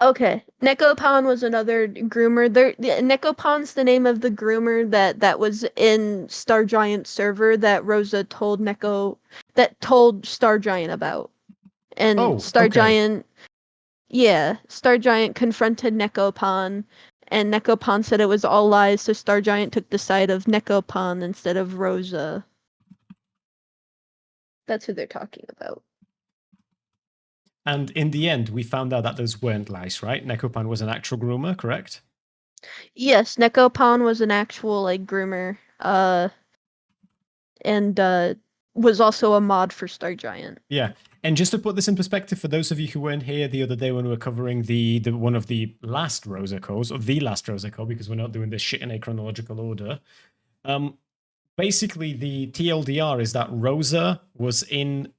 Okay, Nekopan was another groomer. Nekopan's the name of the groomer that was in Star Giant server that Rosa told Star Giant about, and Star Giant confronted Nekopan. And Nekopan said it was all lies, so Star Giant took the side of Nekopan instead of Rosa. That's who they're talking about. And in the end, we found out that those weren't lies, right? Nekopan was an actual groomer, correct? Yes, Nekopan was an actual groomer, and was also a mod for Star Giant. Yeah. And just to put this in perspective, for those of you who weren't here the other day when we were covering the one of the last Rosa calls, or the last Rosa call, because we're not doing this shit in a chronological order. Basically, the TLDR is that Rosa was in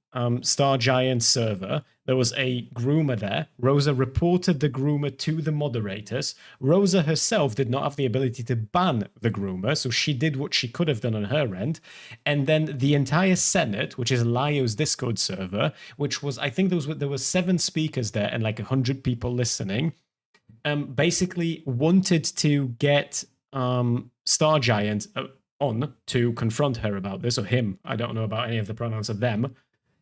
Star Giant server. There was a groomer there. Rosa reported the groomer to the moderators. Rosa herself did not have the ability to ban the groomer, so she did what she could have done on her end. And then the entire Senate, which is Lio's Discord server, which was, I think there were 7 speakers there and like 100 people listening, basically wanted to get Star Giant on to confront her about this, or him. I don't know about any of the pronouns of them.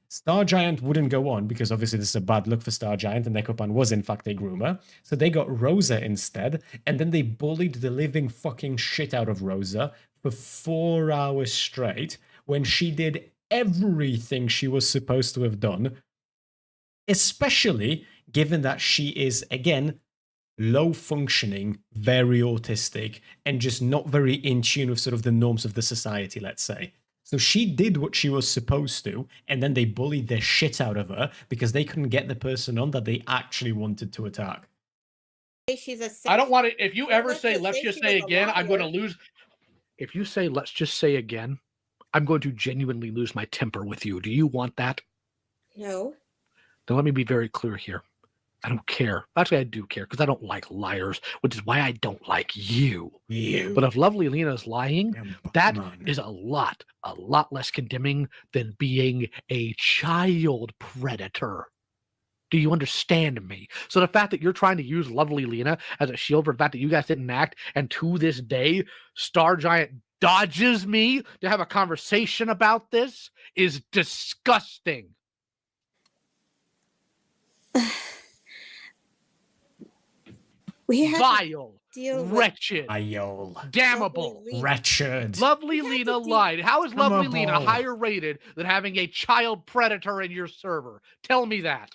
Star Giant wouldn't go on because obviously this is a bad look for Star Giant, and Nekopan was in fact a groomer. So they got Rosa instead, and then they bullied the living fucking shit out of Rosa for 4 hours straight when she did everything she was supposed to have done, especially given that she is, again, low functioning, very autistic, and just not very in tune with sort of the norms of the society, let's say. So she did what she was supposed to, and then they bullied the shit out of her because they couldn't get the person on that they actually wanted to attack. I don't want to. If you ever say, let's just say again, I'm going to lose. If you say, let's just say again, I'm going to genuinely lose my temper with you. Do you want that? No. Then let me be very clear here. I don't care. Actually, I do care because I don't like liars, which is why I don't like you. But if Lovely Lena's lying, that is a lot less condemning than being a child predator. Do you understand me? So the fact that you're trying to use Lovely Lena as a shield for the fact that you guys didn't act, and to this day, Star Giant dodges me to have a conversation about this is disgusting. We had vile, deal wretched, vile, damnable, wretched. Lovely Lena lied. How is Lovely Lena higher rated than having a child predator in your server? Tell me that.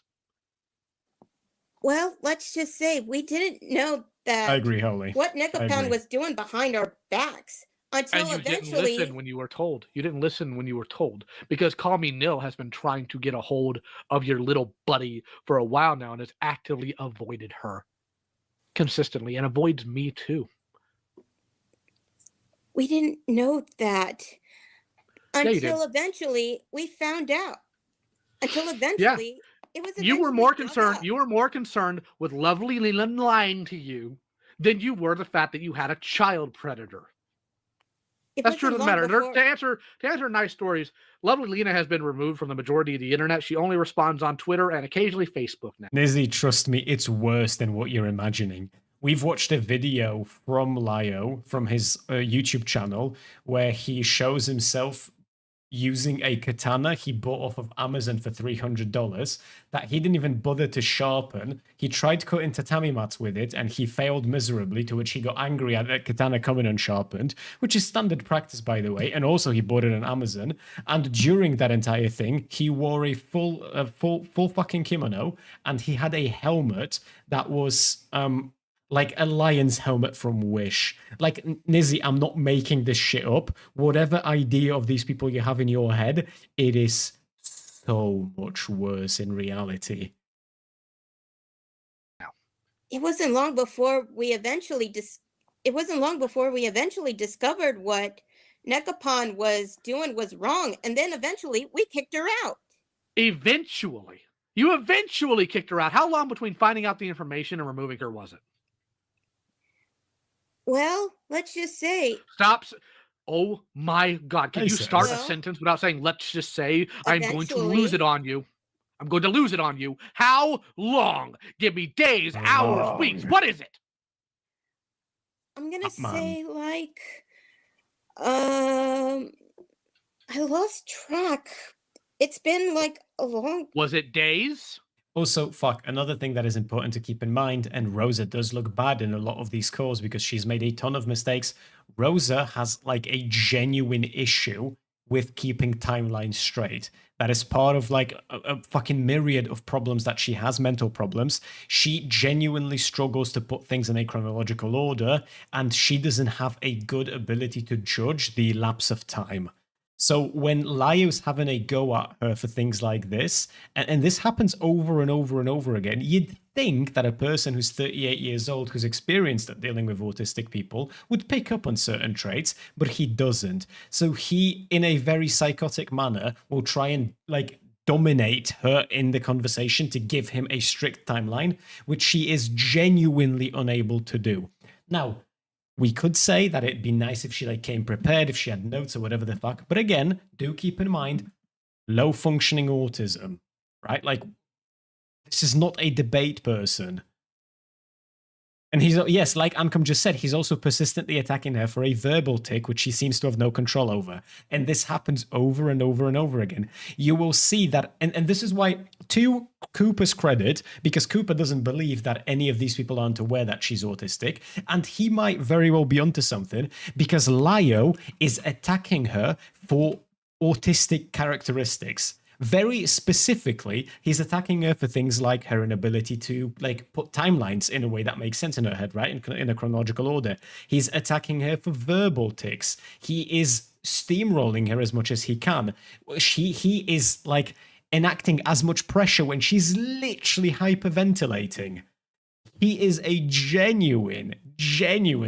Well, let's just say we didn't know that. I agree, Holly. What Nekopan was doing behind our backs until and you eventually. didn't listen when you were told. You didn't listen when you were told because Call Me Nil has been trying to get a hold of your little buddy for a while now and has actively avoided her consistently and avoids me too. We didn't know that until eventually we found out. Until eventually it was. You were more concerned. You were more concerned with Lovely Lena lying to you than you were the fact that you had a child predator. That's true of the matter. To answer nice stories, Lovely Lena has been removed from the majority of the internet. She only responds on Twitter and occasionally Facebook now. Nizzy, trust me, it's worse than what you're imagining. We've watched a video from Lio, from his YouTube channel, where he shows himself using a katana he bought off of Amazon for $300 that he didn't even bother to sharpen. He tried cutting tatami mats with it and he failed miserably, to which he got angry at that katana coming unsharpened, which is standard practice, by the way. And also he bought it on Amazon. And during that entire thing, he wore a full fucking kimono, and he had a helmet that was like a lion's helmet from Wish. Like, Nizzy, I'm not making this shit up. Whatever idea of these people you have in your head, it is so much worse in reality. It wasn't long before we eventually discovered what Nekapon was doing was wrong, and then eventually we kicked her out. Eventually? You eventually kicked her out. How long between finding out the information and removing her was it? Well, let's just say... Stop. Oh my God. Can you start a sentence without saying, let's just say, I'm going to lose it on you? I'm going to lose it on you. How long? Give me days, hours, weeks. What is it? I'm going to say, like... I lost track. It's been, like, a long... Was it days? Also, another thing that is important to keep in mind, and Rosa does look bad in a lot of these calls because she's made a ton of mistakes. Rosa has like a genuine issue with keeping timelines straight. That is part of like a fucking myriad of problems that she has, mental problems. She genuinely struggles to put things in a chronological order, and she doesn't have a good ability to judge the lapse of time. So when Lyo's having a go at her for things like this, and this happens over and over and over again, you'd think that a person who's 38 years old, who's experienced at dealing with autistic people, would pick up on certain traits, but he doesn't. So he, in a very psychotic manner, will try and like dominate her in the conversation to give him a strict timeline, which she is genuinely unable to do. Now, we could say that it'd be nice if she like came prepared, if she had notes or whatever the fuck. But again, do keep in mind, low functioning autism, right? Like, this is not a debate person. And he's, yes, like Ancom just said, he's also persistently attacking her for a verbal tick, which she seems to have no control over. And this happens over and over and over again. You will see that, and this is why, to Cooper's credit, because Cooper doesn't believe that any of these people aren't aware that she's autistic, and he might very well be onto something, because Lyo is attacking her for autistic characteristics. Very specifically, he's attacking her for things like her inability to like put timelines in a way that makes sense in her head, right? In a chronological order. He's attacking her for verbal tics. He is steamrolling her as much as he can. He is like enacting as much pressure when she's literally hyperventilating. He is a genuine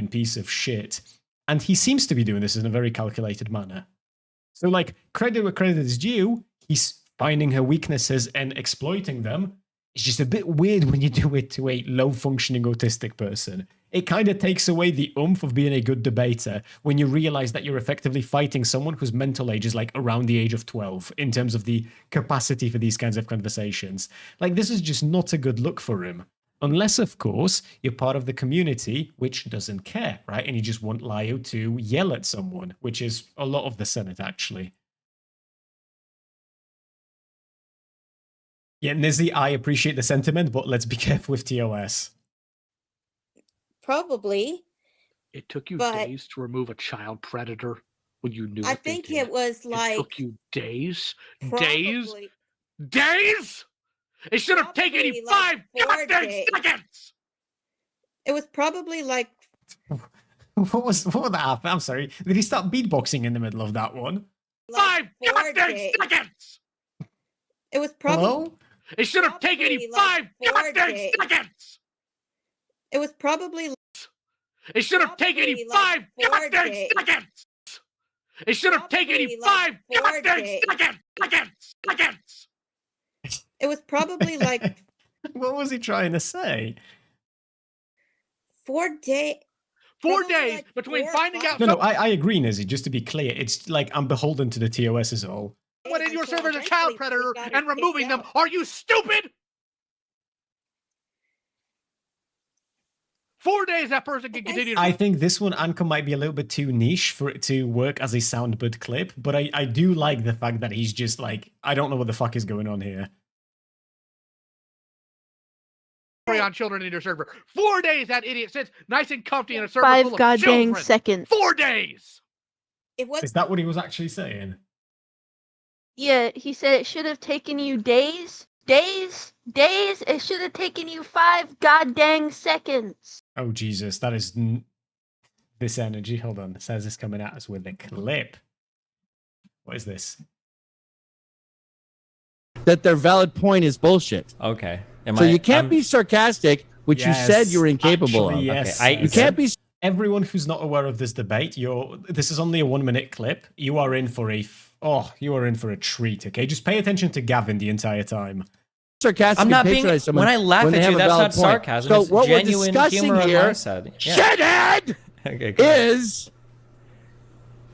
piece of shit. And he seems to be doing this in a very calculated manner. So like, credit where credit is due, he's finding her weaknesses and exploiting them. It's just a bit weird when you do it to a low-functioning autistic person. It kind of takes away the oomph of being a good debater when you realize that you're effectively fighting someone whose mental age is like around the age of 12 in terms of the capacity for these kinds of conversations. Like, this is just not a good look for him. Unless, of course, you're part of the community which doesn't care, right? And you just want Lyo to yell at someone, which is a lot of the Senate, actually. Yeah, Nizzy, I appreciate the sentiment, but let's be careful with TOS. Probably. It took you days to remove a child predator when you knew. I think it was like. It took you days? Probably. Days? It should have taken you like 5 goddamn seconds! It was probably like. What would that happen? I'm sorry. Did he start beatboxing in the middle of that one? Like 5 goddamn seconds! It was probably. Hello? It should have taken you 5 goddamn seconds! It was probably. It should have taken you 5 goddamn seconds! It should have taken you 5 goddamn seconds! It was probably like. What was he trying to say? 4 days. 4 days like between finding out. No, I agree, Nizzy. Just to be clear, it's like I'm beholden to the TOS is all. What in your server is a child predator and removing them? Are you stupid? 4 days that person can continue. I think this one, Anchor, might be a little bit too niche for it to work as a soundbird clip, but I do like the fact that he's just like, I don't know what the fuck is going on here. On children in your server. 4 days that idiot sits nice and comfy in a server 5 full of goddamn children. seconds. 4 days. It was. Is that what he was actually saying? Yeah, he said it should have taken you days. It should have taken you 5 goddamn seconds. Oh, Jesus, that is this energy. Hold on. It says it's coming at us with a clip. What is this? That their valid point is bullshit. Okay. So you can't be sarcastic, which you said you were incapable actually, of. Yes, Okay, you can't be. Everyone who's not aware of this debate, this is only a 1 minute clip. You are in for a treat. Okay, just pay attention to Gavin the entire time. Sarcastic. I'm not being. When I laugh at you, that's not sarcasm. So it's what we're genuine discussing humor on here, my side. Yeah. shithead, Okay, go ahead. is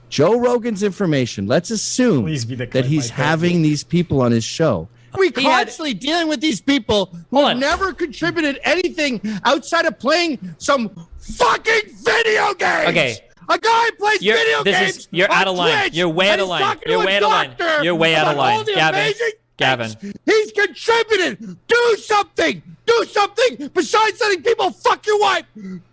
Joe Rogan's information. Let's assume Please be the that clip, he's my having these people on his show. We He had- constantly dealing with these people who have never contributed anything outside of playing some fucking video games. Okay. A guy plays video games. You're out of on line. Twitch, You're way out and of he's line. talking You're to a way out of line. doctor You're way out of about line. all the Gavin. amazing Gavin. things He's contributed. Do something. Do something besides letting people fuck your wife.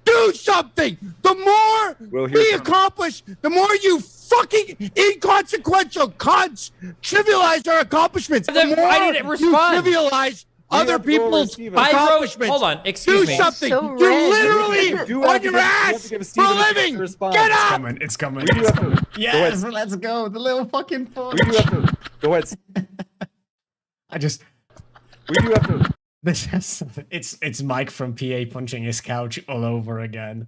Do something. The more we accomplish, the more you fucking inconsequential cunts trivialize our accomplishments. The more I didn't you respond. trivialize other people's accomplishments. Hold on, excuse Do me. something. So You're red. literally on your ass for a living. Get up. It's coming. Yes, let's go. The little fucking punch. We do have to. Go ahead. We do have to. This is, it's Mike from PA punching his couch all over again.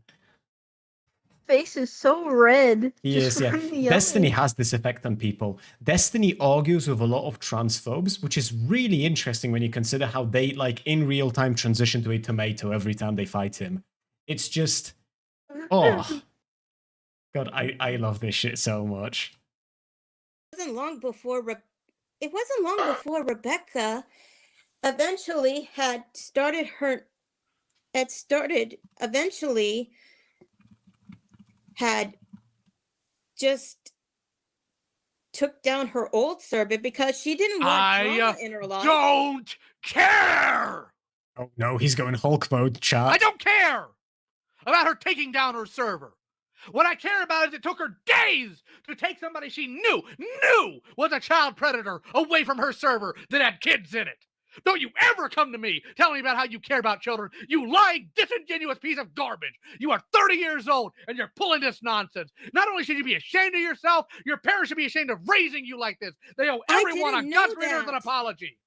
Face is so red. He just is, yeah. from the yelling. Destiny has this effect on people. Destiny argues with a lot of transphobes, which is really interesting when you consider how they, like, in real time transition to a tomato every time they fight him. It's just, oh, God, I love this shit so much. It wasn't long before Rebecca eventually had just took down her old servant because she didn't want drama in her life. Don't care. Oh no, he's going Hulk mode, chat. I don't care about her taking down her server. What I care about is it took her days to take somebody she knew was a child predator away from her server that had kids in it. Don't you ever come to me telling me about how you care about children, you lying, disingenuous piece of garbage. You are 30 years old and you're pulling this nonsense. Not only should you be ashamed of yourself, your parents should be ashamed of raising you like this. They owe everyone a Gus Readers an apology.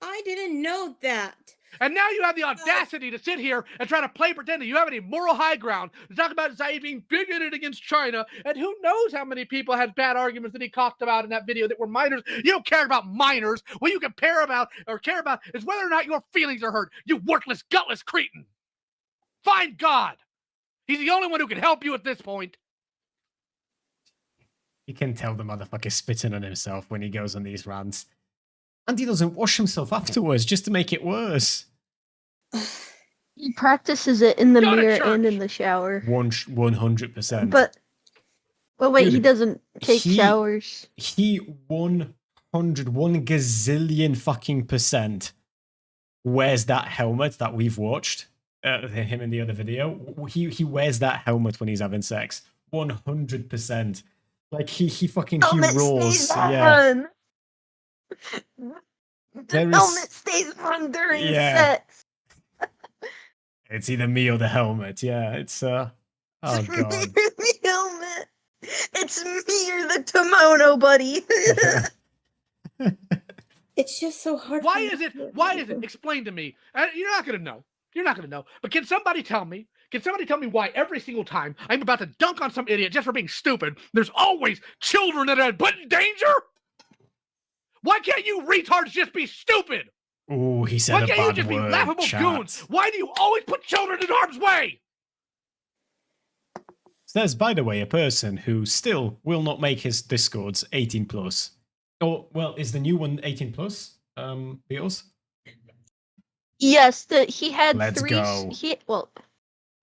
I didn't know that. And now you have the audacity to sit here and try to play pretend that you have any moral high ground to talk about Zaid being bigoted against China, and who knows how many people had bad arguments that he talked about in that video that were minors. You don't care about minors. What you care about is whether or not your feelings are hurt, you worthless, gutless cretin. Find God. He's the only one who can help you at this point. You can tell the motherfucker's spitting on himself when he goes on these rants. And he doesn't wash himself afterwards just to make it worse. He practices it in the Go to mirror church. and in the shower. 100%. But wait, he Dude, doesn't take he- showers. He 1 gazillion fucking percent wears that helmet that we've watched. Him in the other video. He wears that helmet when he's having sex. 100%. Like he fucking Helmet roars. stays Yeah. on. The There is- helmet stays on during Yeah. sex. It's either me or the helmet. Yeah, it's oh god. The helmet. It's me or the kimono, buddy. It's just so hard. Why is it? Explain to me. You're not gonna know. But can somebody tell me? Why every single time I'm about to dunk on some idiot just for being stupid, there's always children that are put in danger? Why can't you retards just be stupid? Ooh, he said Why a can't you bad just be word. laughable Chat. goons? Why do you always put children in harm's way? There's, by the way, a person who still will not make his Discords 18 plus. Or, well, is the new one 18 plus? Beals? Yes, he had Let's three. go.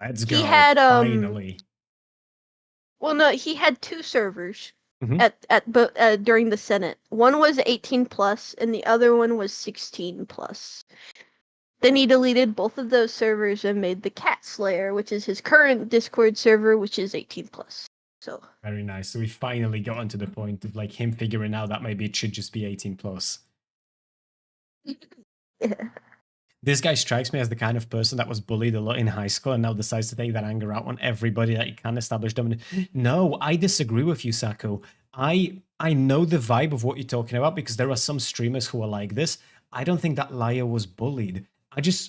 Let's He go. had Finally. Well, no, he had 2 servers Mhm. during the Senate. One was 18 plus, and the other one was 16 plus. Then he deleted both of those servers and made the Cat Slayer, which is his current Discord server, which is 18 plus. So Very nice. So we finally got onto the point of like him figuring out that maybe it should just be 18 plus. yeah. This guy strikes me as the kind of person that was bullied a lot in high school and now decides to take that anger out on everybody that he can establish dominance. No, I disagree with you, Sako. I know the vibe of what you're talking about because there are some streamers who are like this. I don't think that Liar was bullied.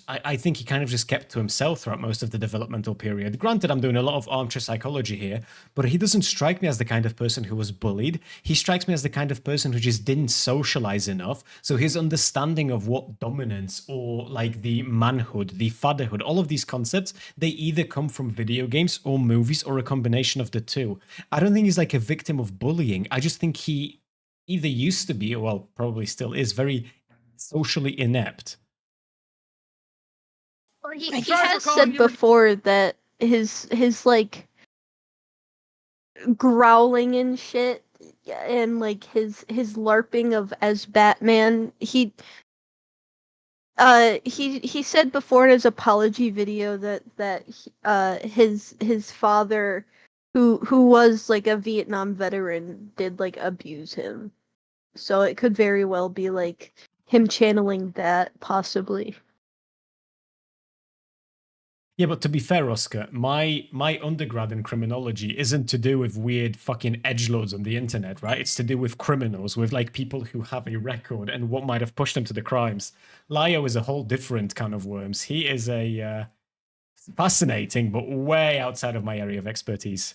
I think he kind of just kept to himself throughout most of the developmental period. Granted, I'm doing a lot of armchair psychology here, but he doesn't strike me as the kind of person who was bullied. He strikes me as the kind of person who just didn't socialize enough. So his understanding of what dominance or like the manhood, the fatherhood, all of these concepts, they either come from video games or movies or a combination of the two. I don't think he's like a victim of bullying. I just think he either used to be, or well, probably still is, very socially inept. He has said before that his like growling and shit and like his LARPing of as Batman, he said before in his apology video that his father who was like a Vietnam veteran did like abuse him. So it could very well be like him channeling that possibly. Yeah, but to be fair, Oscar, my undergrad in criminology isn't to do with weird fucking edgelords on the internet, right? It's to do with criminals, with like people who have a record and what might have pushed them to the crimes. Lio is a whole different kind of worms. He is a fascinating, but way outside of my area of expertise.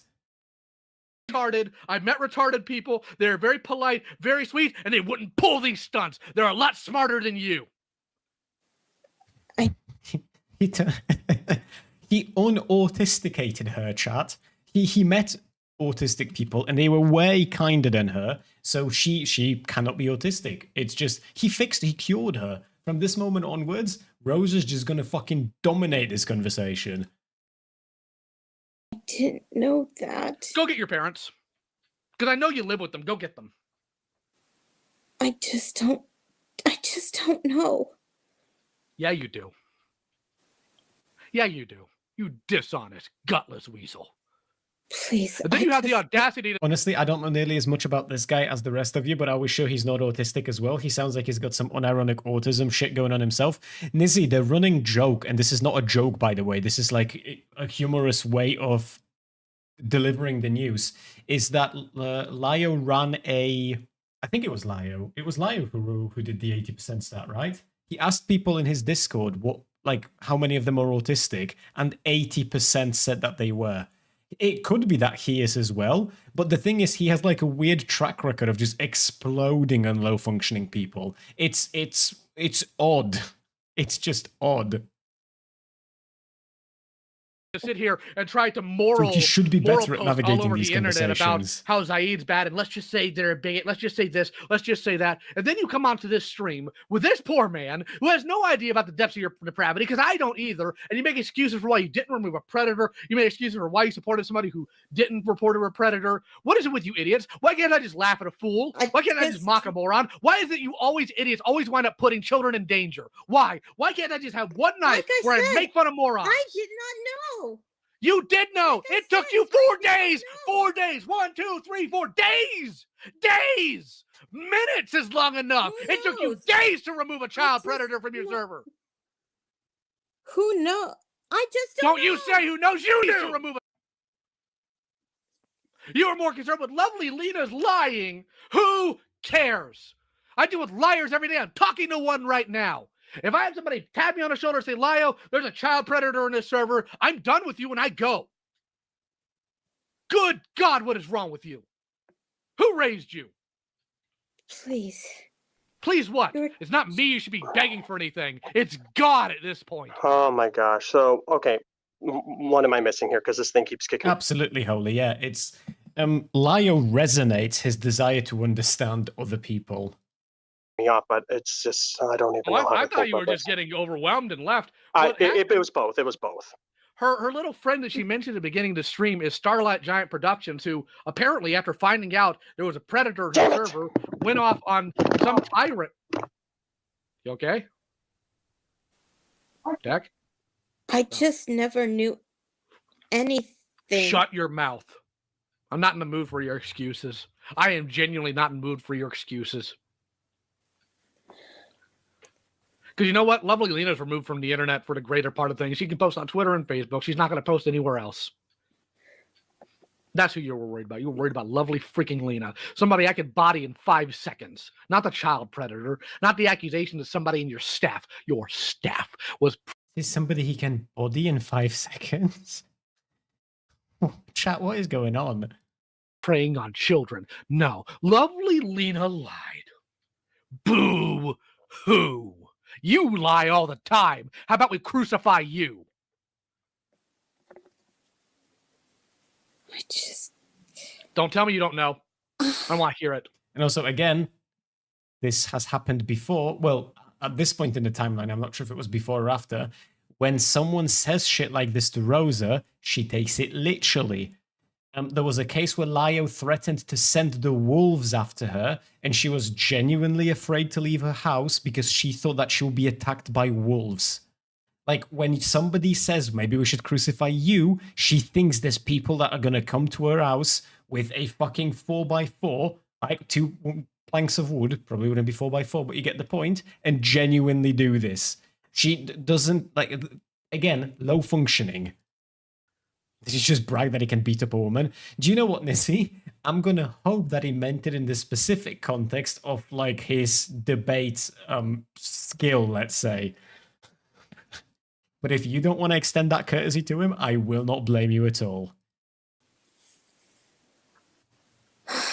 Retarded. I've met retarded people. They're very polite, very sweet, and they wouldn't pull these stunts. They're a lot smarter than you. He unauthenticated her, chat. He met autistic people and they were way kinder than her, so she cannot be autistic. It's just he cured her. From this moment onwards, Rose is just gonna fucking dominate this conversation. I didn't know that. Go get your parents. Because I know you live with them. Go get them. I just don't know. Yeah, you do. Yeah, you do. You dishonest, gutless weasel. Please. And then you have the audacity to... Honestly, I don't know nearly as much about this guy as the rest of you, but I was sure he's not autistic as well. He sounds like he's got some unironic autism shit going on himself. Nizzy, the running joke, and this is not a joke, by the way, this is like a humorous way of delivering the news, is that Lio ran a... I think it was Lio. It was Lio who did the 80% stat, right? He asked people in his Discord how many of them are autistic, and 80% said that they were. It could be that he is as well, but the thing is, he has like a weird track record of just exploding on low functioning people. It's odd. It's just odd. To sit here and try to So he should be better at navigating all over these the internet about conversations. how Zaid's bad, and let's just say they're a bigot, let's just say this, let's just say that, and then you come onto this stream with this poor man who has no idea about the depths of your depravity, because I don't either, and you make excuses for why you didn't remove a predator, you make excuses for why you supported somebody who didn't report a predator. What is it with you idiots? Why can't I just laugh at a fool? Why can't I just mock a moron? Why is it you idiots always wind up putting children in danger? Why? Why can't I just have one night where I make fun of morons? I did not know. You did know. It took you 4 days. 4 days. 1, 2, 3, 4 days. Days. Minutes is long enough. It took you days to remove a child predator from your server. Who knows? I just don't know. You say who knows? You do. To remove You are more concerned with lovely Lena's lying. Who cares? I deal with liars every day. I'm talking to one right now. If I have somebody tap me on the shoulder and say, Lio, there's a child predator in this server, I'm done with you and I go. Good God, what is wrong with you? Who raised you? Please. Please what? It's not me you should be begging for anything. It's God at this point. Oh my gosh. So, okay. What am I missing here? Because this thing keeps kicking. Absolutely, Holy. Yeah, it's... Lio resonates his desire to understand other people. Me off, but it's just I don't even know how I to thought think you were about just this. getting overwhelmed and left. It was both. It was both. her little friend that she mentioned at the beginning of the stream is Starlight Giant Productions, who apparently, after finding out there was a predator in her server, went off on some tyrant. You okay? Deck? I just never knew anything. Shut your mouth. I'm not in the mood for your excuses. I am genuinely not in the mood for your excuses. Because you know what? Lovely Lena's removed from the internet for the greater part of things. She can post on Twitter and Facebook. She's not going to post anywhere else. That's who you were worried about. You were worried about lovely freaking Lena. Somebody I could body in 5 seconds. Not the child predator. Not the accusation that somebody in your staff was... Is somebody he can body in 5 seconds? Chat, what is going on? Preying on children. No. Lovely Lena lied. Boo-hoo. You lie all the time. How about we crucify you? I just... Don't tell me you don't know. I want to hear it. And also, again, this has happened before. Well, at this point in the timeline, I'm not sure if it was before or after. When someone says shit like this to Rosa, she takes it literally. There was a case where Lio threatened to send the wolves after her, and she was genuinely afraid to leave her house because she thought that she would be attacked by wolves. Like, when somebody says, maybe we should crucify you, she thinks there's people that are going to come to her house with a fucking 4x4, like 2 planks of wood, probably wouldn't be 4x4, but you get the point, and genuinely do this. She doesn't, like, again, low functioning. He's just brag that he can beat up a woman. Do you know what, Nissy? I'm going to hope that he meant it in the specific context of, like, his debate skill, let's say. But if you don't want to extend that courtesy to him, I will not blame you at all.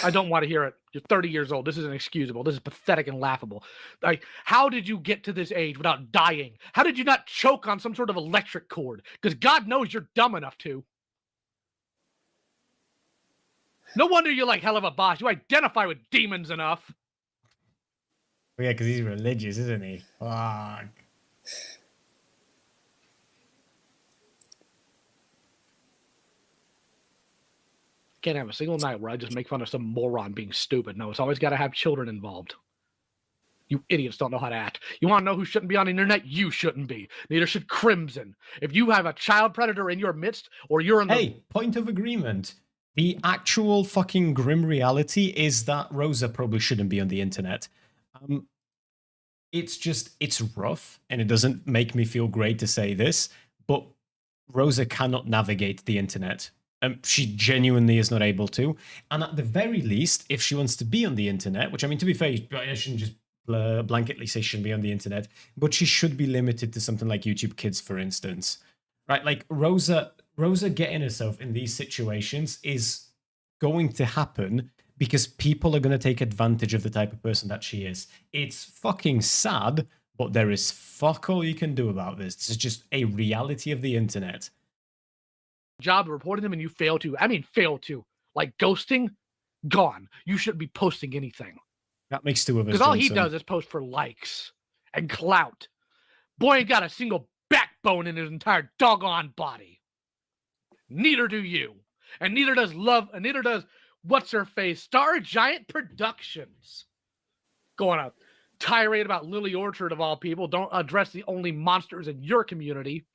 I don't want to hear it. You're 30 years old. This is inexcusable. This is pathetic and laughable. Like, how did you get to this age without dying? How did you not choke on some sort of electric cord? Because God knows you're dumb enough to. No wonder you're like hell of a boss. You identify with demons enough. Oh, yeah, because he's religious, isn't he? Fuck. Can't have a single night where I just make fun of some moron being stupid. No, it's always got to have children involved. You idiots don't know how to act. You want to know who shouldn't be on the internet? You shouldn't be. Neither should Crimson. If you have a child predator in your midst, or you're in the... Hey, point of agreement. The actual fucking grim reality is that Rosa probably shouldn't be on the internet. It's rough, and it doesn't make me feel great to say this, but Rosa cannot navigate the internet. She genuinely is not able to. And at the very least, if she wants to be on the internet, which, I mean, to be fair, I shouldn't just blanketly say she shouldn't be on the internet, but she should be limited to something like YouTube Kids, for instance. Right? Like, Rosa getting herself in these situations is going to happen because people are going to take advantage of the type of person that she is. It's fucking sad, but there is fuck all you can do about this. This is just a reality of the internet. Job of reporting them and you fail to. Like ghosting, gone. You shouldn't be posting anything. That makes 2 of us. Because all he does is post for likes and clout. Boy ain't got a single backbone in his entire doggone body. Neither do you. And neither does what's-her-face, Star Giant Productions. Going on a tirade about Lily Orchard of all people. Don't address the only monsters in your community.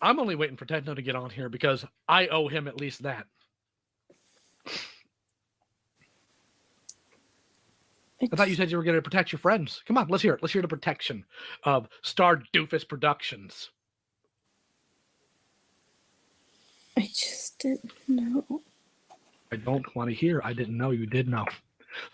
I'm only waiting for Techno to get on here because I owe him at least that. I thought you said you were going to protect your friends. Come on, let's hear it. Let's hear the protection of Star Doofus Productions. I just didn't know. I don't want to hear. I didn't know you did know.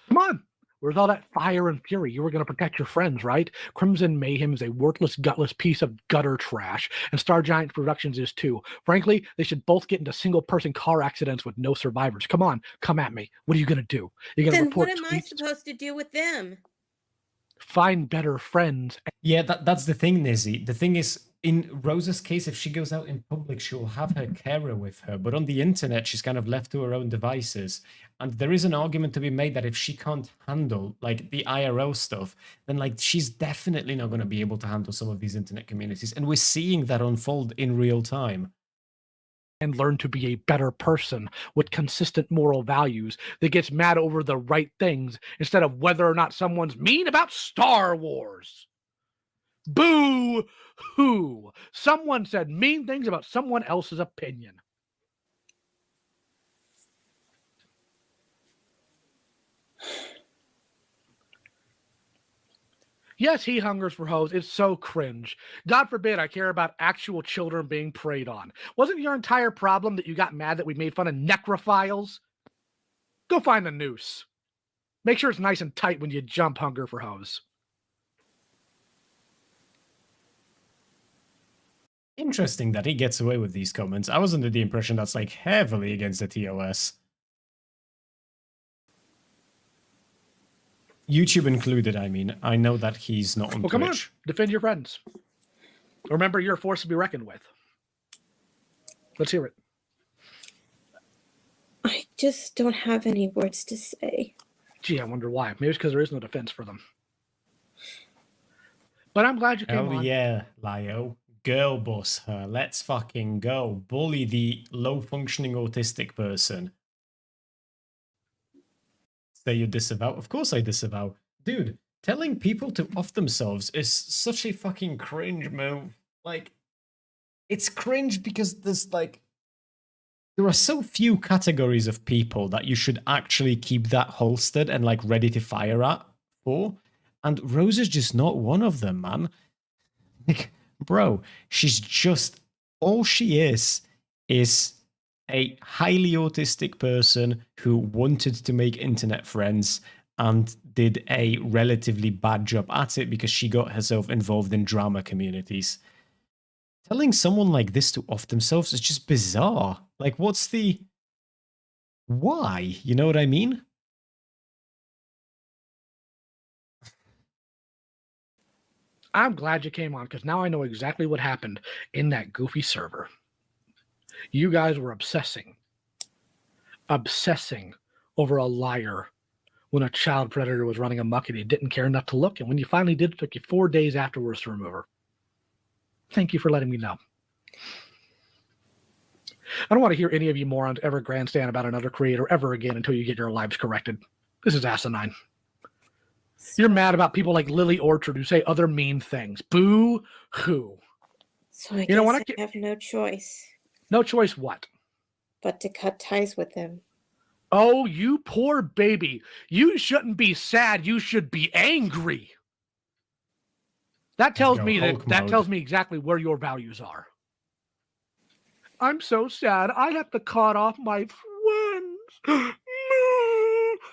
Come on. Where's all that fire and fury? You were going to protect your friends, right? Crimson Mayhem is a worthless, gutless piece of gutter trash, and Star Giant Productions is too. Frankly, they should both get into single-person car accidents with no survivors. Come on, come at me. What are you going to do? You're going to report what am I supposed to do with them? Find better friends. Yeah, that's the thing, Nizzy. The thing is, in Rosa's case, if she goes out in public, she'll have her carer with her. But on the internet, she's kind of left to her own devices. And there is an argument to be made that if she can't handle like the IRL stuff, then like she's definitely not going to be able to handle some of these internet communities. And we're seeing that unfold in real time. And learn to be a better person with consistent moral values that gets mad over the right things instead of whether or not someone's mean about Star Wars. Boo hoo. Someone said mean things about someone else's opinion. Yes, he hungers for hoes. It's so cringe. God forbid I care about actual children being preyed on. Wasn't your entire problem that you got mad that we made fun of necrophiles? Go find a noose. Make sure it's nice and tight when you jump hunger for hoes. Interesting that he gets away with these comments. I was under the impression that's like heavily against the TOS. YouTube included, I mean. I know that he's not on Twitch. Come on, defend your friends. Remember, you're a force to be reckoned with. Let's hear it. I just don't have any words to say. Gee, I wonder why. Maybe it's because there is no defense for them. But I'm glad you came on. Oh yeah, Lio. Girl boss her. Let's fucking go. Bully the low-functioning autistic person. Say you disavow? Of course I disavow. Dude, telling people to off themselves is such a fucking cringe move. Like, it's cringe because there's like... There are so few categories of people that you should actually keep that holstered and like ready to fire at for. And Rose is just not one of them, man. Like, bro, she's just... All she is a highly autistic person who wanted to make internet friends and did a relatively bad job at it because she got herself involved in drama communities. Telling someone like this to off themselves is just bizarre. Like, what's the... Why? You know what I mean? I'm glad you came on because now I know exactly what happened in that goofy server. You guys were obsessing over a liar when a child predator was running amok and you didn't care enough to look. And when you finally did, it took you 4 days afterwards to remove her. Thank you for letting me know. I don't want to hear any of you morons ever grandstand about another creator ever again until you get your lives corrected. This is asinine. You're mad about people like Lily Orchard who say other mean things. Boo hoo. So I guess I have no choice. No choice what? But to cut ties with them. Oh, you poor baby. You shouldn't be sad. You should be angry. That tells me that tells me exactly where your values are. I'm so sad. I have to cut off my friends.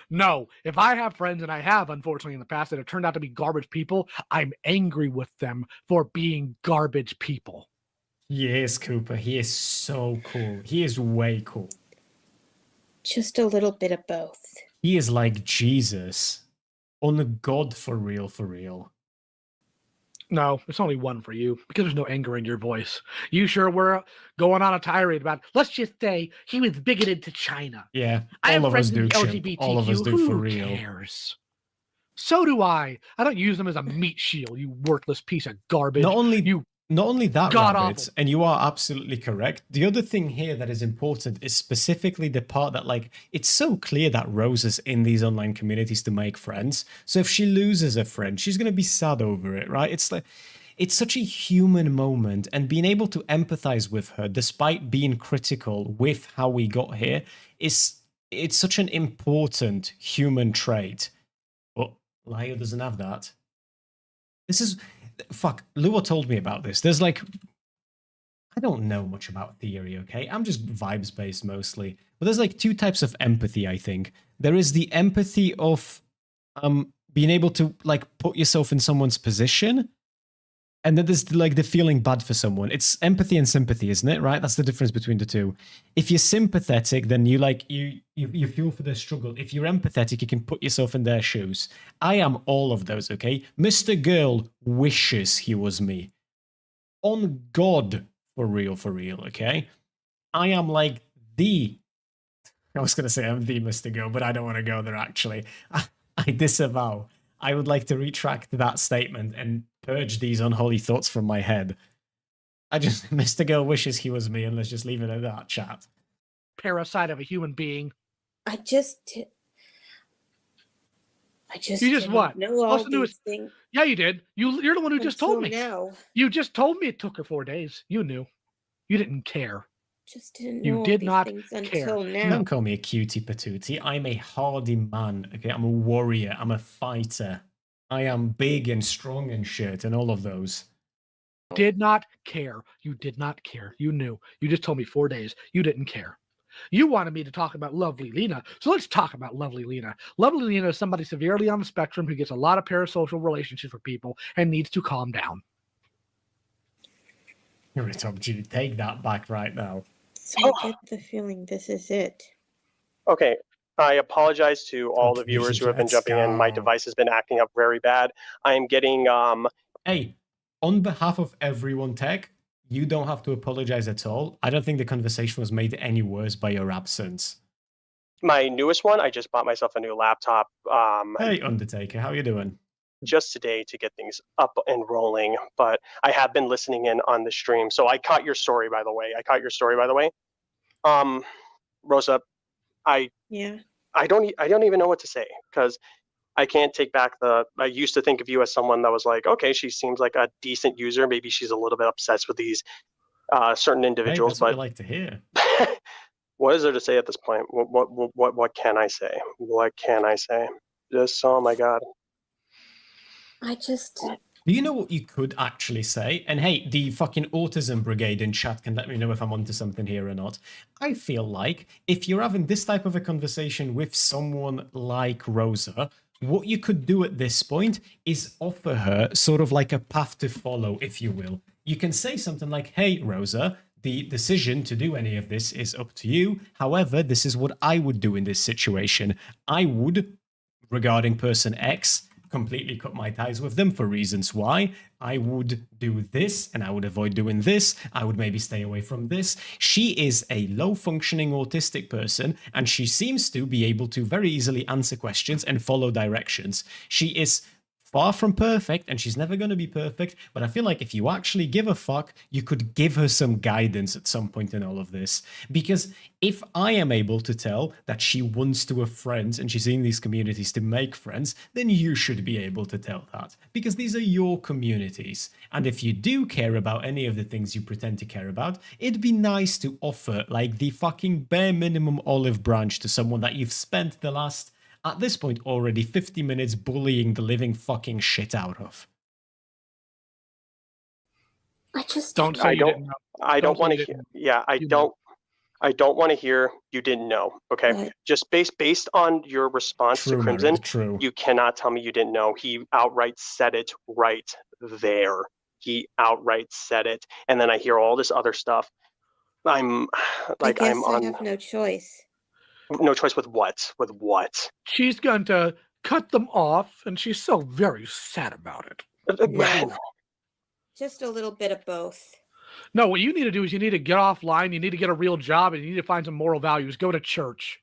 No, if I have friends, and I have, unfortunately, in the past that have turned out to be garbage people, I'm angry with them for being garbage people. He is, Cooper. He is so cool. He is way cool. Just a little bit of both. He is like Jesus. On a god for real, for real. No, it's only one for you, because there's no anger in your voice. You sure were going on a tirade about, let's just say, he was bigoted to China. Yeah, I all have of us friends in do, the Chimp. LGBTQ. All of us do Who for real. cares? So do I. I don't use them as a meat shield, you worthless piece of garbage. Not only that, God Rabbit, awful. and you are absolutely correct. The other thing here that is important is specifically the part that, like, it's so clear that Rose is in these online communities to make friends. So if she loses a friend, she's going to be sad over it, right? It's like, it's such a human moment, and being able to empathize with her, despite being critical with how we got here, it's such an important human trait. But Lio doesn't have that. This is... Fuck, Lua told me about this. There's like... I don't know much about theory, okay? I'm just vibes-based mostly. But there's like two types of empathy, I think. There is the empathy of being able to like put yourself in someone's position. And then there's like the feeling bad for someone. It's empathy and sympathy, isn't it? Right? That's the difference between the two. If you're sympathetic, then you like you feel for their struggle. If you're empathetic, you can put yourself in their shoes. I am all of those, okay? Mr. Girl wishes he was me. on God, for real, okay? I am like I was going to say I'm the Mr. Go, but I don't want to go there, actually. I disavow. I would like to retract that statement and purge these unholy thoughts from my head. Mr. Go wishes he was me, and let's just leave it at that, chat. Parasite of a human being. I just You just what? know all Also these things. Yeah, you did. You're the one who just told me. Now. You just told me it took her 4 days. You knew. You didn't care. Just didn't know You all did these not things care. until now. Don't call me a cutie patootie. I'm a hardy man, okay? I'm a warrior. I'm a fighter. I am big and strong and shit and all of those. Did not care. You did not care. You knew. You just told me 4 days. You didn't care. You wanted me to talk about lovely Lena, so let's talk about lovely Lena. Lovely Lena is somebody severely on the spectrum who gets a lot of parasocial relationships with people and needs to calm down. You're a top G. Take that back right now. So I get the feeling this is it. Okay, I apologize to all the viewers who have been jumping in. My device has been acting up very bad. I am getting Hey, on behalf of everyone, Tech, you don't have to apologize at all. I don't think the conversation was made any worse by your absence. my newest one. I just bought myself a new laptop. Hey, Undertaker, how you doing? Just today to get things up and rolling, but I have been listening in on the stream. So I caught your story, by the way. Rosa, I don't even know what to say, because I can't take back I used to think of you as someone that was like, okay, she seems like a decent user. Maybe she's a little bit obsessed with these certain individuals. Hey, that's what I like to hear. What is there to say at this point? What can I say? What can I say? Just, oh my God. Do you know what you could actually say? And hey, the fucking autism brigade in chat can let me know if I'm onto something here or not. I feel like if you're having this type of a conversation with someone like Rosa, what you could do at this point is offer her sort of like a path to follow, if you will. You can say something like, hey, Rosa, the decision to do any of this is up to you. However, this is what I would do in this situation. I would, regarding person X, completely cut my ties with them for reasons why. I would do this and I would avoid doing this. I would maybe stay away from this. She is a low-functioning autistic person and she seems to be able to very easily answer questions and follow directions. She is far from perfect and she's never going to be perfect, but I feel like if you actually give a fuck, you could give her some guidance at some point in all of this. Because if I am able to tell that she wants to have friends and she's in these communities to make friends, then you should be able to tell that. Because these are your communities. And if you do care about any of the things you pretend to care about, it'd be nice to offer like the fucking bare minimum olive branch to someone that you've spent the last, at this point already, 50 minutes bullying the living fucking shit out of. Don't say you didn't know. I don't want to hear. Yeah, I don't want to hear you didn't know. Okay, Right. just based on your response True, to Crimson, Meredith, true. you cannot tell me you didn't know. He outright said it right there. He outright said it, and then I hear all this other stuff. I'm like, I I'm on have no choice. no choice with what? With what? She's going to cut them off, and she's so very sad about it. No. Just a little bit of both. No, what you need to do is you need to get offline, you need to get a real job, and you need to find some moral values. Go to church.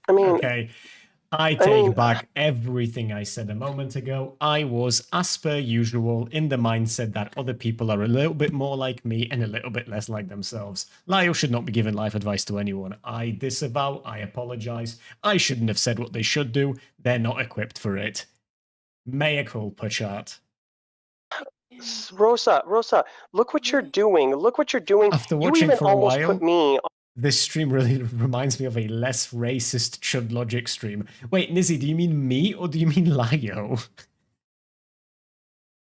I mean, okay. I take back everything I said a moment ago. I was, as per usual, in the mindset that other people are a little bit more like me and a little bit less like themselves. Lyle should not be giving life advice to anyone. I disavow, I apologize. I shouldn't have said what they should do. They're not equipped for it. Mea culpa, chat. Rosa, look what you're doing. Look what you're doing. After You watching even for a almost while, put me this stream really reminds me of a less racist Chud Logic stream. Wait, Nizzy, do you mean me or do you mean Lio?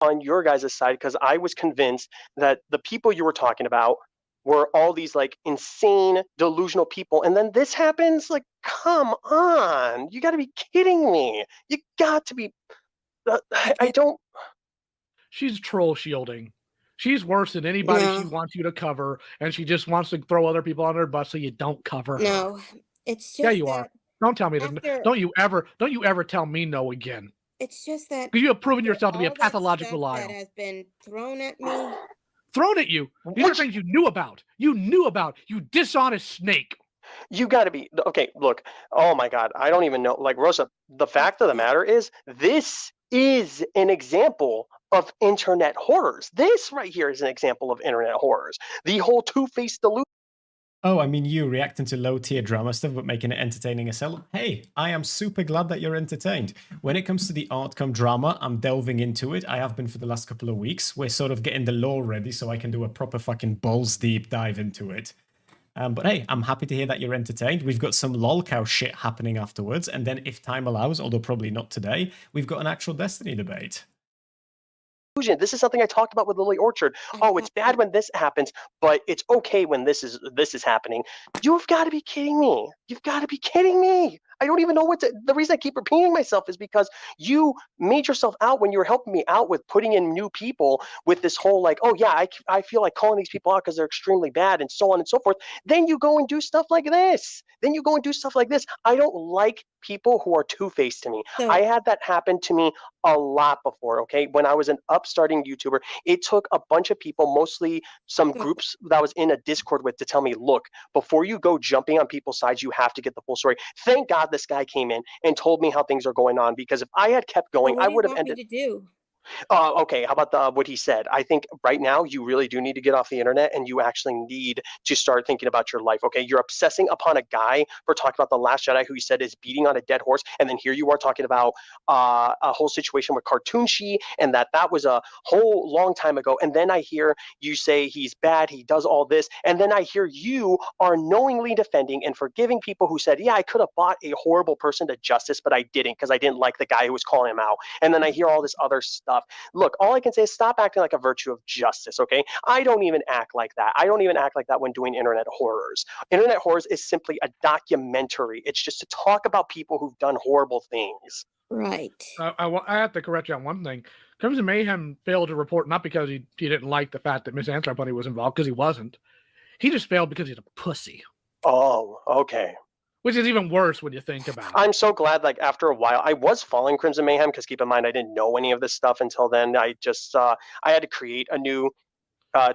on your guys' side because I was convinced that the people you were talking about were all these like insane, delusional people. And then this happens? Like, come on. You got to be kidding me. You got to be. I don't. She's troll shielding. She's worse than anybody No. she wants you to cover, and she just wants to throw other people on her bus so you don't cover her. No, it's just Yeah, you are. Don't tell me that. after- Don't you ever tell me no again. It's just that Because you have proven yourself to be a all that pathological stuff liar. that has been thrown at me. Thrown at you. These are things you knew about. You knew about. You dishonest snake. You got to be okay. Look, oh my God, I don't even know. Like Rosa, the fact of the matter is, this is an example of internet horrors. This right here is an example of internet horrors. The whole two-faced delusion. Oh, I mean, you reacting to low-tier drama stuff but making it entertaining as hell? Hey, I am super glad that you're entertained. When it comes to the Artcom drama, I'm delving into it. I have been for the last couple of weeks. We're sort of getting the lore ready so I can do a proper fucking balls deep dive into it. But hey, I'm happy to hear that you're entertained. We've got some Lolcow shit happening afterwards, and then if time allows, although probably not today, we've got an actual Destiny debate. This is something I talked about with Lily Orchard. Oh, it's bad when this happens, but it's okay when this is happening. You've got to be kidding me. You've got to be kidding me. I don't even know what to. The reason I keep repeating myself is because you made yourself out when you were helping me out with putting in new people with this whole like, oh yeah, I feel like calling these people out because they're extremely bad and so on and so forth. Then you go and do stuff like this. I don't like people who are two-faced to me. So- I had that happen to me a lot before, okay? When I was an upstarting YouTuber, it took a bunch of people, mostly some groups that I was in a Discord with, to tell me, look, before you go jumping on people's sides, you have to get the full story. Thank God this guy came in and told me how things are going on, because if I had kept going, I would have ended. Me to do? Okay, how about what he said? I think right now you really do need to get off the internet and you actually need to start thinking about your life, okay? You're obsessing upon a guy for talking about The Last Jedi who you said is beating on a dead horse, and then here you are talking about a whole situation with Cartoon She, and that was a whole long time ago, and then I hear you say he's bad, he does all this, and then I hear you are knowingly defending and forgiving people who said, yeah, I could have brought a horrible person to justice, but I didn't because I didn't like the guy who was calling him out, and then I hear all this other stuff. Look, all I can say is stop acting like a virtue of justice, okay? I don't even act like that. I don't even act like that when doing internet horrors. Internet horrors is simply a documentary. It's just to talk about people who've done horrible things. Right. I have to correct you on one thing. Crimson Mayhem failed to report not because he didn't like the fact that Miss Anthropony was involved, because he wasn't. He just failed because he's a pussy. Oh, okay. Which is even worse when you think about it. I'm so glad, like, after a while, I was following Crimson Mayhem, because keep in mind, I didn't know any of this stuff until then. I just, I had to create a new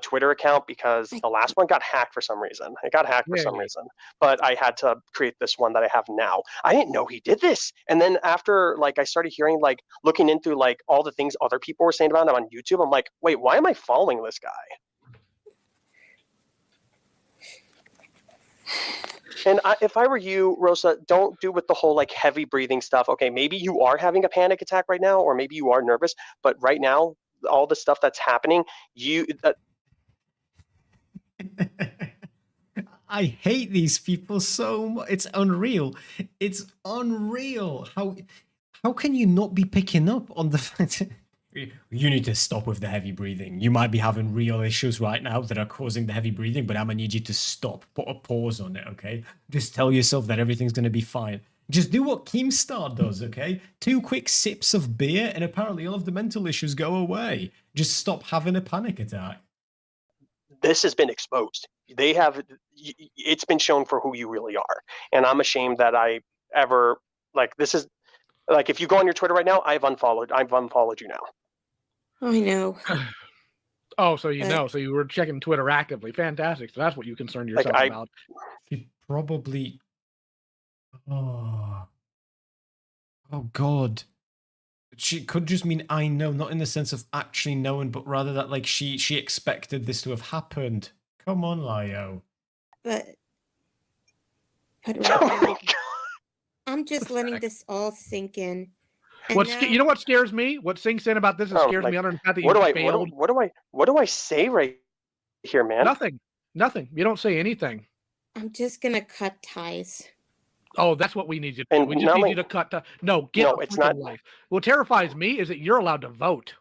Twitter account because the last one got hacked for some reason. It got hacked for some reason. But I had to create this one that I have now. I didn't know he did this. And then after, like, I started hearing, like, looking into, like, all the things other people were saying about him on YouTube, I'm like, wait, why am I following this guy? And if I were you, Rosa, don't do with the whole like heavy breathing stuff. Okay, maybe you are having a panic attack right now, or maybe you are nervous. But right now, all the stuff that's happening, I hate these people so much. It's unreal. It's unreal. How can you not be picking up on the fact? You need to stop with the heavy breathing. You might be having real issues right now that are causing the heavy breathing, but I'm gonna need you to stop. Put a pause on it, okay? Just tell yourself that everything's gonna be fine. Just do what Keemstar does, okay? 2 quick sips of beer, and apparently all of the mental issues go away. Just stop having a panic attack. This has been exposed. It's been shown for who you really are. And I'm ashamed that I ever, like, this is, like, if you go on your Twitter right now, I've unfollowed you now. I know. Oh, so you know. So you were checking Twitter actively. Fantastic. So that's what you concern yourself about. She probably... Oh, God. She could just mean I know, not in the sense of actually knowing, but rather that, like, she expected this to have happened. Come on, Lio. But right now, I'm just letting this all sink in. You know what scares me? What sinks in about this and scares me under the fact that you failed. What do I say right here, man? Nothing. You don't say anything. I'm just gonna cut ties. Oh, that's what we need you to do. We just need you to cut. It's not. Life. What terrifies me is that you're allowed to vote.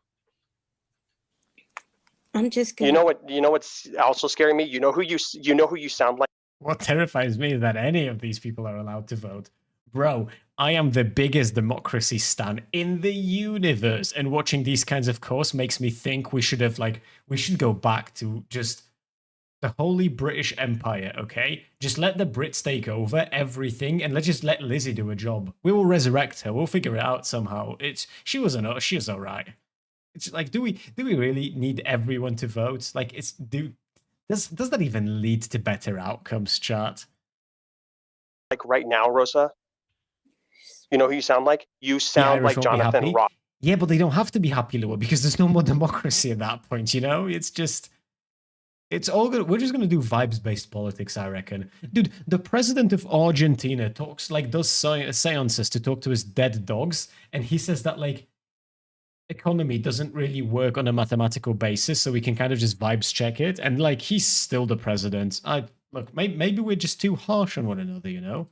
I'm just gonna. You know what's also scaring me? You know who you sound like. What terrifies me is that any of these people are allowed to vote. Bro, I am the biggest democracy stan in the universe, and watching these kinds of course makes me think we should go back to just the Holy British Empire, okay? Just let the Brits take over everything, and let's just let Lizzie do a job. We will resurrect her. We'll figure it out somehow. She was all right. It's like, do we really need everyone to vote? Like, does that even lead to better outcomes, chat? Like right now, Rosa, you know who you sound like? You sound like Jonathan Ross. Yeah, but they don't have to be happy, Lua, because there's no more democracy at that point, you know? It's all good. We're just going to do vibes-based politics, I reckon. Dude, the president of Argentina does seances to talk to his dead dogs, and he says that, like, economy doesn't really work on a mathematical basis, so we can kind of just vibes check it, and, like, he's still the president. Look, maybe we're just too harsh on one another, you know?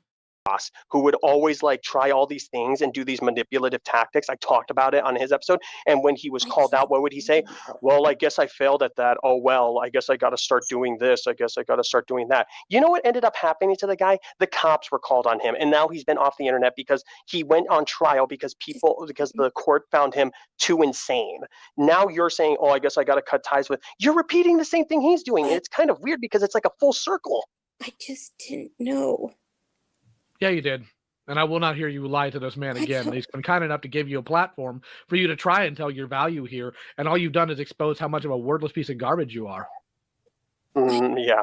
Who would always like try all these things and do these manipulative tactics. I talked about it on his episode. And when he was called out, what would he say? Well, I guess I failed at that. Oh, well, I guess I got to start doing this. I guess I got to start doing that. You know what ended up happening to the guy? The cops were called on him. And now he's been off the internet because he went on trial because the court found him too insane. Now you're saying, oh, I guess I got to cut ties with. You're repeating the same thing he's doing. And it's kind of weird because it's like a full circle. I just didn't know. Yeah, you did. And I will not hear you lie to this man again. He's been kind enough to give you a platform for you to try and tell your value here. And all you've done is expose how much of a wordless piece of garbage you are. Yeah.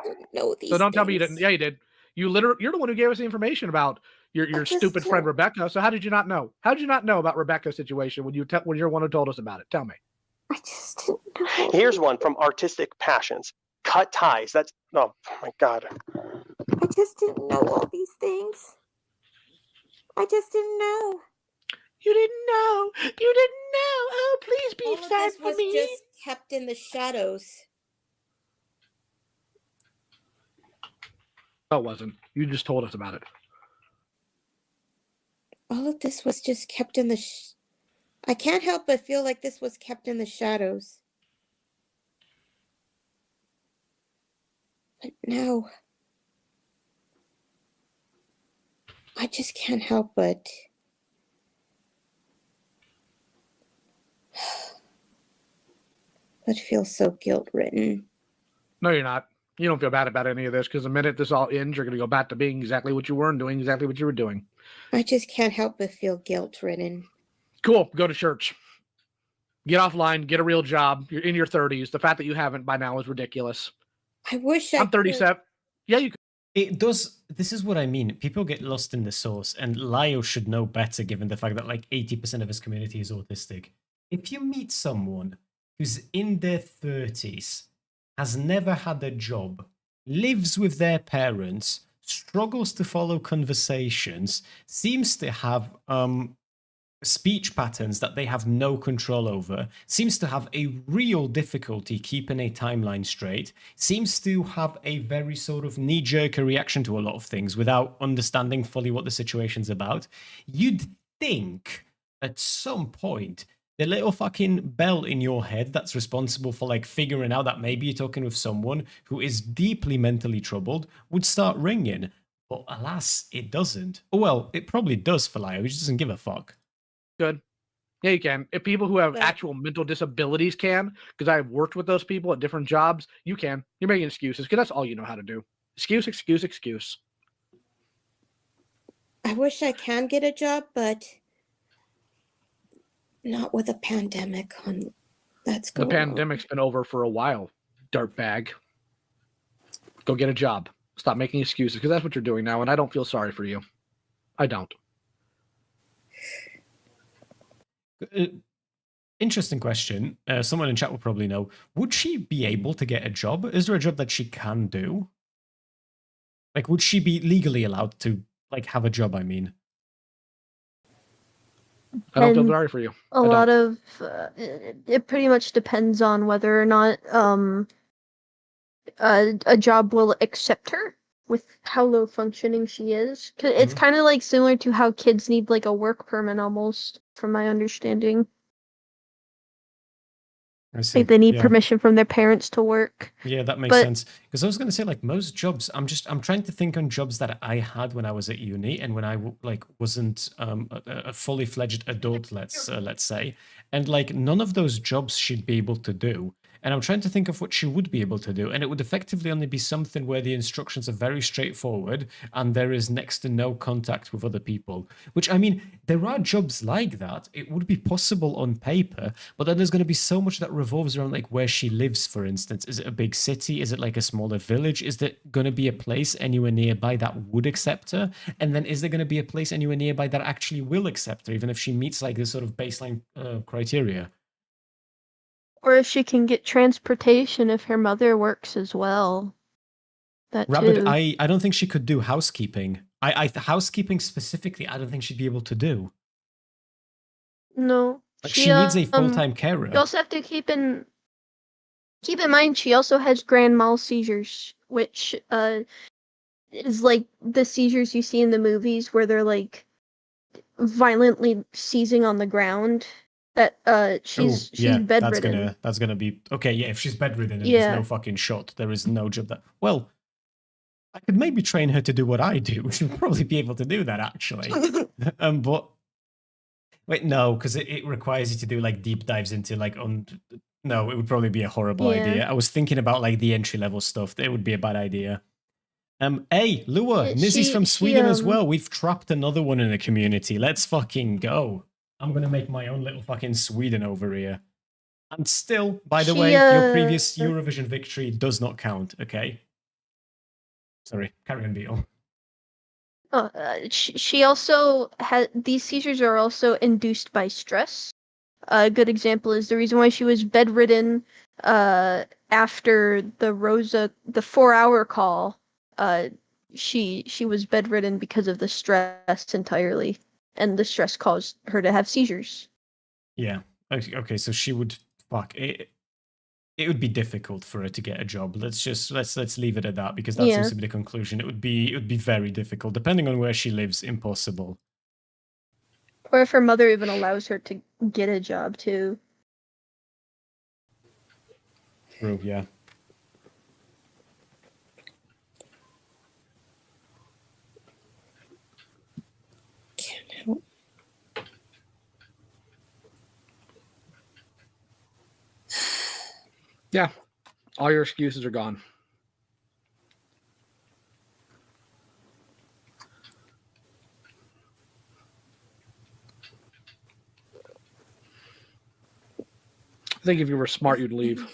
So don't tell me you didn't. Yeah, you did. You're the one who gave us the information about your stupid friend Rebecca. So how did you not know? How did you not know about Rebecca's situation when you're the one who told us about it? Tell me. I just didn't know. Here's one from Artistic Passions. Cut ties. That's, oh my God. I just didn't know all these things. I just didn't know. You didn't know. You didn't know. Oh, please be sad for me. All of this was just kept in the shadows. No, it wasn't. You just told us about it. All of this was just kept in the I can't help but feel like this was kept in the shadows. But now, I just can't help but feel so guilt-ridden. No, you're not. You don't feel bad about any of this because the minute this all ends, you're going to go back to being exactly what you were and doing exactly what you were doing. I just can't help but feel guilt-ridden. Cool. Go to church. Get offline. Get a real job. You're in your 30s. The fact that you haven't by now is ridiculous. I wish I'm 37. Yeah, you could. It does. This is what I mean. People get lost in the source, and Lio should know better given the fact that like 80% of his community is autistic. If you meet someone who's in their 30s, has never had a job, lives with their parents, struggles to follow conversations, seems to have speech patterns that they have no control over, seems to have a real difficulty keeping a timeline straight, seems to have a very sort of knee-jerk reaction to a lot of things without understanding fully what the situation's about, you'd think at some point the little fucking bell in your head that's responsible for like figuring out that maybe you're talking with someone who is deeply mentally troubled would start ringing. But alas, it doesn't. Oh well, it probably does for Lio, he just doesn't give a fuck. Good. Yeah, you can. If people who have actual mental disabilities can, because I've worked with those people at different jobs, you can. You're making excuses because that's all you know how to do. Excuse, excuse, excuse. I wish I can get a job, but not with a pandemic on that's going The pandemic's been over for a while, dirtbag. Go get a job. Stop making excuses because that's what you're doing now, and I don't feel sorry for you. I don't. Interesting question. Someone in chat will probably know. Would she be able to get a job? Is there a job that she can do? Like, would she be legally allowed to, like, have a job, I mean? I don't feel sorry for you. A lot of it pretty much depends on whether or not a job will accept her with how low functioning she is. 'Cause it's kind of like similar to how kids need like a work permit almost, from my understanding. I see. Like they need permission from their parents to work. Yeah, that makes sense. Because I was going to say, like, most jobs, I'm trying to think on jobs that I had when I was at uni and when I wasn't a fully fledged adult, let's say, and like none of those jobs she'd be able to do. And I'm trying to think of what she would be able to do. And it would effectively only be something where the instructions are very straightforward and there is next to no contact with other people. Which, I mean, there are jobs like that. It would be possible on paper, but then there's going to be so much that revolves around like where she lives, for instance. Is it a big city? Is it like a smaller village? Is there going to be a place anywhere nearby that would accept her? And then is there going to be a place anywhere nearby that actually will accept her, even if she meets like this sort of baseline criteria? Or if she can get transportation if her mother works as well. That Rabbit, too. I don't think she could do housekeeping. Housekeeping specifically, I don't think she'd be able to do. No. Like, she needs a full-time carer. You also have to keep in mind she also has grand mal seizures, which is like the seizures you see in the movies where they're like violently seizing on the ground. That she's bedridden. That's gonna be okay. Yeah, if she's bedridden and Yeah. there's no fucking shot, there is no job that. Well, I could maybe train her to do what I do. She'll probably be able to do that actually. But wait, no, because it requires you to do like deep dives into like No, it would probably be a horrible Yeah. idea. I was thinking about like the entry level stuff. It would be a bad idea. Hey, Lua, Nizzy's from Sweden as well. We've trapped another one in the community. Let's fucking go. I'm gonna make my own little fucking Sweden over here. And still, by the way, your previous Eurovision victory does not count, okay? Sorry, carry on, Beetle. She also had these seizures are also induced by stress. A good example is the reason why she was bedridden after the 4-hour call. She was bedridden because of the stress entirely, and the stress caused her to have seizures. Yeah. Okay, so she would fuck it. It would be difficult for her to get a job. Let's leave it at that, because that seems to be the conclusion. It would be very difficult, depending on where she lives. Impossible. Or if her mother even allows her to get a job too. True. Yeah. Yeah, all your excuses are gone. I think if you were smart, you'd leave.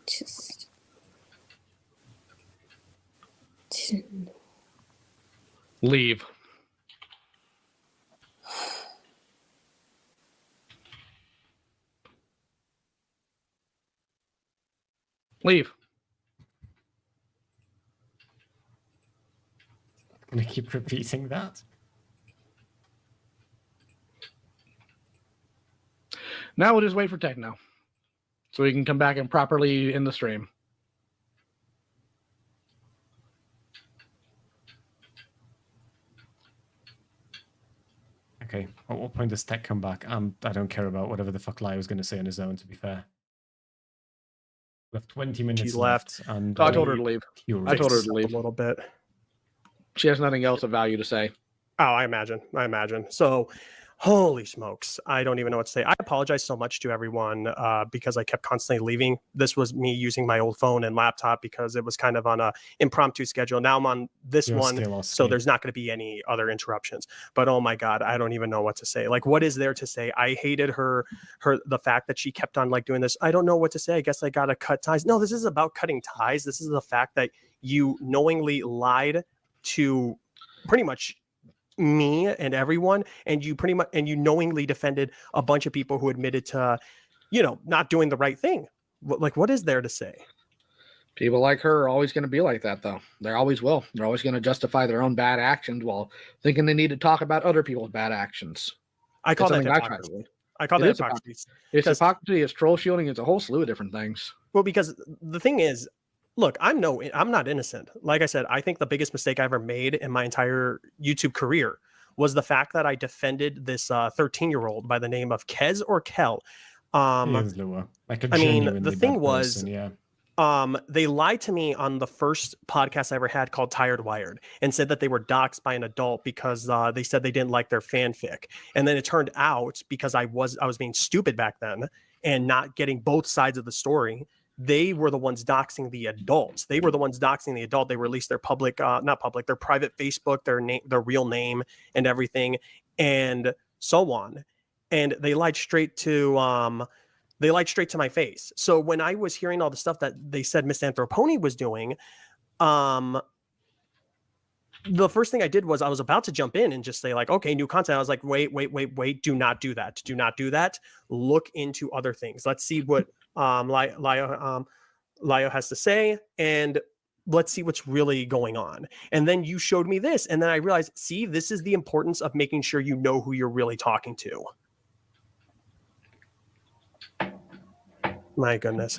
Just didn't know. Leave. Leave. I'm gonna keep repeating that. Now we'll just wait for Techno, so we can come back and properly end the stream. Okay, at what point does Tech come back? I don't care about whatever the fuck Lai was going to say on his own, to be fair. We have 20 minutes She left. And I told her to leave. I told her to leave. A little bit. She has nothing else of value to say. Oh, I imagine. So, holy smokes. I don't even know what to say. I apologize so much to everyone because I kept constantly leaving. This was me using my old phone and laptop because it was kind of on a impromptu schedule. Now I'm on this one, so there's not going to be any other interruptions. But oh my God, I don't even know what to say. Like, what is there to say? I hated the fact that she kept on like doing this. I don't know what to say. I guess I got to cut ties. No, this is about cutting ties. This is the fact that you knowingly lied to pretty much me and everyone, and you knowingly defended a bunch of people who admitted to, not doing the right thing. Like, what is there to say? People like her are always going to be like that, though. They always will. They're always going to justify their own bad actions while thinking they need to talk about other people's bad actions. I call that hypocrisy. It's hypocrisy. It's troll shielding. It's a whole slew of different things. Well, because the thing is, look, I'm not innocent. Like I said, I think the biggest mistake I ever made in my entire YouTube career was the fact that I defended this 13-year-old by the name of Kez or Kel. Like a the thing was, person, yeah. they lied to me on the first podcast I ever had called Tired Wired and said that they were doxxed by an adult because they said they didn't like their fanfic. And then it turned out, because I was being stupid back then and not getting both sides of the story, they were the ones doxing the adults. They were the ones doxing the adult. They released their their private Facebook, their real name and everything, and so on. And they lied straight to my face. So when I was hearing all the stuff that they said Miss Anthroponi was doing, the first thing I did was I was about to jump in and just say like, okay, new content. I was like, wait, do not do that. Do not do that. Look into other things. Let's see what Lio has to say, and let's see what's really going on. And then you showed me this, and then I realized, see, this is the importance of making sure you know who you're really talking to. My goodness.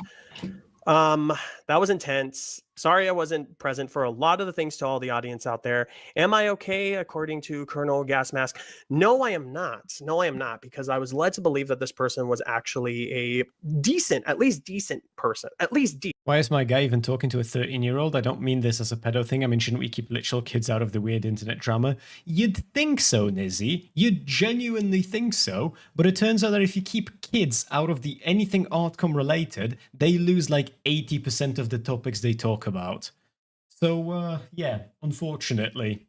That was intense. Sorry I wasn't present for a lot of the things to all the audience out there. Am I okay according to Colonel Gasmask? No, I am not. No, I am not, because I was led to believe that this person was actually a decent, at least decent person. At least decent. Why is my guy even talking to a 13-year-old? I don't mean this as a pedo thing. I mean, shouldn't we keep literal kids out of the weird internet drama? You'd think so, Nizzy. You'd genuinely think so. But it turns out that if you keep kids out of the anything Artcom related, they lose like 80% of the topics they talk about. So, yeah, unfortunately.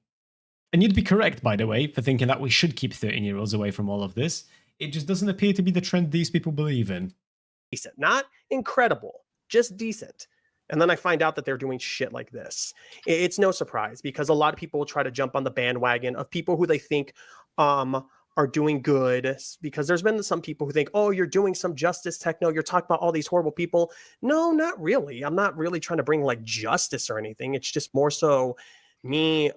And you'd be correct, by the way, for thinking that we should keep 13-year-olds away from all of this. It just doesn't appear to be the trend these people believe in. Decent. Not incredible, just decent. And then I find out that they're doing shit like this. It's no surprise, because a lot of people will try to jump on the bandwagon of people who they think are doing good, because there's been some people who think, oh, you're doing some justice techno, you're talking about all these horrible people. No, not really. I'm not really trying to bring like justice or anything. It's just more so me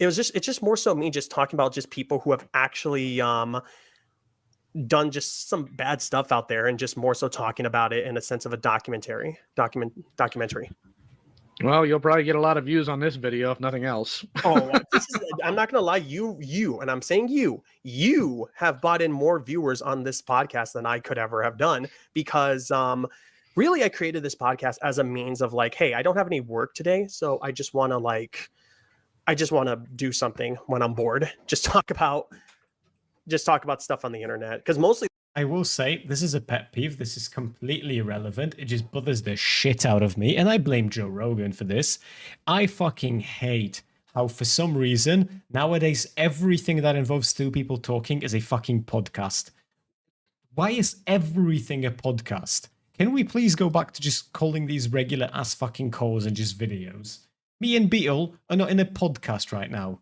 it's just more so me just talking about just people who have actually done just some bad stuff out there, and just more so talking about it in a sense of a documentary. Well, you'll probably get a lot of views on this video, if nothing else. I'm not going to lie, you, and I'm saying you have brought in more viewers on this podcast than I could ever have done, because really I created this podcast as a means of like, hey, I don't have any work today, so I just want to do something when I'm bored. Just talk about stuff on the internet, because mostly I will say, this is a pet peeve. This is completely irrelevant. It just bothers the shit out of me. And I blame Joe Rogan for this. I fucking hate how, for some reason, nowadays, everything that involves two people talking is a fucking podcast. Why is everything a podcast? Can we please go back to just calling these regular ass fucking calls and just videos? Me and Beetle are not in a podcast right now.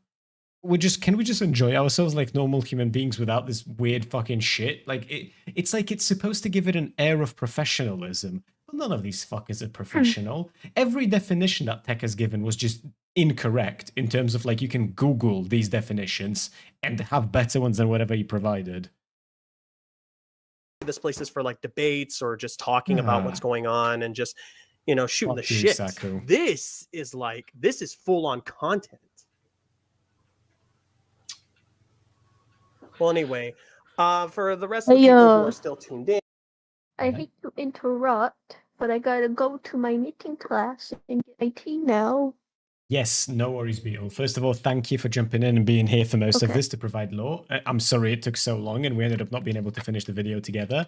Can we just enjoy ourselves like normal human beings without this weird fucking shit? Like, it's like it's supposed to give it an air of professionalism. But none of these fuckers are professional. Every definition that Tech has given was just incorrect in terms of like, you can Google these definitions and have better ones than whatever you provided. This place is for like debates or just talking about what's going on and just, shooting the shit. Saku. This is full on content. Well, anyway, for the rest of the people who are still tuned in, I hate to interrupt, but I gotta go to my knitting class and get my tea now. Yes, no worries, Beetle. First of all, thank you for jumping in and being here for most of this to provide lore. I'm sorry it took so long and we ended up not being able to finish the video together.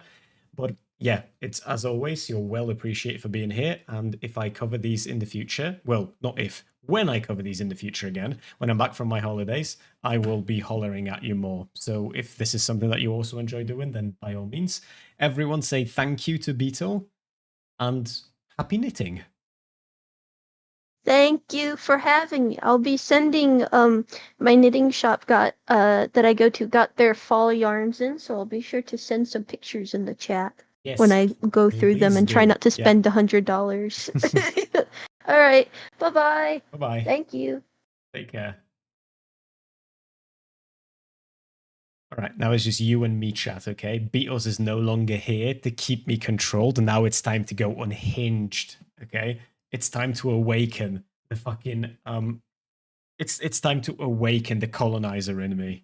But yeah, it's as always, you're well appreciated for being here. And if I cover these in the future, well, not if, when I cover these in the future again, when I'm back from my holidays, I will be hollering at you more. So if this is something that you also enjoy doing, then by all means, everyone say thank you to Beetle and happy knitting. Thank you for having me. I'll be sending my knitting shop that I go to got their fall yarns in, so I'll be sure to send some pictures in the chat when I go through them and try not to spend $100. All right. Bye-bye. Bye-bye. Thank you. Take care. All right, now it's just you and me chat, okay? Beatles is no longer here to keep me controlled, and now it's time to go unhinged, okay? It's time to awaken the fucking it's time to awaken the colonizer in me.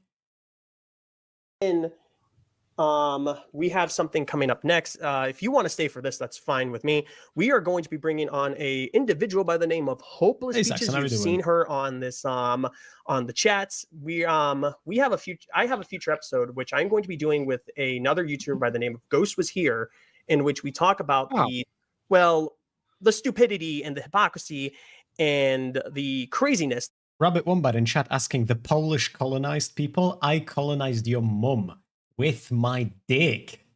we have something coming up next. If you want to stay for this, that's fine with me. We are going to be bringing on a individual by the name of Hopeless Hey, Peaches. Saxon, how You've you doing? seen her on this on the chats. I have a future episode which I'm going to be doing with another YouTuber by the name of Ghost Was Here, in which we talk about the stupidity and the hypocrisy and the craziness. Rabbit Wombat in chat asking, the Polish colonized people? I colonized your mum with my dick.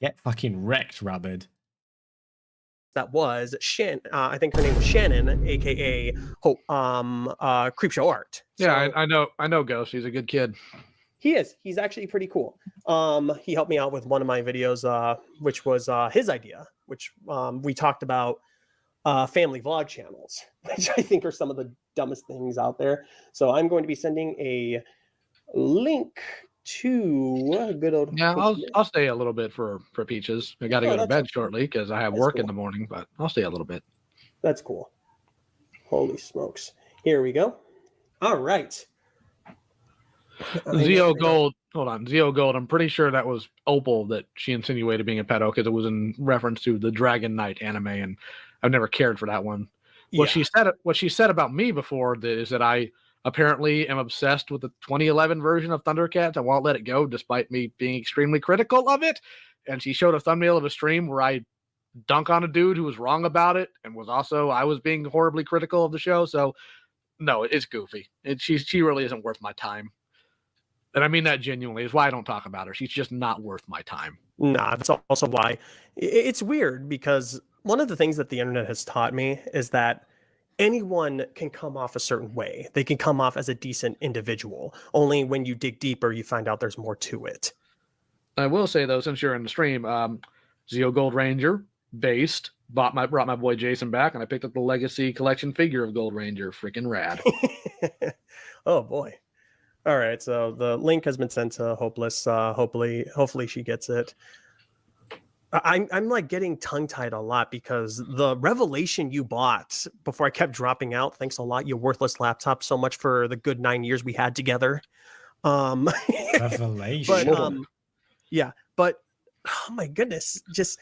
Get fucking wrecked, Rabbit. That was I think her name was Shannon, aka Creepshow Art. Yeah, I know Ghost. He's a good kid. He is. He's actually pretty cool. He helped me out with one of my videos, which was his idea, which we talked about family vlog channels, which I think are some of the dumbest things out there. So I'm going to be sending a link to good old. Yeah, I'll stay a little bit for Peaches. I got to go to bed shortly because I have work in the morning, but I'll stay a little bit. That's cool. Holy smokes! Here we go. All right. Zeo Gold. Hold on, Zeo Gold. I'm pretty sure that was Opal that she insinuated being a pedo because it was in reference to the Dragon Knight anime, and I've never cared for that one. What she said about me before is that I apparently am obsessed with the 2011 version of Thundercats. I won't let it go, despite me being extremely critical of it. And she showed a thumbnail of a stream where I dunk on a dude who was wrong about it, and I was being horribly critical of the show. So no, it's goofy. She really isn't worth my time. And I mean that genuinely. Is why I don't talk about her. She's just not worth my time. Nah, that's also why it's weird, because one of the things that the internet has taught me is that anyone can come off a certain way. They can come off as a decent individual. Only when you dig deeper, you find out there's more to it. I will say though, since you're in the stream, Zeo Gold Ranger based brought my boy Jason back, and I picked up the Legacy Collection figure of Gold Ranger. Freaking rad. Oh boy. All right, so the link has been sent to Hopeless. Hopefully she gets it. I'm like getting tongue-tied a lot because the revelation you bought before I kept dropping out. Thanks a lot, you worthless laptop. So much for the good 9 years we had together. Revelation. But oh my goodness, just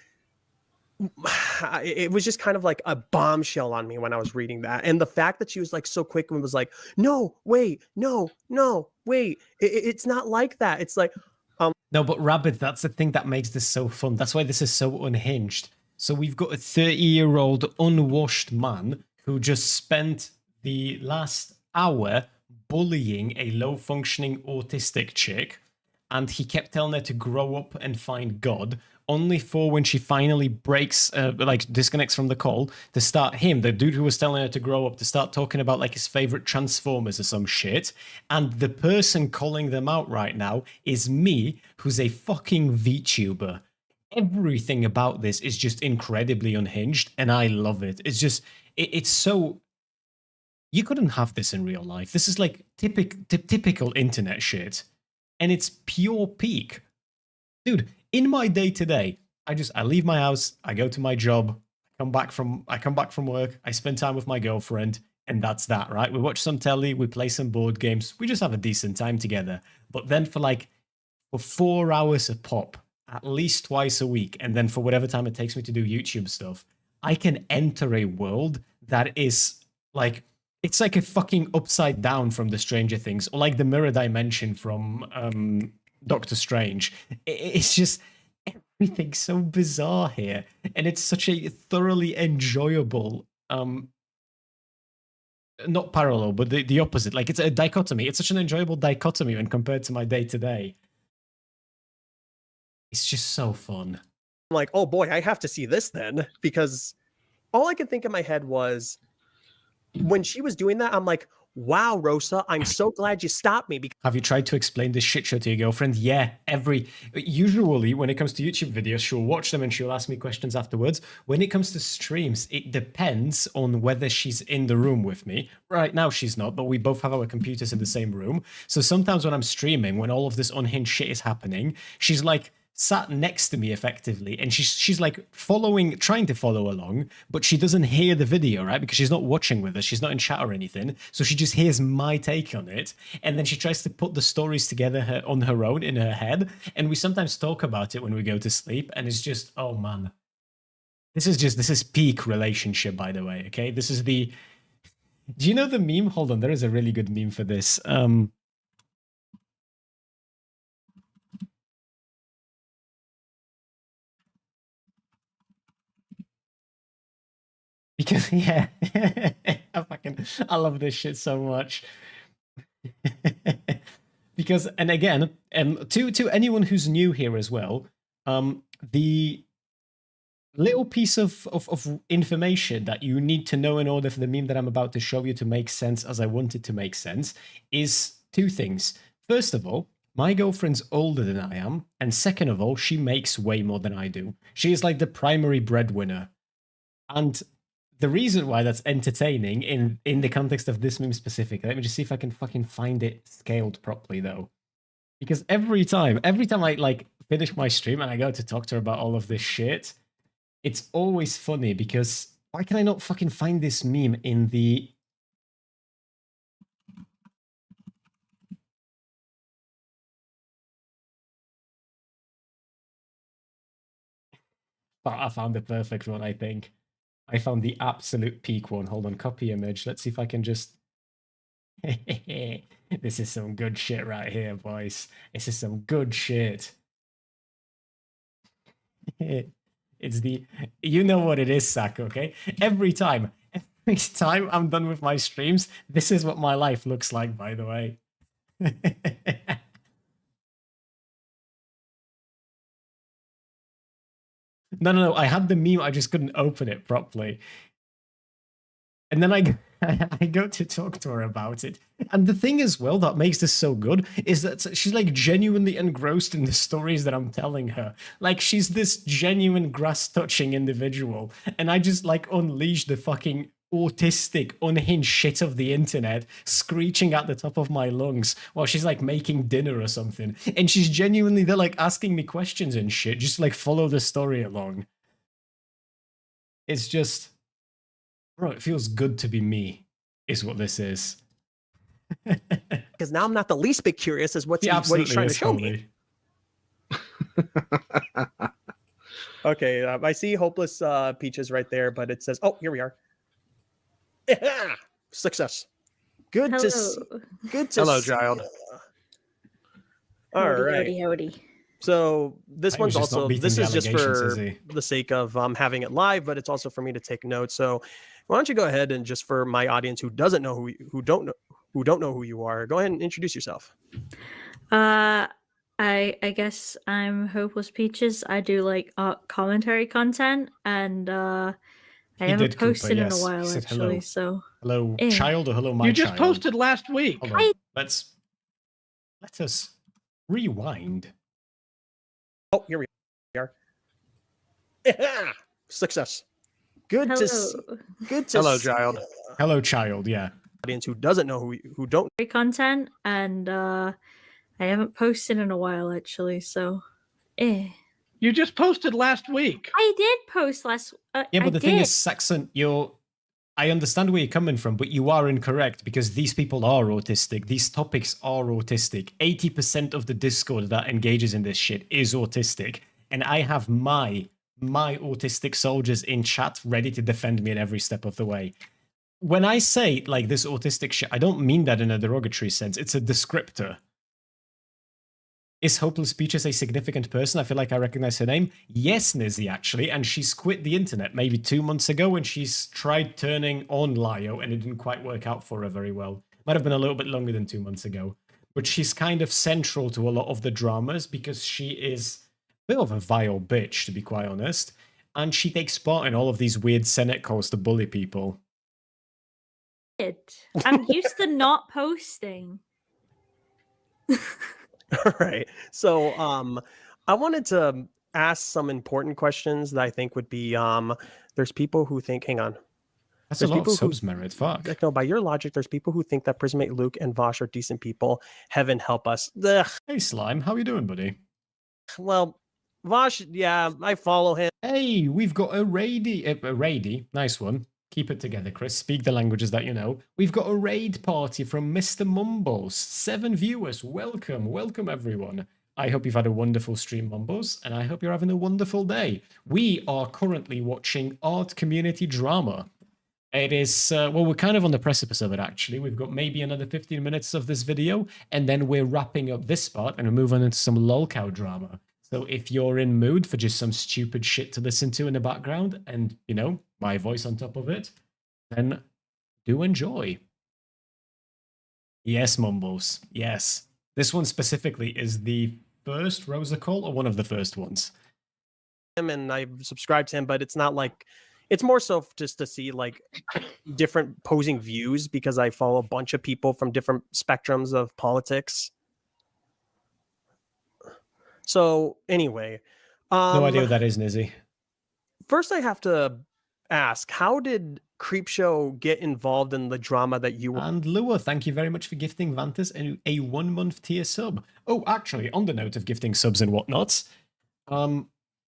it was just kind of like a bombshell on me when I was reading that. And the fact that she was like so quick and was like, no, wait, it's not like that. It's like, no, but Rabbit, that's the thing that makes this so fun. That's why this is so unhinged. So we've got a 30-year-old unwashed man who just spent the last hour bullying a low-functioning autistic chick, and he kept telling her to grow up and find God, only for when she finally breaks, disconnects from the call, to start him, the dude who was telling her to grow up, to start talking about like his favorite Transformers or some shit. And the person calling them out right now is me, who's a fucking VTuber. Everything about this is just incredibly unhinged, and I love it. It's just, it's so... You couldn't have this in real life. This is like typical internet shit. And it's pure peak. Dude, in my day-to-day, I leave my house, I go to my job, I come back from work, I spend time with my girlfriend, and that's that, right? We watch some telly, we play some board games, we just have a decent time together. But then for 4 hours a pop, at least twice a week, and then for whatever time it takes me to do YouTube stuff, I can enter a world that is like, it's like a fucking upside down from the Stranger Things, or like the mirror dimension from Doctor Strange. It's just everything's so bizarre here, and it's such a thoroughly enjoyable not parallel, but the opposite. Like, it's a dichotomy. It's such an enjoyable dichotomy when compared to my day-to-day. It's just so fun. I'm like, oh boy, I have to see this then, because all I could think in my head was when she was doing that, I'm like, wow, Rosa, I'm so glad you stopped me. Have you tried to explain this shit show to your girlfriend? Yeah, usually when it comes to YouTube videos, she'll watch them and she'll ask me questions afterwards. When it comes to streams, it depends on whether she's in the room with me. Right now she's not, but we both have our computers in the same room. So sometimes when I'm streaming, when all of this unhinged shit is happening, she's like sat next to me effectively, and she's like trying to follow along, but she doesn't hear the video, right? Because she's not watching with us, she's not in chat or anything, so she just hears my take on it, and then she tries to put the stories together on her own in her head, and we sometimes talk about it when we go to sleep, and it's just, oh man. This is peak relationship, by the way, okay? This is the... Do you know the meme? Hold on, there is a really good meme for this. Because, yeah, I love this shit so much. Because, and again, to anyone who's new here as well, the little piece of information that you need to know in order for the meme that I'm about to show you to make sense as I want it to make sense is two things. First of all, my girlfriend's older than I am, and second of all, she makes way more than I do. She is like the primary breadwinner. And the reason why that's entertaining in the context of this meme specifically, let me just see if I can fucking find it scaled properly though. Because every time I like finish my stream and I go to talk to her about all of this shit, it's always funny because why can I not fucking find this meme in the... I found the perfect one, I think. I found the absolute peak one. Hold on, copy image. Let's see if I can just... This is some good shit right here, boys. This is some good shit. It's the... You know what it is, Sak, okay? Every time I'm done with my streams, this is what my life looks like, by the way. No, I had the meme, I just couldn't open it properly. And then I go to talk to her about it. And the thing as well that makes this so good is that she's like genuinely engrossed in the stories that I'm telling her. Like she's this genuine grass-touching individual. And I just like unleash the fucking autistic, unhinged shit of the internet screeching at the top of my lungs while she's like making dinner or something. And she's genuinely, they're like asking me questions and shit, just like follow the story along. It's just... Bro, it feels good to be me, is what this is. Because now I'm not the least bit curious as what he's trying to show me. Okay, I see Hopeless Peaches right there, but it says, oh, here we are. Success. Good Hello. to see. Good to Hello, see. child. All right. Howdy. So this one's also, this is just for he? the sake of having it live, but it's also for me to take notes. So why don't you go ahead and just for my audience who doesn't know who don't know who you are, go ahead and introduce yourself. I guess I'm Hopeless Peaches. I do like art commentary content, and I haven't posted in a while actually. So hello, child, or hello, my child. You just posted last week. Let us rewind. Oh, here we are. Success. Good to see. Good to Hello, see. child. Hello, child. Yeah. Audience who doesn't know who don't content, and I haven't posted in a while actually. So, You just posted last week. I did post last. Yeah, but the thing is, Saxon, I understand where you're coming from, but you are incorrect because these people are autistic. These topics are autistic. 80% of the Discord that engages in this shit is autistic. And I have my autistic soldiers in chat ready to defend me at every step of the way. When I say like this autistic shit, I don't mean that in a derogatory sense. It's a descriptor. Is Hopeless Peaches a significant person? I feel like I recognize her name. Yes, Nizzy, actually. And she's quit the internet maybe 2 months ago when she's tried turning on Lio and it didn't quite work out for her very well. Might have been a little bit longer than 2 months ago. But she's kind of central to a lot of the dramas because she is a bit of a vile bitch, to be quite honest. And she takes part in all of these weird Senate calls to bully people. I'm used to not posting. All right. So I wanted to ask some important questions that I think would be there's people who think, hang on. That's there's a lot people of subs, Merit. Fuck. No, by your logic, there's people who think that Prismate Luke and Vosh are decent people. Heaven help us. Ugh. Hey, Slime. How you doing, buddy? Well, Vosh, yeah, I follow him. Hey, we've got a raid. Nice one. Keep it together, Chris. Speak the languages that you know. We've got a raid party from Mr. Mumbles. 7 viewers. Welcome. Welcome, everyone. I hope you've had a wonderful stream, Mumbles, and I hope you're having a wonderful day. We are currently watching art community drama. It is, well, we're kind of on the precipice of it, actually. We've got maybe another 15 minutes of this video, and then we're wrapping up this part, and we're moving into some Lolcow drama. So if you're in mood for just some stupid shit to listen to in the background, and, you know, my voice on top of it, then do enjoy. Yes, Mumbles, yes. This one specifically is the first Rosa Call, or one of the first ones? And I've subscribed to him, but it's not like... It's more so just to see like different opposing views because I follow a bunch of people from different spectrums of politics. So anyway, no idea what that is, Nizzy. First, I have to ask, how did Creepshow get involved in the drama that you? And Lua, thank you very much for gifting Vantas a 1-month tier sub. Oh, actually, on the note of gifting subs and whatnots,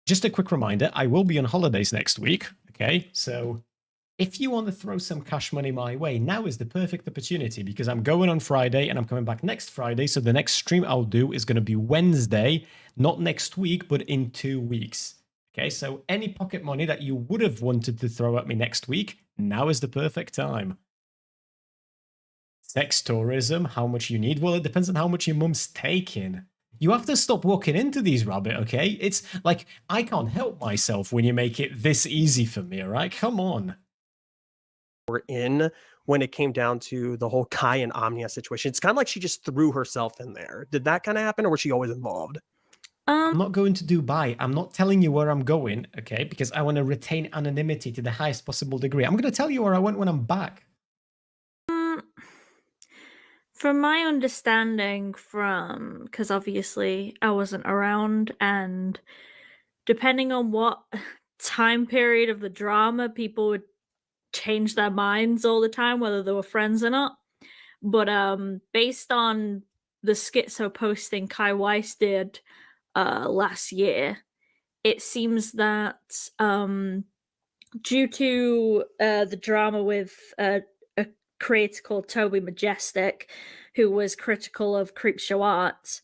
just a quick reminder, I will be on holidays next week. Okay, so if you want to throw some cash money my way, now is the perfect opportunity because I'm going on Friday and I'm coming back next Friday. So the next stream I'll do is going to be Wednesday, not next week, but in 2 weeks. Okay, so any pocket money that you would have wanted to throw at me next week, now is the perfect time. Sex tourism, how much you need? Well, it depends on how much your mum's taking. You have to stop walking into these, Rabbit, okay? It's like, I can't help myself when you make it this easy for me, all right? Come on. We're in when it came down to the whole Kai and Omnia situation. It's kind of like she just threw herself in there. Did that kind of happen, or was she always involved? I'm not going to Dubai. I'm not telling you where I'm going, okay? Because I want to retain anonymity to the highest possible degree. I'm going to tell you where I went when I'm back. From my understanding because obviously I wasn't around, and depending on what time period of the drama, people would change their minds all the time, whether they were friends or not. But based on the schizo posting Kai Weiss did last year, it seems that due to the drama with a creator called Toby Majestic, who was critical of Creepshow art,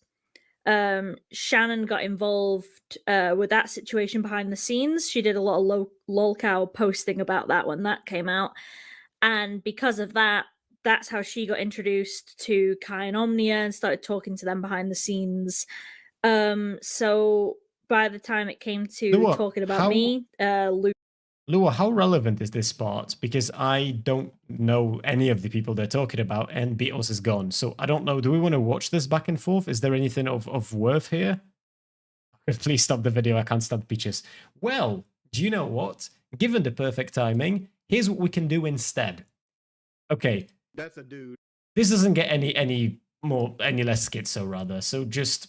Shannon got involved with that situation behind the scenes. She did a lot of Lolcow posting about that when that came out, and because of that, that's how she got introduced to Kai and Omnia and started talking to them behind the scenes. So by the time it came to talking about me, Lua, how relevant is this part? Because I don't know any of the people they're talking about, and Beatles is gone. So I don't know. Do we want to watch this back and forth? Is there anything of worth here? Please stop the video. I can't stand peaches. Well, do you know what? Given the perfect timing, here's what we can do instead. Okay. That's a dude. This doesn't get any less schizo, rather. So just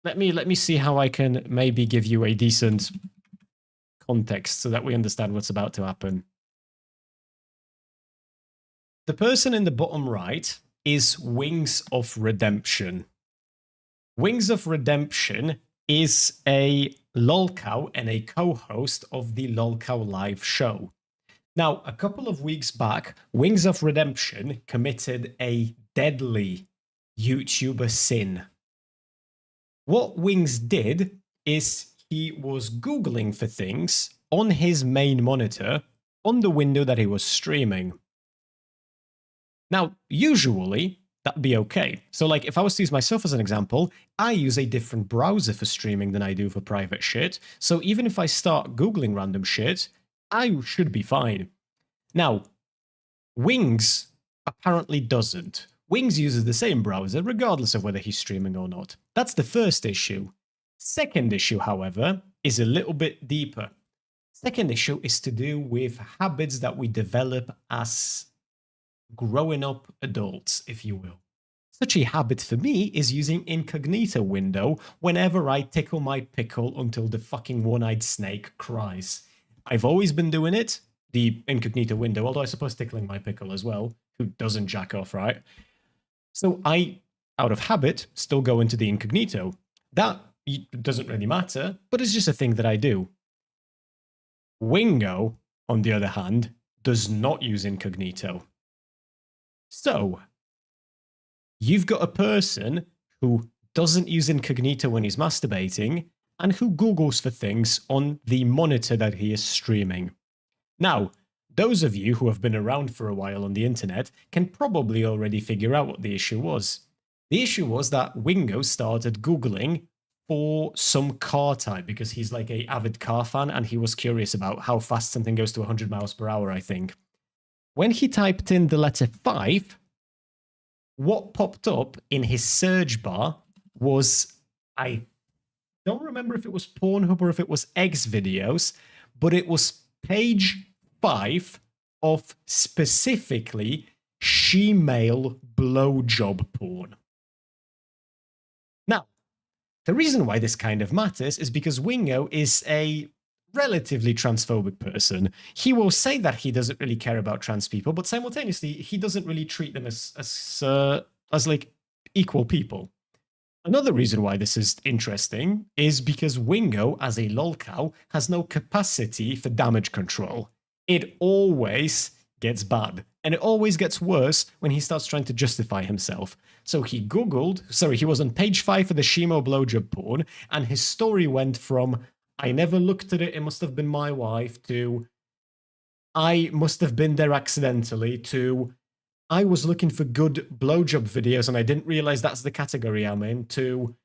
let me see how I can maybe give you a decent context so that we understand what's about to happen. The person in the bottom right is Wings of Redemption. Wings of Redemption is a Lolcow and a co-host of the Lolcow live show. Now, a couple of weeks back, Wings of Redemption committed a deadly YouTuber sin. What Wings did is he was Googling for things on his main monitor on the window that he was streaming. Now, usually, that'd be okay. So, like, if I was to use myself as an example, I use a different browser for streaming than I do for private shit. So even if I start Googling random shit, I should be fine. Now, Wings apparently doesn't. Wings uses the same browser regardless of whether he's streaming or not. That's the first issue. Second issue, however, is a little bit deeper. Second issue is to do with habits that we develop as growing up adults, if you will. Such a habit for me is using incognito window whenever I tickle my pickle until the fucking one-eyed snake cries. I've always been doing it, the incognito window, although I suppose tickling my pickle as well. Who doesn't jack off, right? So I, out of habit, still go into the incognito. That it doesn't really matter, but it's just a thing that I do. Wingo, on the other hand, does not use incognito. So, you've got a person who doesn't use incognito when he's masturbating and who Googles for things on the monitor that he is streaming. Now, those of you who have been around for a while on the internet can probably already figure out what the issue was. The issue was that Wingo started Googling for some car type because he's like an avid car fan and he was curious about how fast something goes to 100 miles per hour, I think. When he typed in the letter 5, what popped up in his search bar was, I don't remember if it was Pornhub or if it was X videos, but it was page 5 of specifically she-male blowjob porn. Now, the reason why this kind of matters is because Wingo is a relatively transphobic person. He will say that he doesn't really care about trans people, but simultaneously, he doesn't really treat them as like equal people. Another reason why this is interesting is because Wingo, as a lolcow, has no capacity for damage control. It always gets bad, and it always gets worse when he starts trying to justify himself. So he he was on page 5 for the Shimo blowjob porn, and his story went from, I never looked at it, it must have been my wife, to I must have been there accidentally, to I was looking for good blowjob videos and I didn't realize that's the category I'm in, to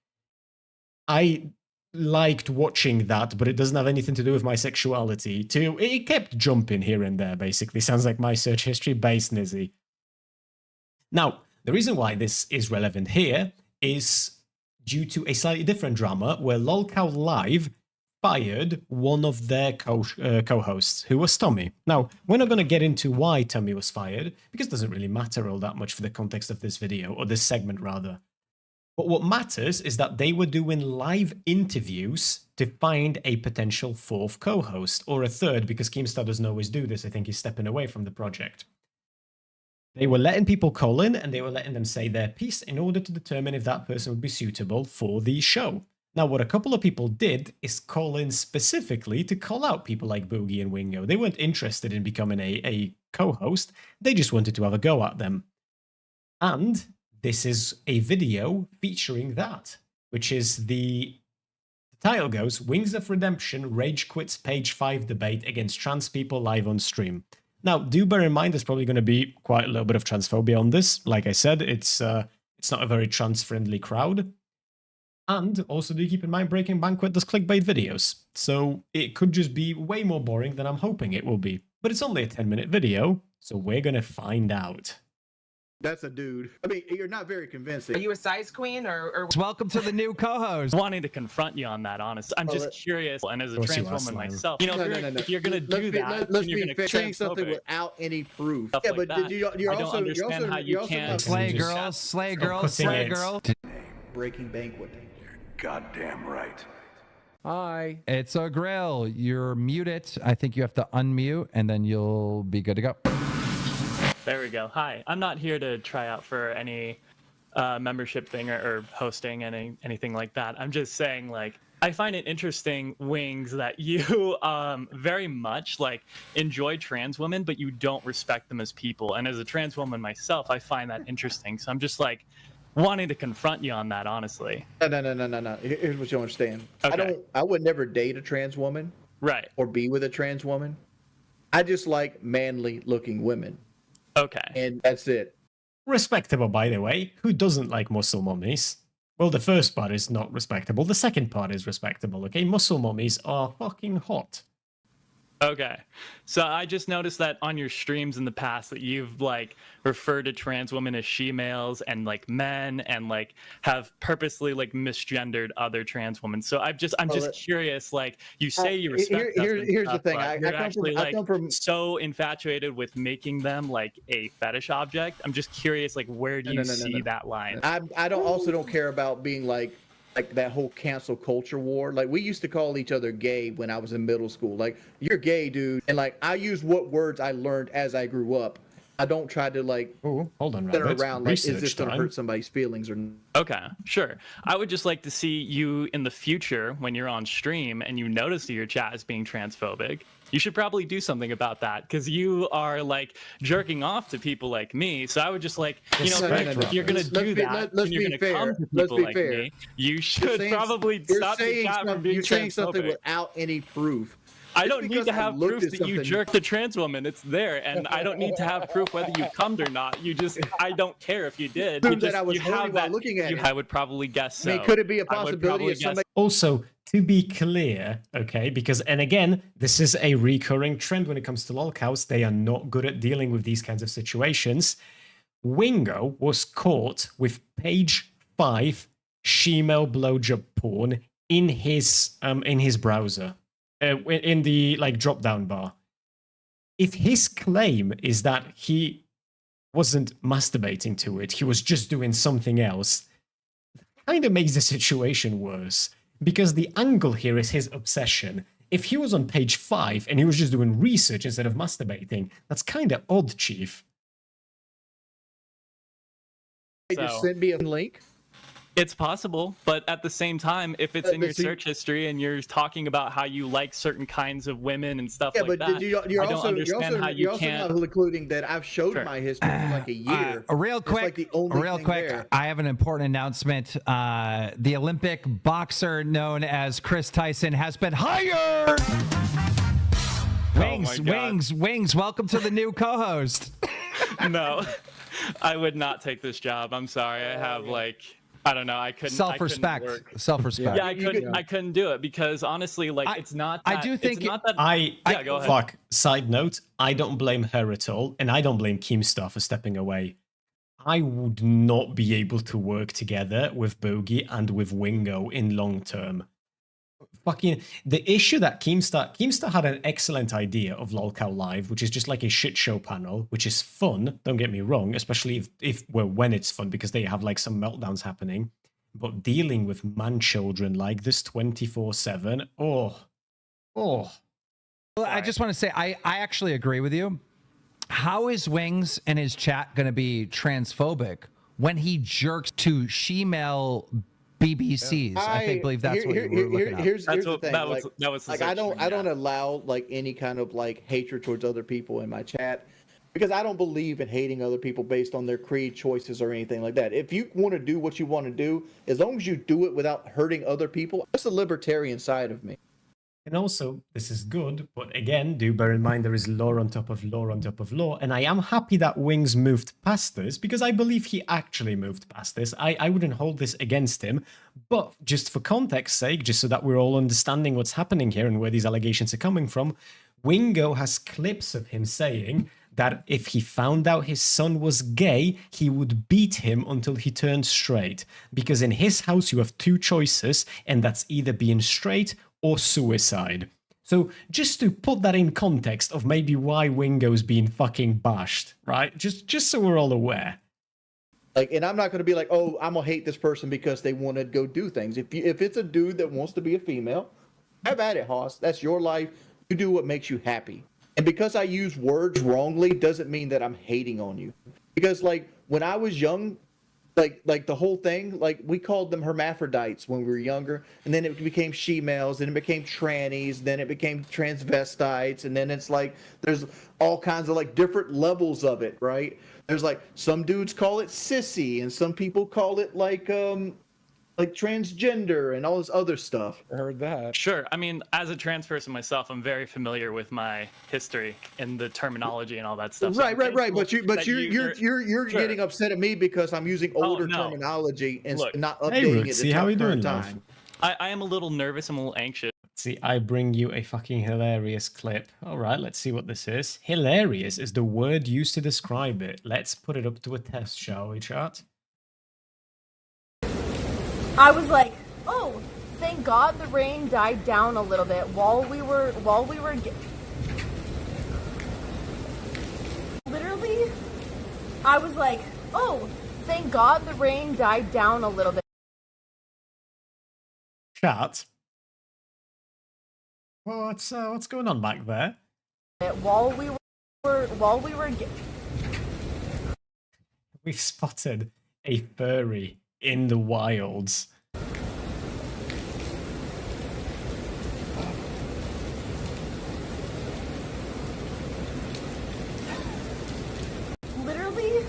I liked watching that, but it doesn't have anything to do with my sexuality, to it kept jumping here and there, basically. Sounds like my search history based Nizzy. Now, the reason why this is relevant here is due to a slightly different drama where Lolcow Live fired one of their co-hosts, who was Tommy. Now, we're not going to get into why Tommy was fired, because it doesn't really matter all that much for the context of this video, or this segment rather. But what matters is that they were doing live interviews to find a potential 4th co-host, or a 3rd, because Keemstar doesn't always do this. I think he's stepping away from the project. They were letting people call in, and they were letting them say their piece in order to determine if that person would be suitable for the show. Now, what a couple of people did is call in specifically to call out people like Boogie and Wingo. They weren't interested in becoming a co-host. They just wanted to have a go at them. And this is a video featuring that, which is the title goes, Wings of Redemption Rage Quits Page 5 Debate Against Trans People Live on Stream. Now, do bear in mind there's probably going to be quite a little bit of transphobia on this. Like I said, it's not a very trans-friendly crowd. And also do keep in mind Breaking Banquet does clickbait videos, so it could just be way more boring than I'm hoping it will be. But it's only a 10-minute video, so we're gonna find out. That's a dude. I mean, you're not very convincing. Are you a size queen or... Welcome to the new co-host. Wanting to confront you on that, honestly. I'm just curious, and as a trans woman myself, you know, if you're going to do that, let's you're be going to saying something without any proof. Yeah, but like you're also understand how you can slay girls, slay girls, slay girl. Breaking Banquet. Goddamn right. Hi. It's a grill. You're muted. I think you have to unmute, and then you'll be good to go. There we go. Hi. I'm not here to try out for any membership thing or hosting anything like that. I'm just saying, like, I find it interesting, Wings, that you very much like enjoy trans women, but you don't respect them as people. And as a trans woman myself, I find that interesting. So I'm just like wanting to confront you on that, honestly. No. Here's what you understand. Okay. I would never date a trans woman. Right. Or be with a trans woman. I just like manly looking women. Okay. And that's it. Respectable, by the way. Who doesn't like muscle mummies? Well, the first part is not respectable. The second part is respectable, okay? Muscle mummies are fucking hot. Okay. So I just noticed that on your streams in the past that you've like referred to trans women as she-males and like men and like have purposely like misgendered other trans women. So I'm just curious, like you say you respect us and here's stuff, the thing. You're actually so infatuated with making them like a fetish object. I'm just curious, like where do you see that line? I don't care about being like that whole cancel culture war. Like we used to call each other gay when I was in middle school. Like, you're gay, dude. And like I used what words I learned as I grew up. I don't try to like hold on, center Rabbit. around like, is Research this going to time. hurt somebody's feelings or not? Okay, sure. I would just like to see you in the future when you're on stream and you notice that your chat is being transphobic. You should probably do something about that because you are like jerking off to people like me. So I would just like, you know, if you're going to do that and you're going to come to people like me, you should probably stop the chat from being You're saying something transphobic. without any proof. I Just don't need because to I have looked proof at that you something- jerked a trans woman. It's there, and I don't need to have proof whether you cummed or not. You just, I don't care if you did. Prove You that just, I was you horny have while that. looking at it. I would probably guess so. I mean, could it be a I would possibility probably of guess somebody? Also, to be clear, okay, because, and again, this is a recurring trend when it comes to lolcows. They are not good at dealing with these kinds of situations. Wingo was caught with page 5 shemale blowjob porn in his browser, in the like drop down bar. If his claim is that he wasn't masturbating to it, he was just doing something else, kind of makes the situation worse. Because the angle here is his obsession. If he was on page 5 and he was just doing research instead of masturbating, that's kind of odd, Chief. Just send me a link. It's possible, but at the same time, if it's in your search history and you're talking about how you like certain kinds of women and stuff Yeah, like but that, you're I don't understand how you you're also can't. not including that I've showed my history for like a year. Real It's quick, like the only real thing quick. there. I have an important announcement. The Olympic boxer known as Chris Tyson has been hired. Wings. Welcome to the new co-host. No, I would not take this job. I'm sorry. I have like. I don't know. I couldn't. Self-respect. Self-respect. Yeah, I couldn't do it because honestly, like it's not. That, I do think it's not that. Yeah, go ahead. Fuck. Side note, I don't blame her at all, and I don't blame Keemstar for stepping away. I would not be able to work together with Bogey and with Wingo in long term. Fucking the issue that Keemstar had an excellent idea of Lolcow Live, which is just like a shit show panel, which is fun. Don't get me wrong, especially when it's fun because they have like some meltdowns happening. But dealing with man children like this 24/7, oh. Well, I just want to say I actually agree with you. How is Wings and his chat going to be transphobic when he jerks to shemale BBCs? I believe that's what you were looking at. Here's the thing. That was like I don't allow like any kind of like hatred towards other people in my chat because I don't believe in hating other people based on their creed choices or anything like that. If you want to do what you want to do, as long as you do it without hurting other people, that's the libertarian side of me. And also, this is good, but again, do bear in mind there is law on top of law on top of law, and I am happy that Wings moved past this, because I believe he actually moved past this. I wouldn't hold this against him, but just for context's sake, just so that we're all understanding what's happening here and where these allegations are coming from, Wingo has clips of him saying that if he found out his son was gay, he would beat him until he turned straight. Because in his house, you have two choices, and that's either being straight or suicide. So just to put that in context of maybe why Wingo's being fucking bashed, right? Just so we're all aware. Like, and I'm not going to be like, oh, I'm going to hate this person because they want to go do things. If it's a dude that wants to be a female, have at it, Hoss. That's your life. You do what makes you happy. And because I use words wrongly doesn't mean that I'm hating on you. Because like when I was young, like the whole thing, like we called them hermaphrodites when we were younger, and then it became she-males, then it became trannies, then it became transvestites, and then it's like there's all kinds of like different levels of it, right? There's like some dudes call it sissy, and some people call it like transgender and all this other stuff. I heard that. Sure. I mean, as a trans person myself, I'm very familiar with my history and the terminology and all that stuff. Right. But you're getting upset at me because I'm using older terminology and not updating it. See how we doing, time. I am a little nervous. I'm a little anxious. See, I bring you a fucking hilarious clip. All right, let's see what this is. Hilarious is the word used to describe it. Let's put it up to a test, shall we, chat? I was like, oh, thank God the rain died down a little bit while we were literally, I was like, oh, thank God the rain died down a little bit. Chat. What's going on back there? While we were We've spotted a furry in the wilds. Literally,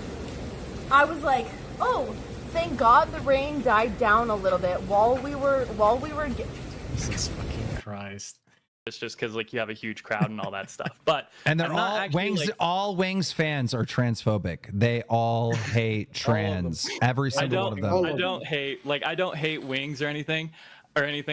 I was like, oh, thank God the rain died down a little bit while we were Jesus fucking Christ. It's just because like you have a huge crowd and all that stuff. But And they're I'm not all actually, Wings. like- All Wings fans are transphobic. They all hate trans. Every single one of them. I don't hate Wings or anything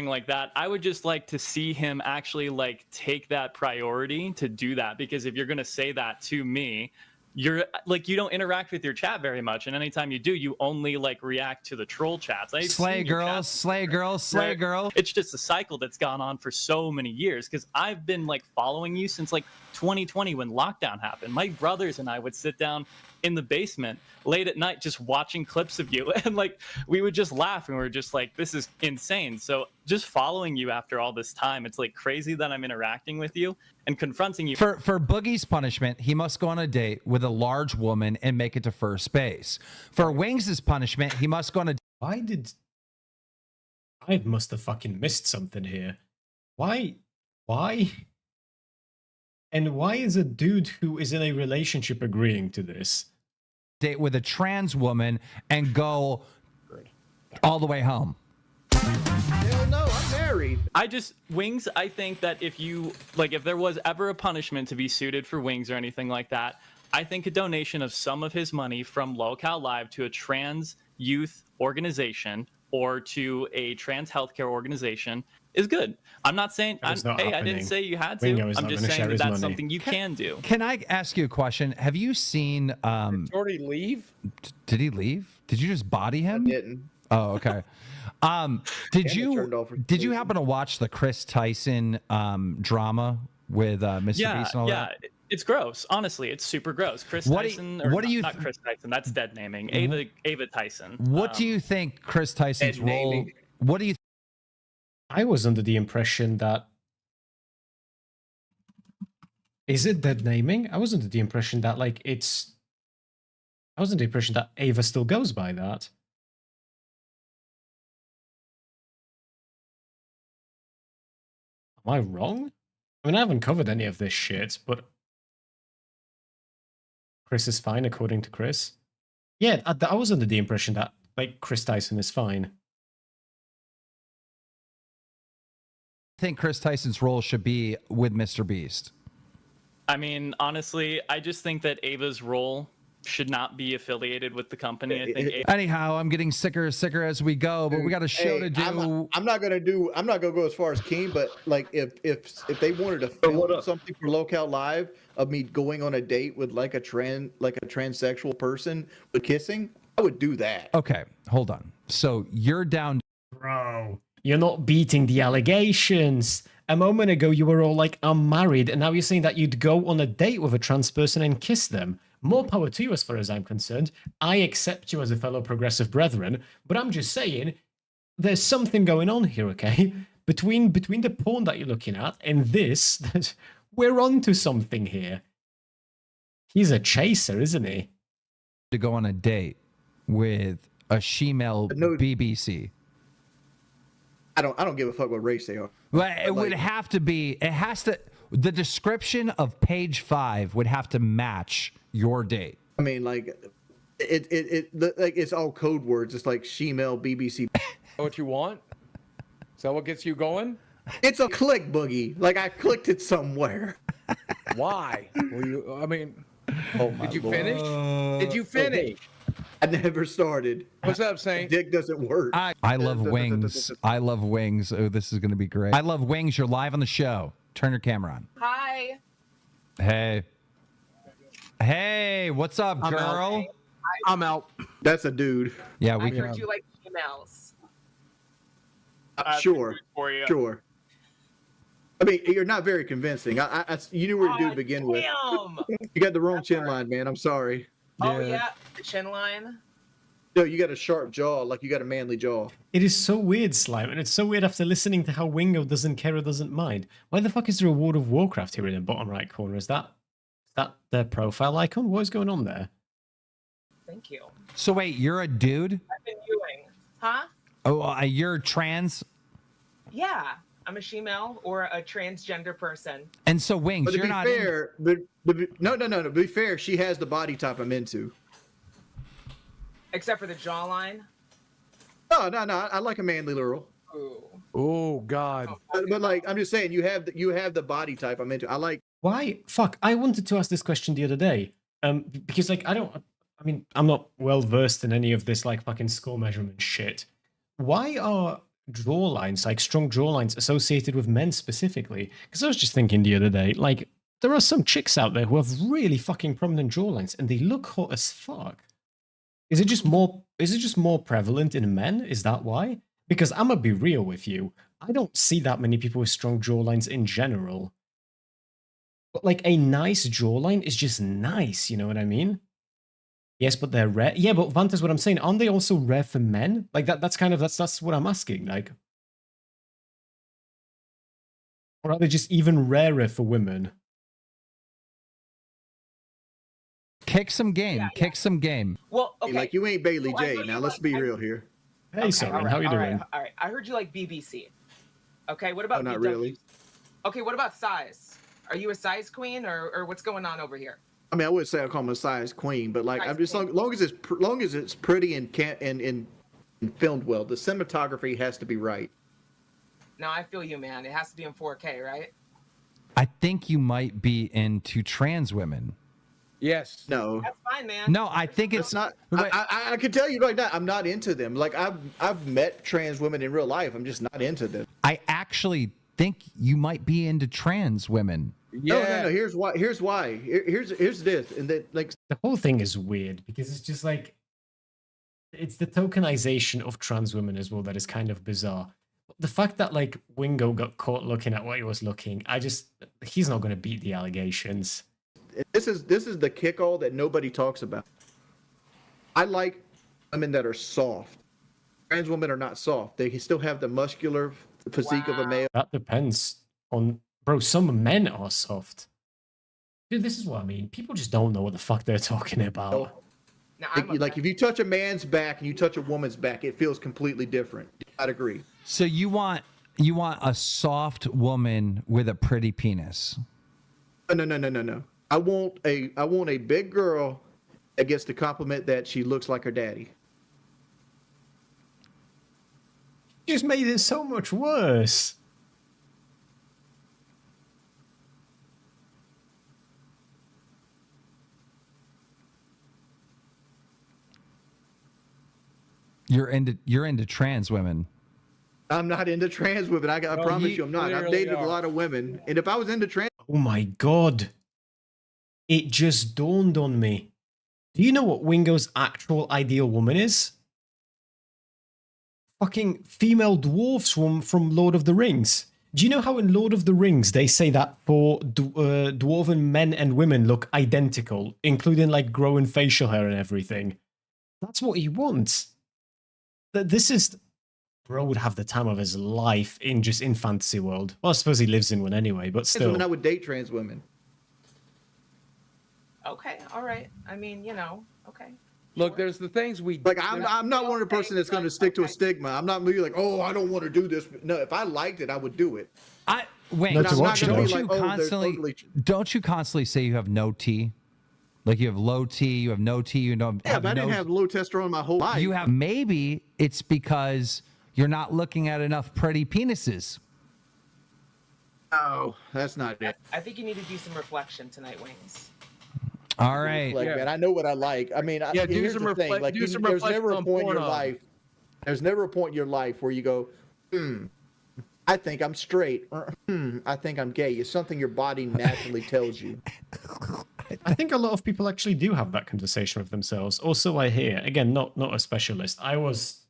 like that. I would just like to see him actually like take that priority to do that, because if you're going to say that to me, you're like, you don't interact with your chat very much, and anytime you do, you only like react to the troll chats. Slay girl, slay girl, slay girl. It's just a cycle that's gone on for so many years, because I've been like following you since like 2020 when lockdown happened. My brothers and I would sit down in the basement late at night just watching clips of you, and like we would just laugh, and we were just like, this is insane. So just following you after all this time, it's like crazy that I'm interacting with you and confronting you. For Boogie's punishment, he must go on a date with a large woman and make it to first base. For Wings' punishment, he must go on a. Why did I must have fucking missed something here? Why? And why is a dude who is in a relationship agreeing to this? Date with a trans woman and go all the way home. Hell no, I'm married. Wings, I think that if there was ever a punishment to be suited for Wings or anything like that, I think a donation of some of his money from Lolcow Live to a trans youth organization or to a trans healthcare organization is good. I'm not saying, I didn't say you had to. I'm just saying that that's something you can do. Can I ask you a question? Have you seen? Did Jordy leave? Did he leave? Did you just body him? I didn't. Oh, okay. Did you happen to watch the Chris Tyson drama with Mr. Beast and all that? Yeah, it's gross. Honestly, it's super gross. What do you not Chris Tyson? That's dead naming. Ava Tyson. What do you think Chris Tyson's role? What do you? I was under the impression that. Is it dead naming? I was under the impression that like it's. I was under the impression that Ava still goes by that. Am I wrong? I mean, I haven't covered any of this shit, but Chris is fine according to Chris. Yeah, I was under the impression that like Chris Tyson is fine. I think Chris Tyson's role should be with Mr. Beast. I mean, honestly, I just think that Ava's role should not be affiliated with the company. I think Anyhow, I'm getting sicker as we go, but we got a show to do. I'm not gonna go as far as Keen, but like if they wanted to film something for Lolcow Live of me going on a date with like a transsexual person with kissing, I would do that. Okay, hold on. So you're down. Bro, you're not beating the allegations. A moment ago, you were all like, I'm married, and now you're saying that you'd go on a date with a trans person and kiss them. More power to you as far as I'm concerned. I accept you as a fellow progressive brethren, but I'm just saying, there's something going on here, okay? Between the porn that you're looking at and this, we're on to something here. He's a chaser, isn't he? To go on a date with a she-male BBC. I don't give a fuck what race they are. Well, it would have to be. It has to. The description of page 5 would have to match your date. I mean, like, it's all code words. It's like she-male BBC. What you want? Is that what gets you going? It's a click, Boogie. Like I clicked it somewhere. Why? Were you? I mean, oh my did you Lord. finish? Did you finish? I never started. What's up, Saint? Dick doesn't work. I love Wings. I love Wings. Oh, this is going to be great. I love Wings. You're live on the show. Turn your camera on. Hi. Hey. Hey, what's up, girl? I'm out. That's a dude. Yeah, I heard you like emails. Sure. Sure. I mean, you're not very convincing. You knew where to do to begin with. You got the wrong chin line, man. I'm sorry. Oh yeah, the chin line. No, you got a sharp jaw, like you got a manly jaw. It is so weird, Slime, and it's so weird after listening to how Wingo doesn't care or doesn't mind. Why the fuck is there a World of Warcraft here in the bottom right corner? Is that their profile icon? What is going on there? Thank you. So wait, you're a dude? I've been viewing. Huh? Oh, you're trans? Yeah. I'm a she-male or a transgender person. And so Wings, But to you're be not fair, no. To be fair, she has the body type I'm into. Except for the jawline. No. I like a manly girl. Ooh. Oh God. But like, I'm just saying, you have the body type I'm into. I like. Why? Fuck, I wanted to ask this question the other day. Because like I mean, I'm not well versed in any of this like fucking skull measurement shit. Why are jawlines, like strong jawlines, associated with men specifically? Because I was just thinking the other day, like, there are some chicks out there who have really fucking prominent jawlines and they look hot as fuck. Is it just more prevalent in men? Is that why? Because I'm gonna be real with you, I don't see that many people with strong jawlines in general. But like a nice jawline is just nice, you know what I mean? Yes, but they're rare. Yeah, but Vanta's what I'm saying. Aren't they also rare for men? Like that's what I'm asking. Like, or are they just even rarer for women? Kick some game. Yeah. Kick some game. Well, okay. Like, you ain't Bailey Well, I J. thought Now you let's like- be real here. Hey, Okay, Soren, all right, how you all doing? right, all right. I heard you like BBC. Okay, what about Oh, not BW? really. Okay, what about size? Are you a size queen or what's going on over here? I mean, I would say I call him a size queen, but like, Size I'm just long as it's pretty and filmed well. The cinematography has to be right. No, I feel you, man. It has to be in 4K, right? I think you might be into trans women. Yes. No. That's fine, man. No, I think it's not. I can tell you right now, I'm not into them. Like, I've met trans women in real life. I'm just not into them. I actually think you might be into trans women. No. Here's why. Here's this, and then like the whole thing is weird because it's just like it's the tokenization of trans women as well that is kind of bizarre. The fact that like Wingo got caught looking at what he was looking, he's not going to beat the allegations. This is the kick-all that nobody talks about. I like women that are soft. Trans women are not soft. They still have the muscular physique of a male. That depends on, bro. Some men are soft. Dude, this is what I mean. People just don't know what the fuck they're talking about. Like if you touch a man's back and you touch a woman's back, it feels completely different. I'd agree. So you want a soft woman with a pretty penis? No. I want a big girl that gets the compliment that she looks like her daddy. You just made it so much worse. You're into trans women. I'm not into trans women. I promise you I'm not. I've dated a lot of women. And if I was into trans... Oh my god. It just dawned on me. Do you know what Wingo's actual ideal woman is? Fucking female dwarfs from Lord of the Rings. Do you know how in Lord of the Rings they say that for dwarven men and women look identical, including like growing facial hair and everything? That's what he wants. This is... Bro would have the time of his life in fantasy world. Well, I suppose he lives in one anyway, but still. Women, I would date trans women. Okay, all right. I mean, okay. Look, there's the things we like. I'm not one of the person that's going to stick to a stigma. I'm not really like, oh, I don't want to do this. No, if I liked it, I would do it. Don't you constantly say you have no T? Like you have low T, you have no T, Yeah, but I didn't have low testosterone my whole life. You have, maybe it's because you're not looking at enough pretty penises. No, that's not it. I think you need to do some reflection tonight, Wings. All right. Like, man, I know what I like. I mean, here's the thing. Like, there's never a point in your life. There's never a point in your life where you go, I think I'm straight, or I think I'm gay. It's something your body naturally tells you. I think a lot of people actually do have that conversation with themselves. Also, I hear, again, not a specialist. I was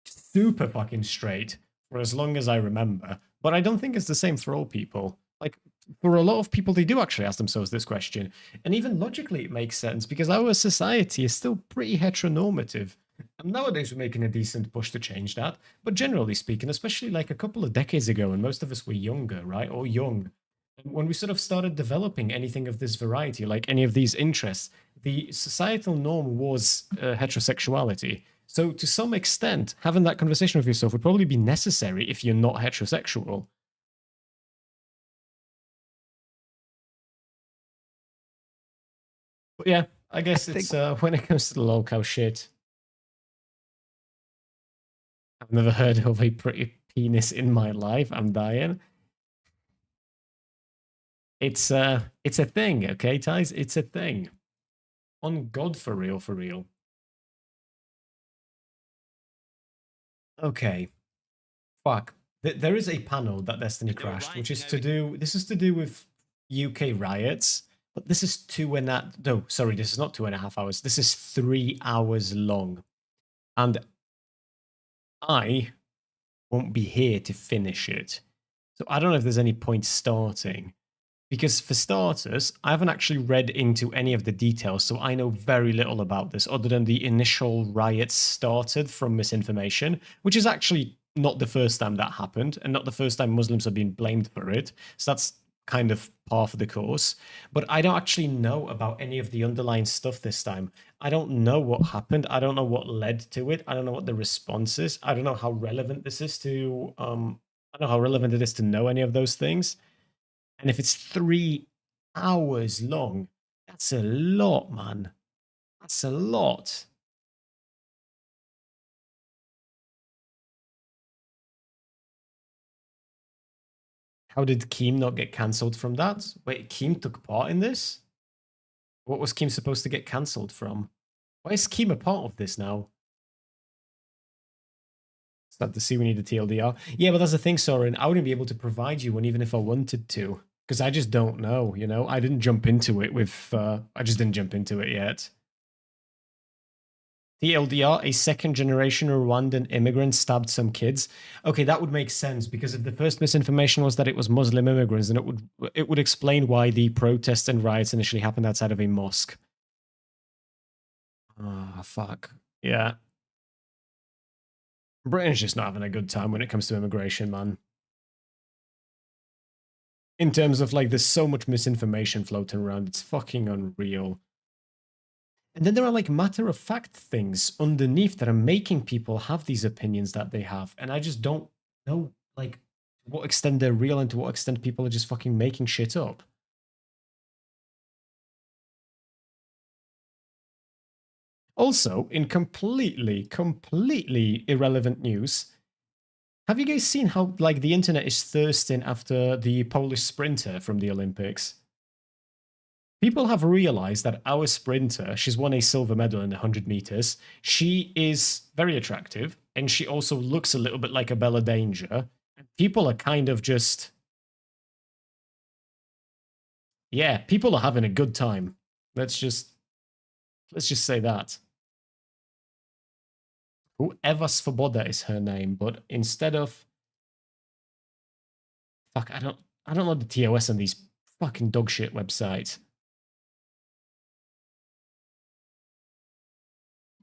super fucking straight for as long as I remember, but I don't think it's the same for all people. Like, for a lot of people, they do actually ask themselves this question. And even logically, it makes sense because our society is still pretty heteronormative. And nowadays, we're making a decent push to change that. But generally speaking, especially like a couple of decades ago, when most of us were younger, right? Or young, When we sort of started developing anything of this variety, like any of these interests, the societal norm was heterosexuality. So to some extent, having that conversation with yourself would probably be necessary if you're not heterosexual. But yeah, I guess it's when it comes to the Lolcow shit, I've never heard of a pretty penis in my life. I'm dying. It's a thing, okay, Ties? It's a thing. On God, for real, for real. Okay. Fuck. There is a panel that Destiny crashed, which is to do. This is to do with UK riots, but this is 2.5. No, sorry, this is not 2.5 hours. This is 3 hours long, and I won't be here to finish it. So I don't know if there's any point starting. Because for starters, I haven't actually read into any of the details, so I know very little about this, other than the initial riots started from misinformation, which is actually not the first time that happened, and not the first time Muslims have been blamed for it. So that's kind of par for the course. But I don't actually know about any of the underlying stuff this time. I don't know what happened. I don't know what led to it. I don't know what the response is. I don't know how relevant this is to. I don't know how relevant it is to know any of those things. And if it's 3 hours long, that's a lot, man. That's a lot. How did Keem not get cancelled from that? Wait, Keem took part in this? What was Keem supposed to get cancelled from? Why is Keem a part of this now? Start to see we need a TLDR. Yeah, but that's the thing, Soren. I wouldn't be able to provide you one even if I wanted to. Because I just don't know, you know? I didn't jump into it with... I just didn't jump into it yet. TLDR, a second-generation Rwandan immigrant stabbed some kids. Okay, that would make sense, because if the first misinformation was that it was Muslim immigrants, then it would explain why the protests and riots initially happened outside of a mosque. Ah, fuck. Yeah. Britain's just not having a good time when it comes to immigration, man. In terms of, like, there's so much misinformation floating around, it's fucking unreal. And then there are, like, matter-of-fact things underneath that are making people have these opinions that they have. And I just don't know, like, to what extent they're real and to what extent people are just fucking making shit up. Also, in completely irrelevant news, have you guys seen how, like, the internet is thirsting after the Polish sprinter from the Olympics? People have realized that our sprinter, she's won a silver medal in the 100 meters. She is very attractive, and she also looks a little bit like a Bella Danger. People are kind of just... Yeah, people are having a good time. Let's just say that. Eva Svoboda is her name, but instead of... Fuck, I don't know the TOS on these fucking dogshit websites.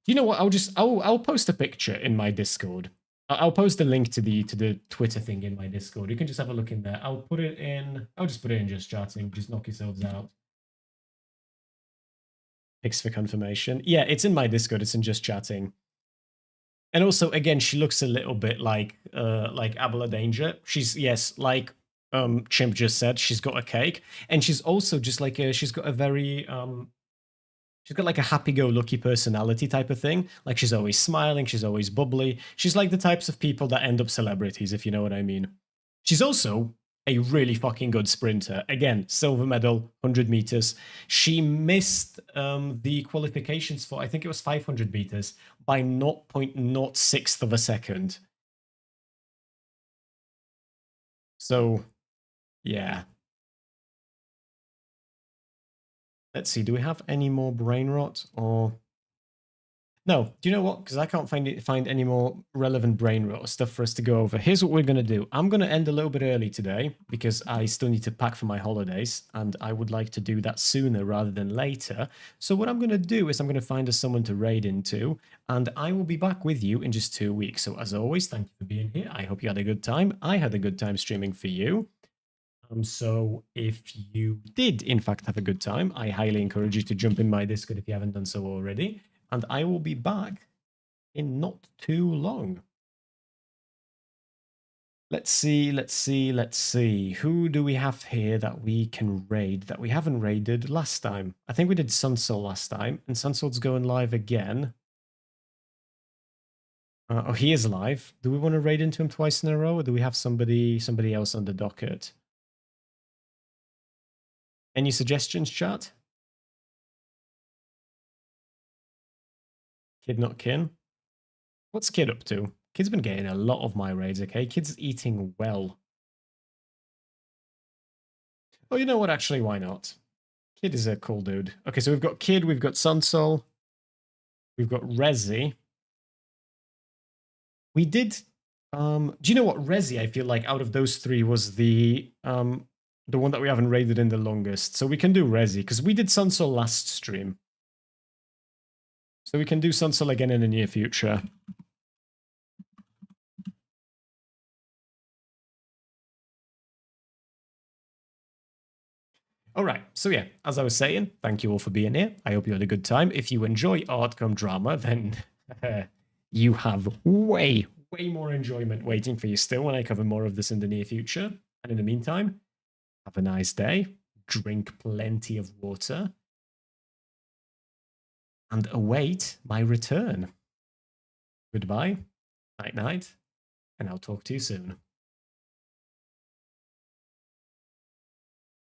You know what? I'll post a picture in my Discord. I'll post a link to the Twitter thing in my Discord. You can just have a look in there. I'll just put it in just chatting. Just knock yourselves out. Pics for confirmation. Yeah, it's in my Discord. It's in just chatting. And also, again, she looks a little bit like Abela Danger. She's, yes, like Chimp just said, she's got a cake. And she's also just like she's got a very she's got like a happy-go-lucky personality type of thing. Like, she's always smiling, she's always bubbly. She's like the types of people that end up celebrities, if you know what I mean. She's also a really fucking good sprinter. Again, silver medal, 100 meters. She missed the qualifications for, I think it was 500 meters, by 0.06 of a second. So, yeah. Let's see, do we have any more brain rot or... No, do you know what? Because I can't find any more relevant brain rot stuff for us to go over. Here's what we're going to do. I'm going to end a little bit early today because I still need to pack for my holidays and I would like to do that sooner rather than later. So what I'm going to do is I'm going to find us someone to raid into and I will be back with you in just 2 weeks. So as always, thank you for being here. I hope you had a good time. I had a good time streaming for you. So if you did, in fact, have a good time, I highly encourage you to jump in my Discord if you haven't done so already. And I will be back in not too long. Let's see. Who do we have here that we can raid that we haven't raided last time? I think we did Sunsol last time, and Sunsol's going live again. Oh, he is live. Do we want to raid into him twice in a row, or do we have somebody else on the docket? Any suggestions, chat? Kid not kin. What's Kid up to? Kid's been getting a lot of my raids, okay? Kid's eating well. Oh, you know what? Actually, why not? Kid is a cool dude. Okay, so we've got Kid, we've got Sunsol, we've got Rezi. We did... do you know what? Rezi, I feel like, out of those three was the one that we haven't raided in the longest. So we can do Rezi, because we did Sunsol last stream. So we can do Sunsol again in the near future. All right, so yeah, as I was saying, thank you all for being here. I hope you had a good time. If you enjoy Artcom drama, then you have way more enjoyment waiting for you still when I cover more of this in the near future. And in the meantime, have a nice day, drink plenty of water, and await my return. Goodbye, night-night, and I'll talk to you soon.